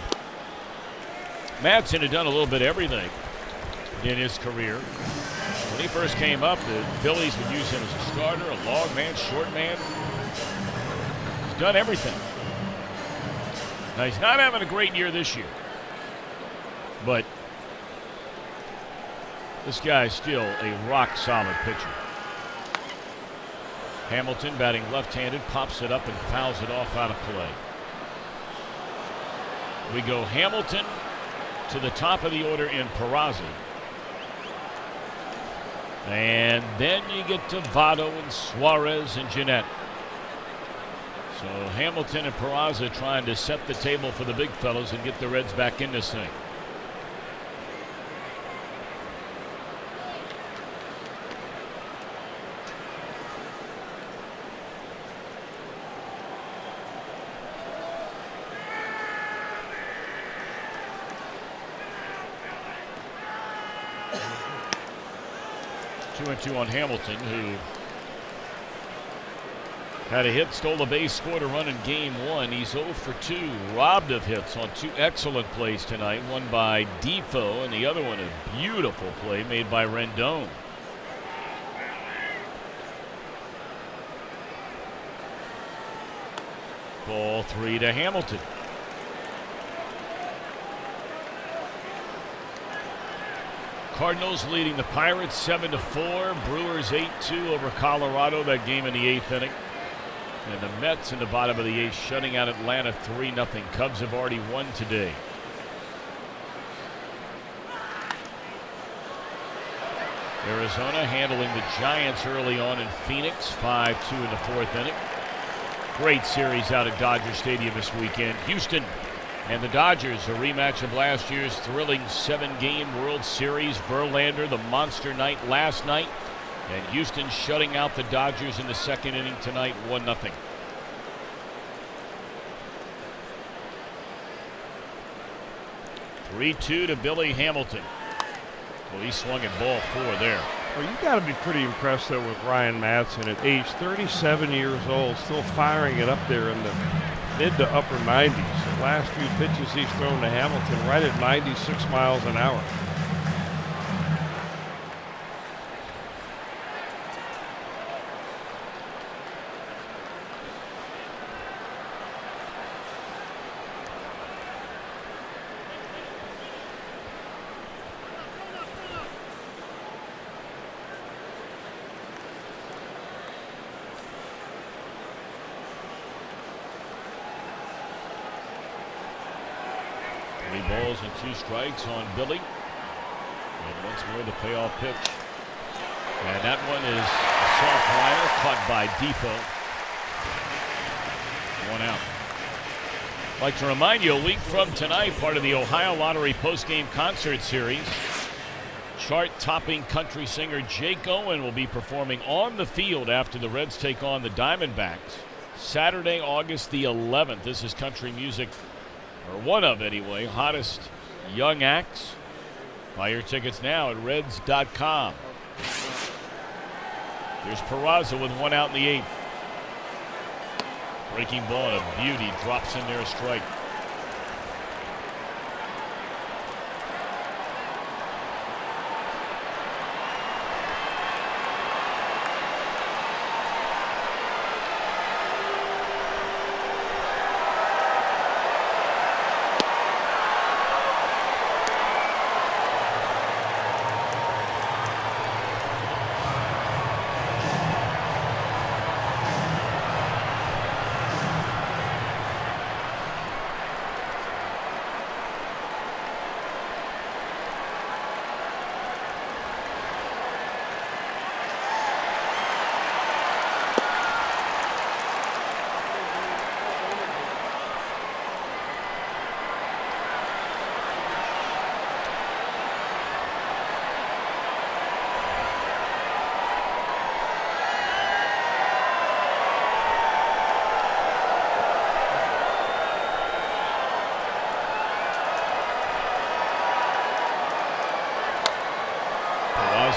Madsen had done a little bit of everything in his career. When he first came up, the Phillies would use him as a starter, a long man, short man. He's done everything. Now, he's not having a great year this year, but this guy is still a rock-solid pitcher. Hamilton, batting left-handed, pops it up and fouls it off out of play. We go Hamilton to the top of the order in Peraza. And then you get to Votto and Suarez and Jeanette. So Hamilton and Peraza trying to set the table for the big fellows and get the Reds back in this thing. Two and two on Hamilton, who had a hit, stole a base, scored a run in game one. He's 0 for 2, robbed of hits on 2 excellent plays tonight. One by Defoe and the other one a beautiful play made by Rendon. Ball 3 to Hamilton. Cardinals leading the Pirates 7-4. Brewers 8-2 over Colorado, that game in the 8th inning. And the Mets in the bottom of the 8th shutting out Atlanta 3-0. Cubs have already won today. Arizona handling the Giants early on in Phoenix, 5-2 in the 4th inning. Great series out at Dodger Stadium this weekend. Houston and the Dodgers, a rematch of last year's thrilling 7-game World Series. Verlander, the monster night last night. And Houston shutting out the Dodgers in the 2nd inning tonight, 1-0. Three-2 to Billy Hamilton. Well, he swung at ball 4 there. Well, you got to be pretty impressed, though, with Ryan Madsen at age 37 years old, still firing it up there in the mid to upper 90s. The last few pitches he's thrown to Hamilton right at 96 miles an hour. Balls and 2 strikes on Billy. And once more the payoff pitch. And that one is a soft liner caught by Defoe. 1 out. I'd like to remind you, a week from tonight, part of the Ohio Lottery postgame concert series, chart-topping country singer Jake Owen will be performing on the field after the Reds take on the Diamondbacks. Saturday, August the 11th. This is country music, or one of anyway, hottest young acts. Buy your tickets now at Reds.com. There's Peraza with 1 out in the 8th. Breaking ball and a beauty, drops in there a strike.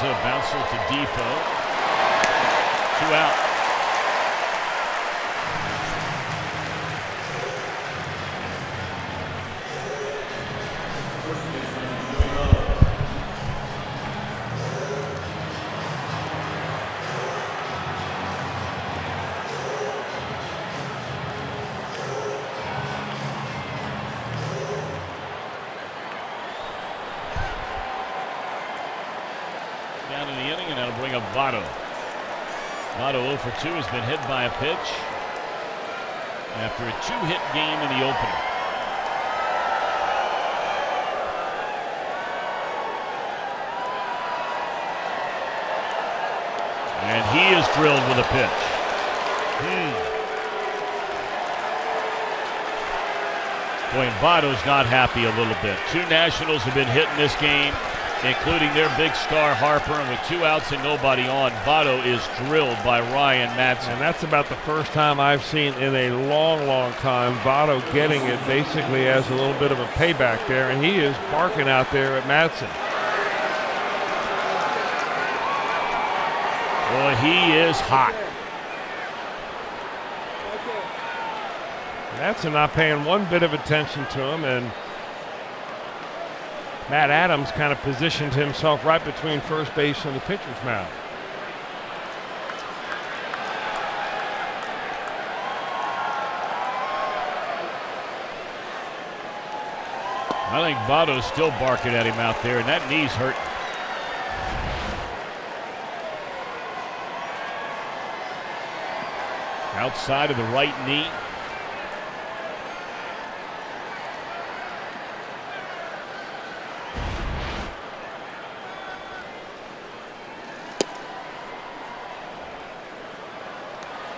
a bouncer to Defoe. 2 out. Down in the inning, and that'll bring up Votto. Votto 0 for 2 has been hit by a pitch after a 2-hit game in the opener. And he is drilled with a pitch. Boy, Votto's not happy a little bit. 2 Nationals have been hit in this game, including their big star Harper, and with 2 outs and nobody on, Votto is drilled by Ryan Madson. And that's about the first time I've seen in a long, long time Votto getting it basically as a little bit of a payback there, and he is barking out there at Madson. Boy, he is hot. Madson not paying one bit of attention to him, and Matt Adams kind of positioned himself right between first base and the pitcher's mound. I think Votto's still barking at him out there, and that knee's hurting. Outside of the right knee.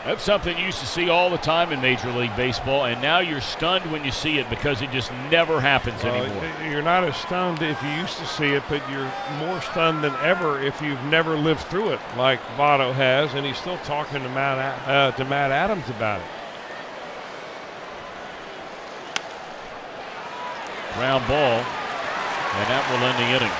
That's something you used to see all the time in Major League Baseball, and now you're stunned when you see it because it just never happens anymore. You're not as stunned if you used to see it, but you're more stunned than ever if you've never lived through it like Votto has, and he's still talking to Matt Adams about it. Ground ball, and that will end the inning.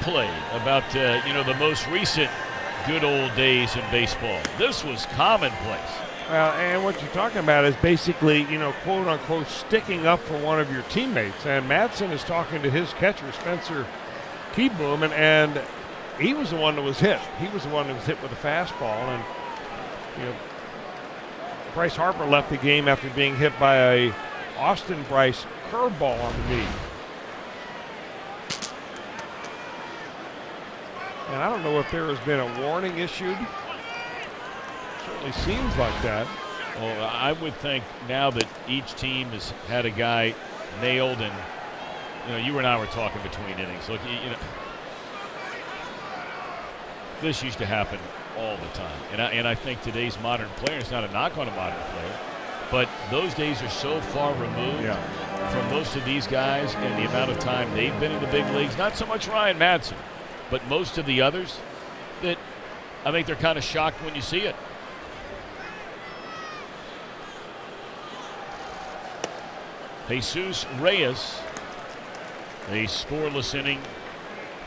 Play about the most recent good old days in baseball. This was commonplace. And what you're talking about is basically, quote unquote, sticking up for one of your teammates. And Madsen is talking to his catcher, Spencer Kieboom, and he was the one that was hit. He was the one that was hit with a fastball. And, Bryce Harper left the game after being hit by a Austin Bryce curveball on the knee. And I don't know if there has been a warning issued. Certainly seems like that. Well, I would think now that each team has had a guy nailed, and you and I were talking between innings. Look, this used to happen all the time, and I think today's modern player is not a knock on a modern player, but those days are so far removed from most of these guys and the amount of time they've been in the big leagues. Not so much Ryan Madsen, but most of the others, that I think they're kind of shocked when you see it. Jesus Reyes, a scoreless inning,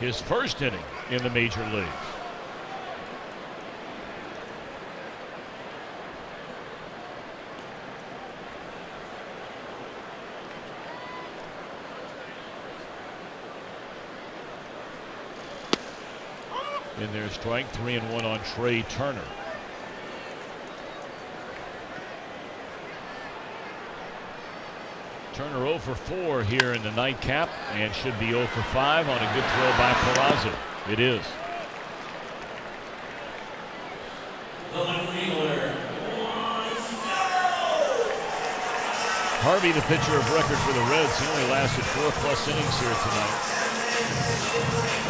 his first inning in the major leagues. And there's strike 3-1 on Trey Turner. Turner 0 for 4 here in the nightcap and should be 0 for 5 on a good throw by Peraza. It is. Harvey, the pitcher of record for the Reds, he only lasted 4+ innings here tonight.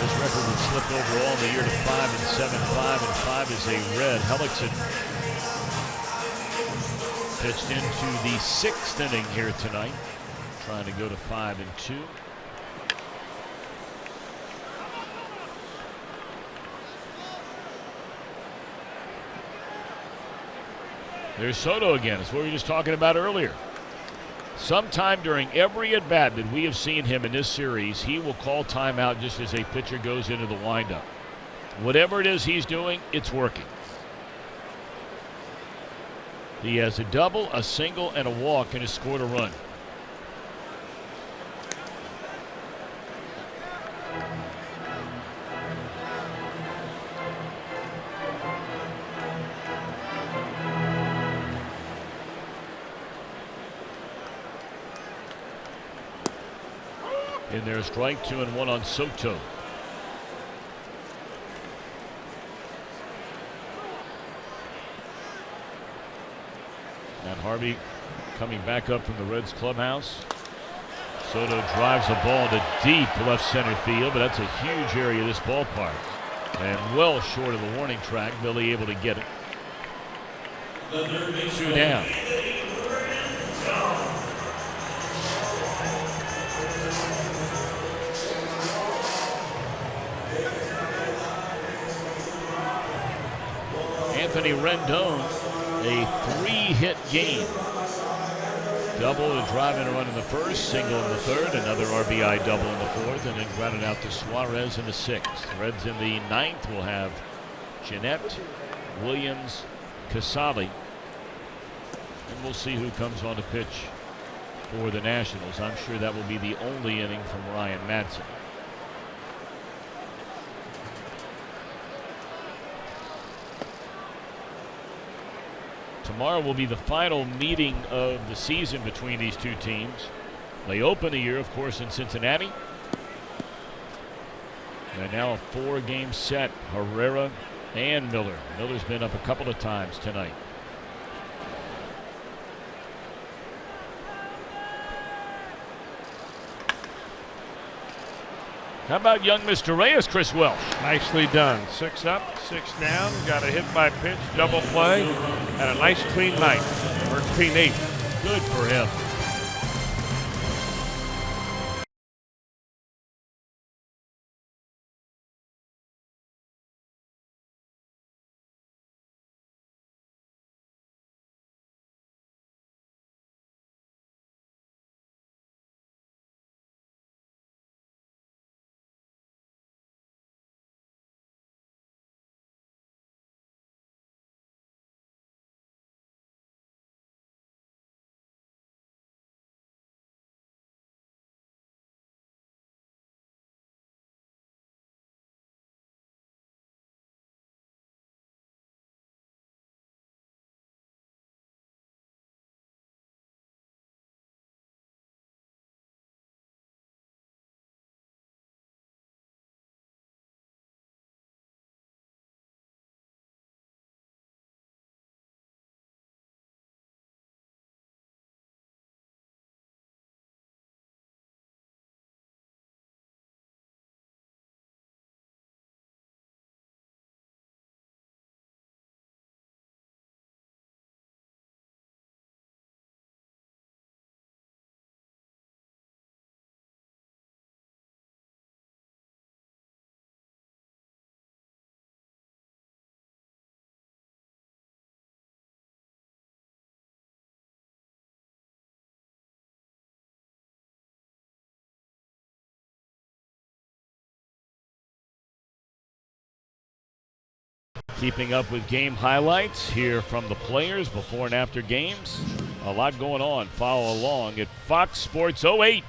This record would slip overall in the year to 5-7, 5-5 is a Red. Hellickson pitched into the 6th inning here tonight, trying to go to 5-2. There's Soto again. It's what we were just talking about earlier. Sometime during every at-bat that we have seen him in this series, he will call timeout just as a pitcher goes into the windup. Whatever it is he's doing, it's working. He has a double, a single, and a walk, and has scored a run. And there's strike 2-1 on Soto. Matt Harvey coming back up from the Reds clubhouse. Soto drives the ball to deep left center field, but that's a huge area of this ballpark. And well short of the warning track, Billy able to get it. 2 down. Anthony Rendon, a 3-hit game. Double to drive in a run in the first, single in the third, another RBI double in the fourth, and then grounded out to Suarez in the 6th. Reds in the 9th will have Jeanette, Williams, Casali. And we'll see who comes on to pitch for the Nationals. I'm sure that will be the only inning from Ryan Madsen. Tomorrow will be the final meeting of the season between these two teams. They open the year, of course, in Cincinnati. And now a 4-game set, Herrera and Miller. Miller's been up a couple of times tonight. How about young Mr. Reyes, Chris Welsh? Nicely done. 6 up, 6 down. Got a hit by pitch, double play, and a nice clean ninth, or clean 8th. Good for him. Keeping up with game highlights here from the players before and after games. A lot going on. Follow along at Fox Sports OH.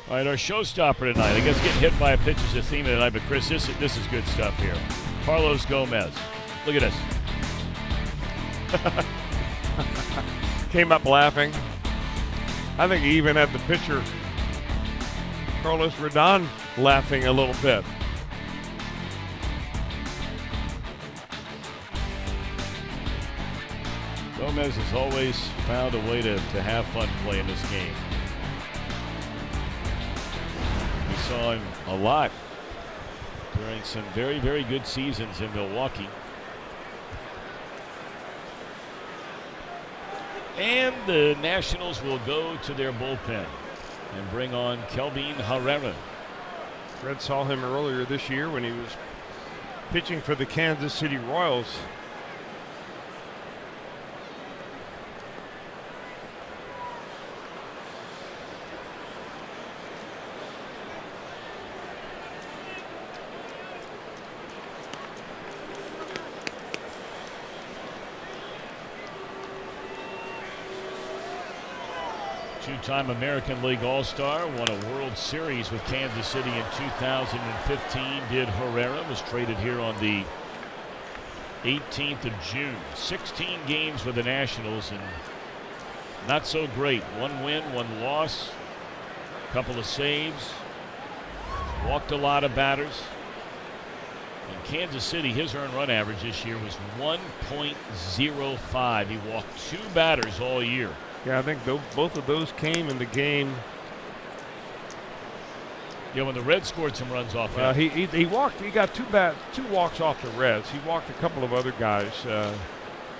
All right, our showstopper tonight. I guess getting hit by a pitch is the theme of tonight, but Chris, this is good stuff here. Carlos Gomez. Look at this. Came up laughing. I think he even had the pitcher, Carlos Rodon, laughing a little bit. Gomez has always found a way to have fun playing this game. We saw him a lot during some very, very good seasons in Milwaukee. And the Nationals will go to their bullpen and bring on Kelvin Herrera. Fred saw him earlier this year when he was pitching for the Kansas City Royals. Two-time American League All-Star, won a World Series with Kansas City in 2015. Did Herrera, was traded here on the 18th of June. 16 games with the Nationals and not so great. 1 win, 1 loss, a couple of saves, walked a lot of batters. In Kansas City, his earned run average this year was 1.05. He walked 2 batters all year. Yeah, I think both of those came in the game. Yeah, when the Reds scored some runs off him. He walked. He got 2 walks off the Reds. He walked a couple of other guys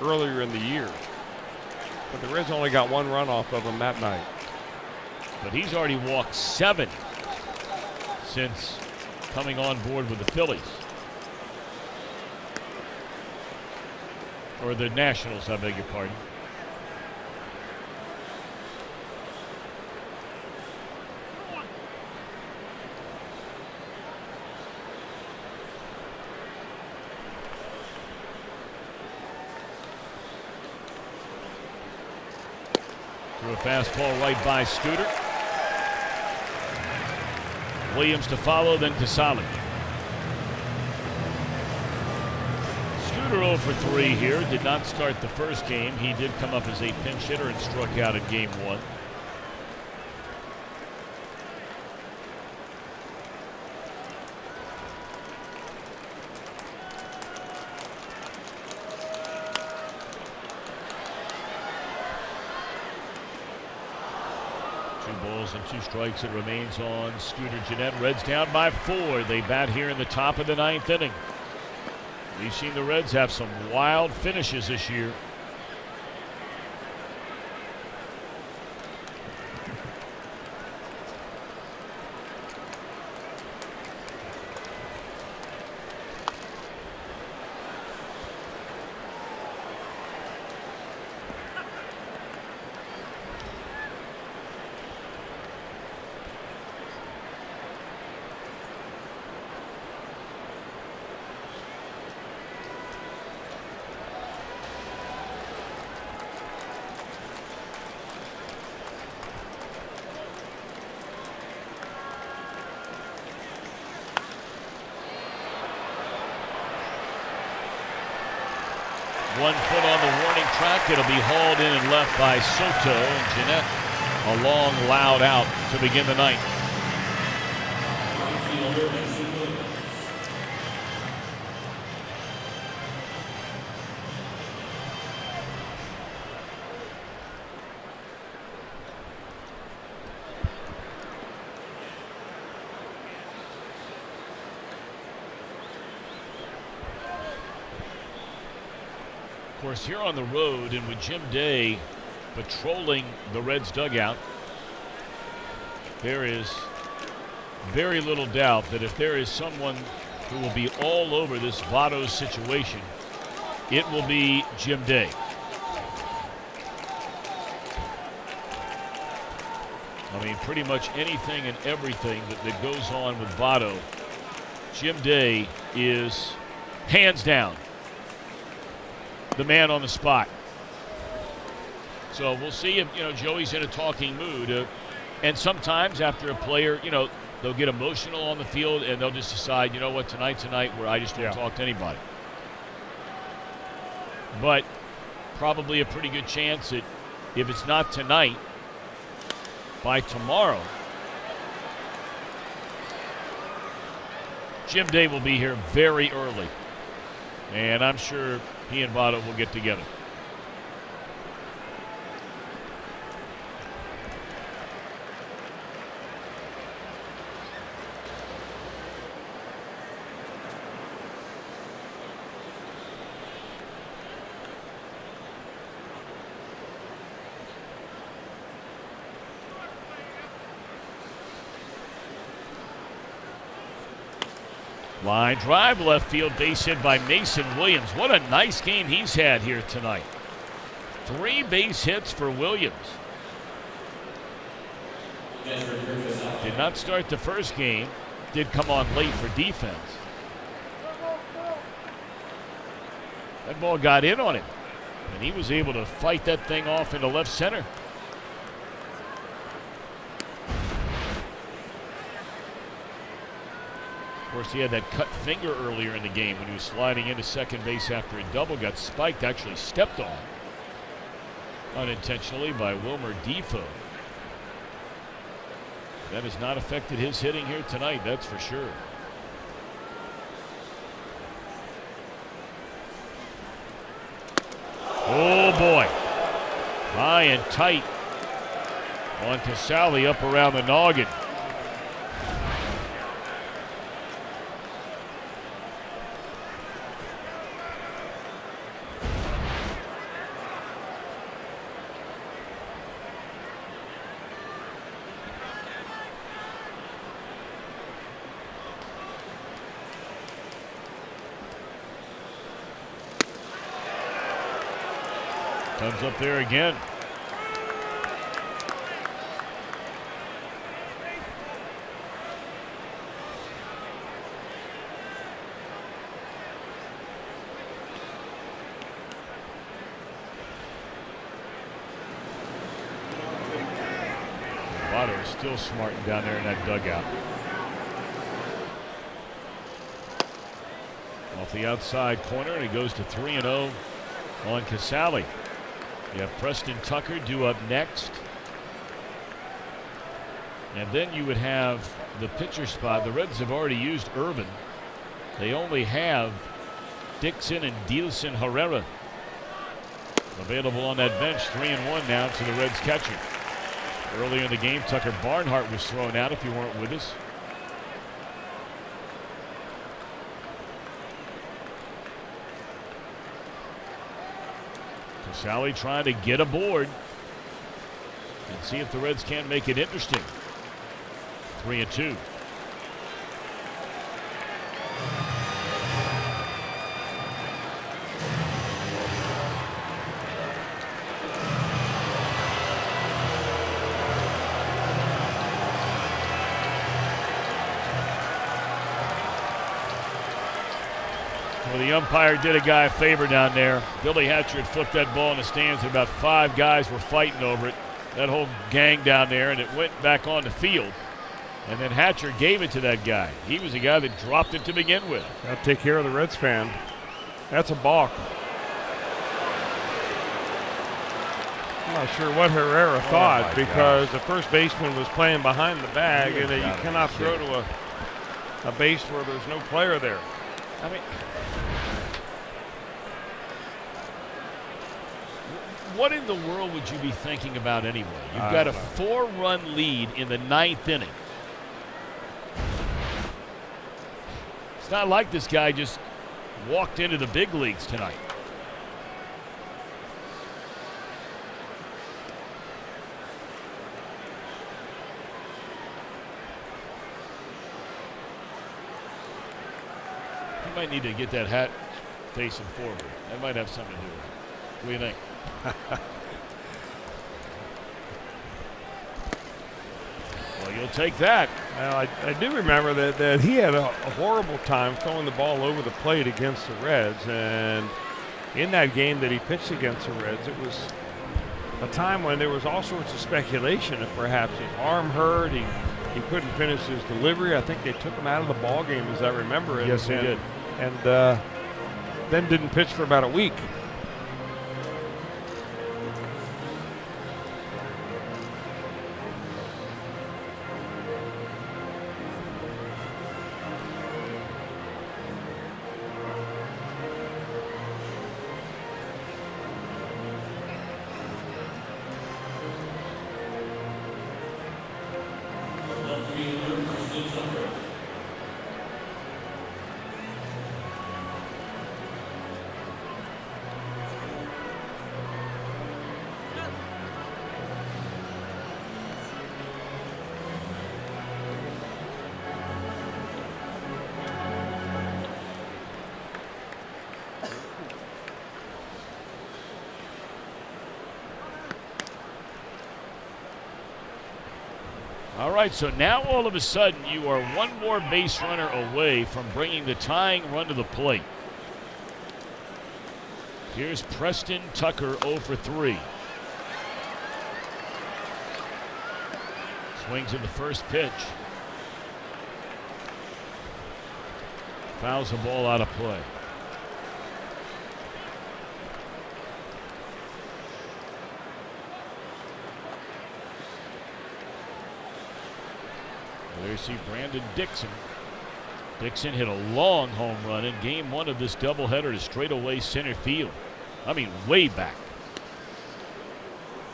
earlier in the year, but the Reds only got 1 run off of him that night. But he's already walked 7 since coming on board with the Phillies. Or the Nationals, I beg your pardon. Threw a fastball right by Scooter. Williams to follow, then to Solid. Scooter 0 for 3 here. Did not start the first game. He did come up as a pinch hitter and struck out in game 1. Balls and 2 strikes. It remains on Scooter Gennett. Reds down by 4. They bat here in the top of the 9th inning. We've seen the Reds have some wild finishes this year. One foot on the warning track. It'll be hauled in and left by Soto. And Gennett, a long, loud out to begin the 9th. Of course, here on the road and with Jim Day patrolling the Reds dugout, there is very little doubt that if there is someone who will be all over this Votto situation, it will be Jim Day. I mean, pretty much anything and everything that goes on with Votto, Jim Day is hands down the man on the spot. So we'll see if, Joey's in a talking mood. And sometimes after a player, they'll get emotional on the field and they'll just decide, you know what, tonight's a night where I just don't talk to anybody. But probably a pretty good chance that if it's not tonight, by tomorrow, Jim Day will be here very early. And I'm sure he and Votto will get together. Line drive, left field, base hit by Mason Williams. What a nice game he's had here tonight. 3 base hits for Williams. Did not start the first game. Did come on late for defense. That ball got in on him, and he was able to fight that thing off into left center. Of course, he had that cut finger earlier in the game when he was sliding into second base after a double, got spiked, actually stepped on unintentionally by Wilmer Defoe. That has not affected his hitting here tonight, that's for sure. Oh boy. High and tight on Casale up around the noggin. Comes up there again. Votto is still smarting down there in that dugout. Off the outside corner, and he goes to 3-0 on Casale. You have Preston Tucker due up next. And then you would have the pitcher spot. The Reds have already used Irvin. They only have Dixon and Dilson Herrera available on that bench. 3-1 now to the Reds catcher. Earlier in the game, Tucker Barnhart was thrown out if you weren't with us. Casale trying to get aboard and see if the Reds can't make it interesting. 3-2. Well, the umpire did a guy a favor down there. Billy Hatcher had flipped that ball in the stands, and about 5 guys were fighting over it. That whole gang down there, and it went back on the field. And then Hatcher gave it to that guy. He was the guy that dropped it to begin with. Got to take care of the Reds fan. That's a balk. I'm not sure what Herrera thought, because the first baseman was playing behind the bag, and you cannot throw to a base where there's no player there. I mean, what in the world would you be thinking about anyway? You've got a 4-run lead in the 9th inning. It's not like this guy just walked into the big leagues tonight. You might need to get that hat facing forward. That might have something to do with it. What do you think? Well, you'll take that. Well, I do remember that he had a horrible time throwing the ball over the plate against the Reds, and in that game that he pitched against the Reds, it was a time when there was all sorts of speculation that perhaps his arm hurt, he couldn't finish his delivery. I think they took him out of the ball game, as I remember it. Yes, they did. And then didn't pitch for about a week. All right, so now all of a sudden you are one more base runner away from bringing the tying run to the plate. Here's Preston Tucker 0 for 3. Swings in the first pitch. Fouls the ball out of play. There you see Brandon Dixon. Dixon hit a long home run in game 1 of this doubleheader to straightaway center field. I mean, way back.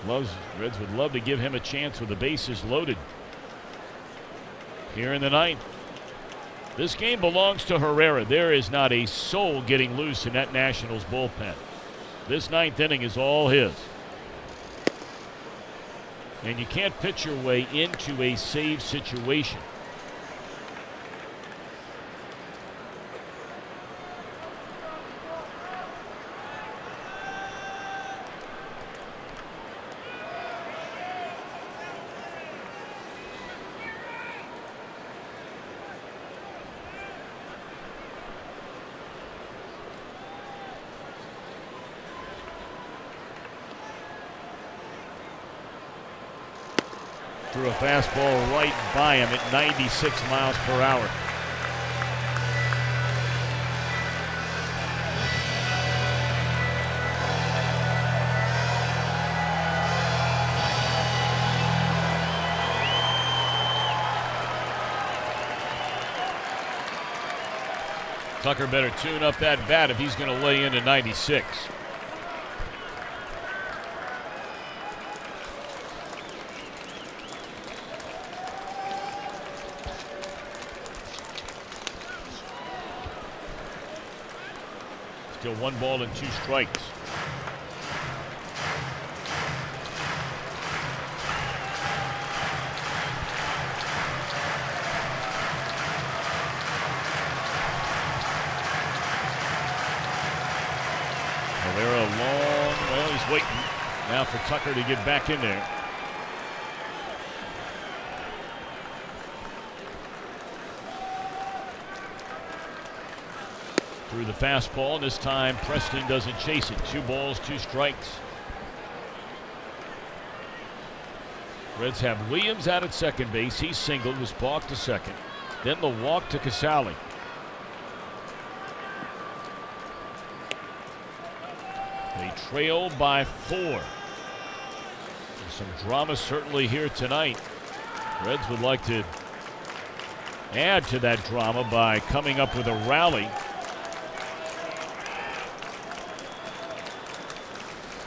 Reds would love to give him a chance with the bases loaded. Here in the 9th. This game belongs to Herrera. There is not a soul getting loose in that Nationals bullpen. This 9th inning is all his. And you can't pitch your way into a save situation. Threw a fastball right by him at 96 miles per hour. Tucker better tune up that bat if he's going to lay into 96. Still 1 ball and 2 strikes. Well, he's waiting now for Tucker to get back in there. Through the fastball, and this time Preston doesn't chase it. 2 balls, 2 strikes. Reds have Williams out at second base. He singled, was balked to second. Then the walk to Casale. They trail by 4. There's some drama certainly here tonight. Reds would like to add to that drama by coming up with a rally.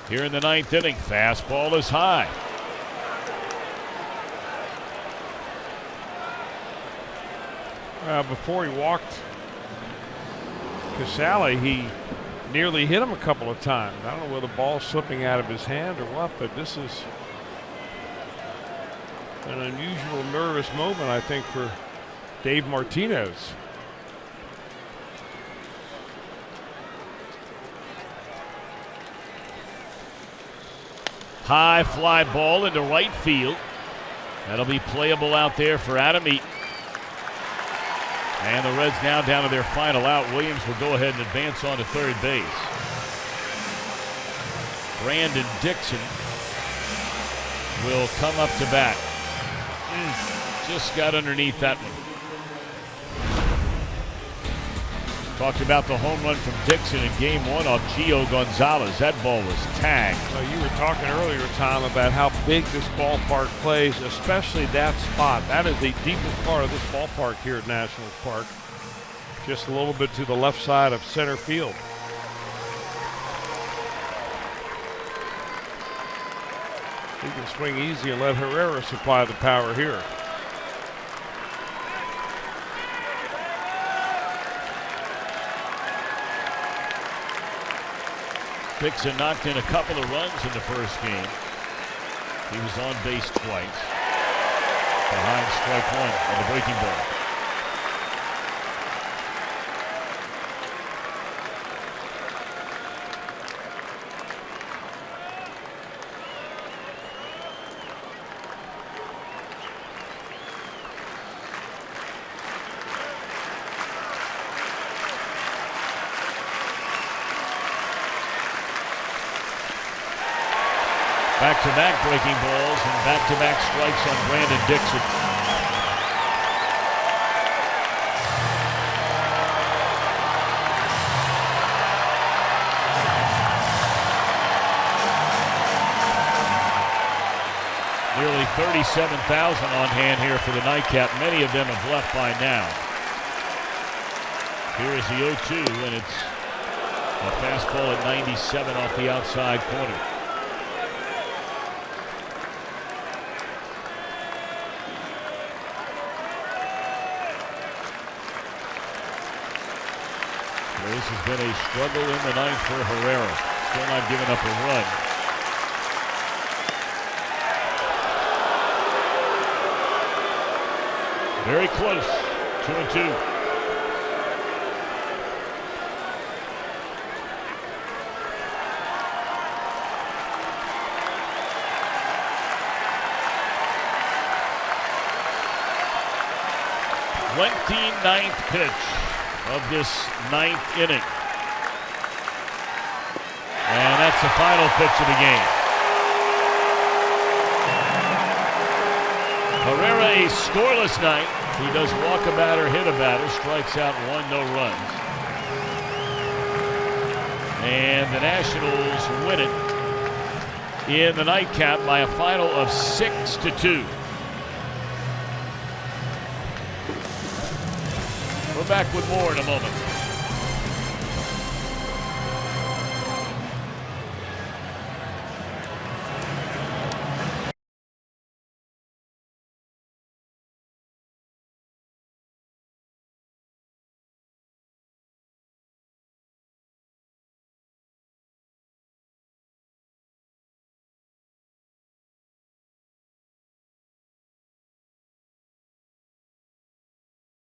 Here in the 9th inning, fastball is high. Before he walked Casale, he nearly hit him a couple of times. I don't know whether the ball's slipping out of his hand or what, but this is an unusual nervous moment, I think, for Dave Martinez. High fly ball into right field. That'll be playable out there for Adam Eaton. And the Reds now down to their final out. Williams will go ahead and advance on to third base. Brandon Dixon will come up to bat. Just got underneath that one. Talked about the home run from Dixon in game one off Gio Gonzalez. That ball was tagged. So you were talking earlier, Tom, about how big this ballpark plays, especially that spot. That is the deepest part of this ballpark here at Nationals Park. Just a little bit to the left side of center field. He can swing easy and let Herrera supply the power here. Dixon knocked in a couple of runs in the first game. He was on base twice. Behind strike one on the breaking ball. Back-to-back breaking balls and back-to-back strikes on Brandon Dixon. Nearly 37,000 on hand here for the nightcap. Many of them have left by now. Here is the 0-2, and it's a fastball at 97 off the outside corner. This has been a struggle in the ninth for Herrera. Still not giving up a run. Very close. 2-2. Ninth pitch of this ninth inning. And that's the final pitch of the game. Herrera, a scoreless night. He does walk a batter, hit a batter, strikes out one, no runs. And the Nationals win it in the nightcap by a final of 6-2. We're back with more in a moment.